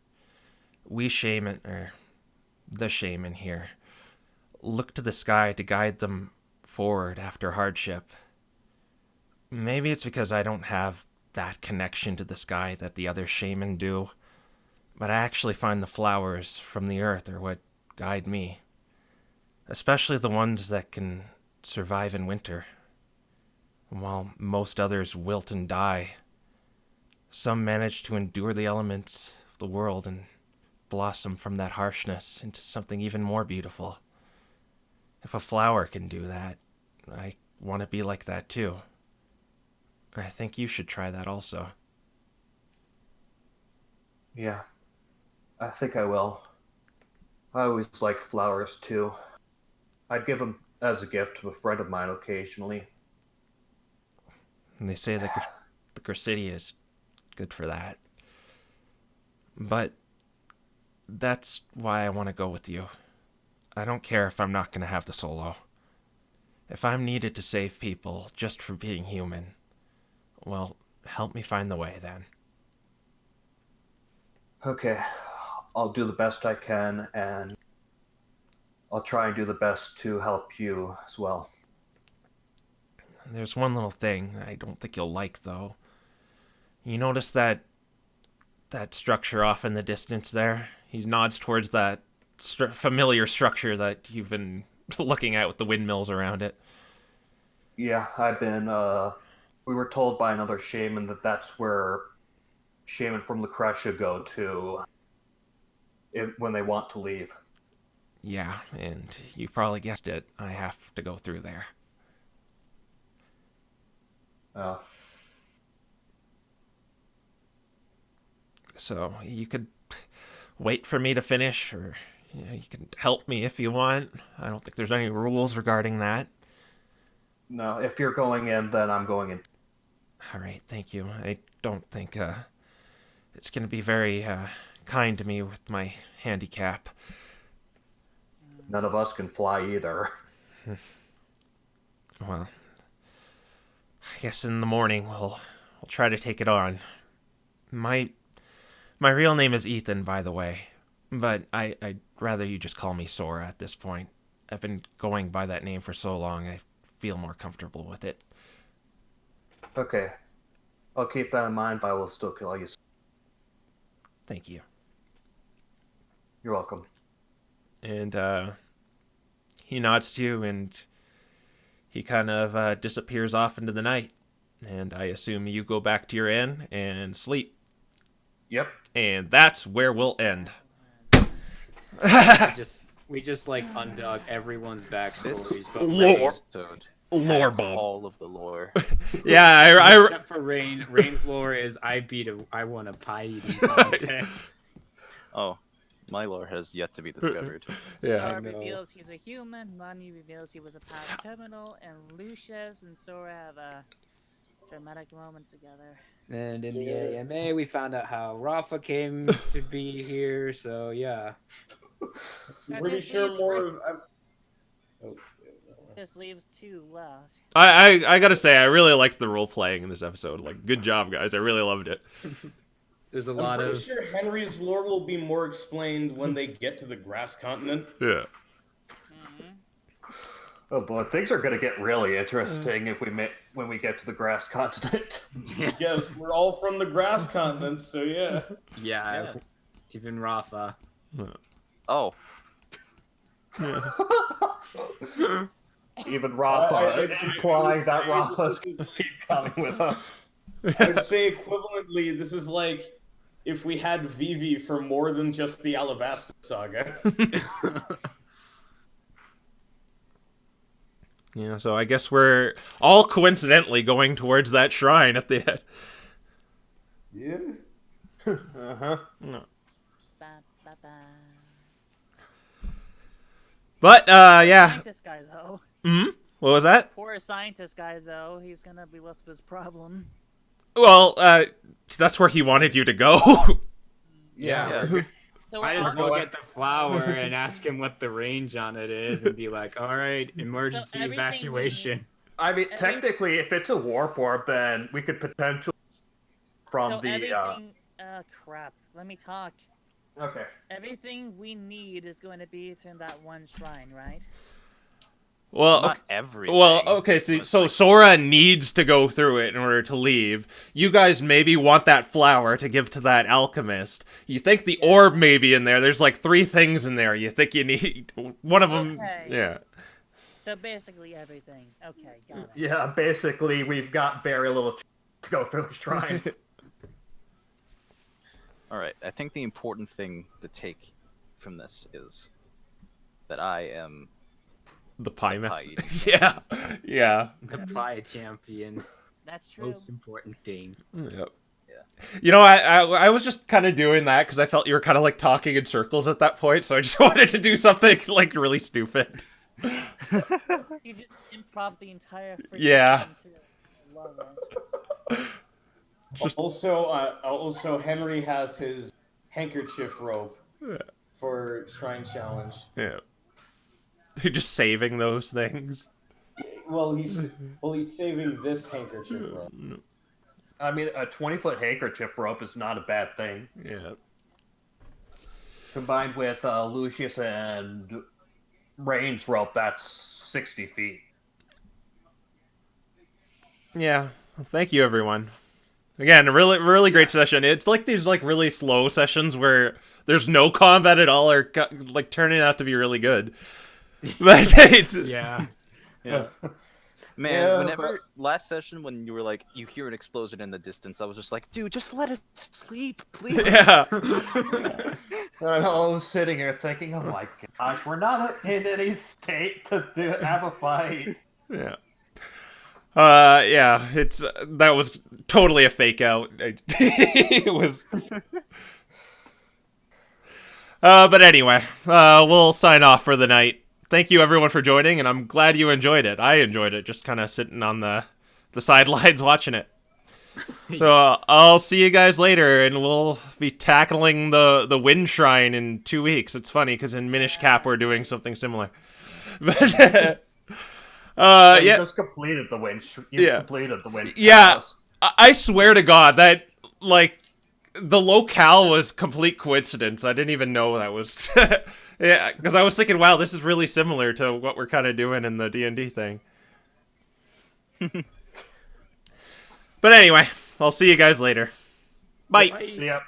we shaman, or the shaman here, look to the sky to guide them forward after hardship. Maybe it's because I don't have that connection to the sky that the other shaman do, but I actually find the flowers from the earth are what guide me, especially the ones that can survive in winter. While most others wilt and die, some manage to endure the elements of the world and blossom from that harshness into something even more beautiful. If a flower can do that, I want to be like that too. I think you should try that also. Yeah, I think I will. I always liked flowers too. I'd give them as a gift to a friend of mine occasionally. And they say that the Gracidia is good for that. But that's why I want to go with you. I don't care if I'm not going to have the solo. If I'm needed to save people just for being human, well, help me find the way then. Okay, I'll do the best I can, and I'll try and do the best to help you as well. There's one little thing I don't think you'll like, though. You notice that structure off in the distance there? He nods towards that familiar structure that you've been looking at with the windmills around it. Yeah, we were told by another shaman that that's where shaman from Lucretia go to when they want to leave. Yeah, and you probably guessed it. I have to go through there. Oh. So you could wait for me to finish, or you can help me if you want. I don't think there's any rules regarding that. No, if you're going in, then I'm going in. All right, thank you. I don't think it's going to be very kind to me with my handicap. None of us can fly either. Well, I guess in the morning we'll try to take it on. My real name is Ethan, by the way, but I'd rather you just call me Sora at this point. I've been going by that name for so long, I feel more comfortable with it. Okay. I'll keep that in mind, but I will still call you. Thank you. You're welcome. And he nods to you, and he kind of disappears off into the night. And I assume you go back to your inn and sleep. Yep. And that's where we'll end. we just like undug everyone's backstories, but Lore. Lore Has bomb. all of the lore. Yeah, except for Rain. Rain's lore is I want a pie eating contest. Oh, my lore has yet to be discovered. Yeah. Sora reveals he's a human, Money reveals he was a past criminal, and Lucius and Sora have a dramatic moment together. And in the AMA, we found out how Rafa came to be here. So yeah. That Pretty just sure leaves more. Just leaves two left. I gotta say, I really liked the role playing in this episode. Like, good job, guys. I really loved it. There's a I'm lot pretty of. sure Henry's lore will be more explained when they get to the grass continent. Yeah. Oh boy, things are going to get really interesting when we get to the grass continent. Yes, we're all from the grass continent, so yeah. Yeah. Even Rafa. Oh, Even Rafa, implying that I Rafa's going to keep coming with us. I would say equivalently, this is like if we had Vivi for more than just the Alabasta saga. Yeah, so I guess we're all coincidentally going towards that shrine at the end. Yeah. Uh-huh. No. Ba, ba, ba. But, yeah. Scientist guy, though. Hmm? What was that? Poor scientist guy, though. He's gonna be left with his problem. Well, that's where he wanted you to go. Yeah. So Might as I'll- well get the flower and ask him what the range on it is and be like, all right, emergency everything we evacuation. I mean, technically, if it's a warp orb, then we could potentially from so the. everything. Crap. Let me talk. Okay. Everything we need is going to be from that one shrine, right? Well, Not okay, everything. well, okay. So Sora needs to go through it in order to leave. You guys maybe want that flower to give to that alchemist. You think the orb may be in there. There's like 3 things in there. You think you need one of them. Okay. Yeah. So basically everything. Okay, got it. Yeah, basically, we've got very little to go through the shrine. All right. I think the important thing to take from this is that I am The pie The mess. pie eating Yeah. Yeah. The pie champion. That's true. Most important thing. Yep. You know, I was just kind of doing that because I felt you were kind of like talking in circles at that point, so I just wanted to do something like really stupid. You just improv the entire freaking Yeah. thing, too. I love it. Also, Henry has his handkerchief rope for Shrine Challenge. Yeah. You're just saving those things. Well, he's saving this handkerchief rope. I mean, a 20-foot handkerchief rope is not a bad thing. Yeah. Combined with Lucius and Rain's rope, that's 60 feet. Yeah. Well, thank you, everyone. Again, a really great session. It's like these like really slow sessions where there's no combat at all, or like turning out to be really good. But Yeah. Yeah. Man, Yeah, whenever last session when you were like, you hear an explosion in the distance, I was just like, dude, just let us sleep, please. Yeah. I was sitting here thinking, oh my gosh, we're not in any state to have a fight. Yeah. Yeah, it's that was totally a fake out. It was. But anyway, we'll sign off for the night. Thank you everyone for joining, and I'm glad you enjoyed it. I enjoyed it, just kind of sitting on the sidelines watching it. So I'll see you guys later, and we'll be tackling the Wind Shrine in 2 weeks. It's funny because in Minish Cap we're doing something similar. But You yeah, just completed the wind. Completed the wind. yeah. I swear to God that like the locale was complete coincidence. I didn't even know that was. Yeah, because I was thinking, wow, this is really similar to what we're kind of doing in the D&D thing. But anyway, I'll see you guys later. Bye. Bye. See ya.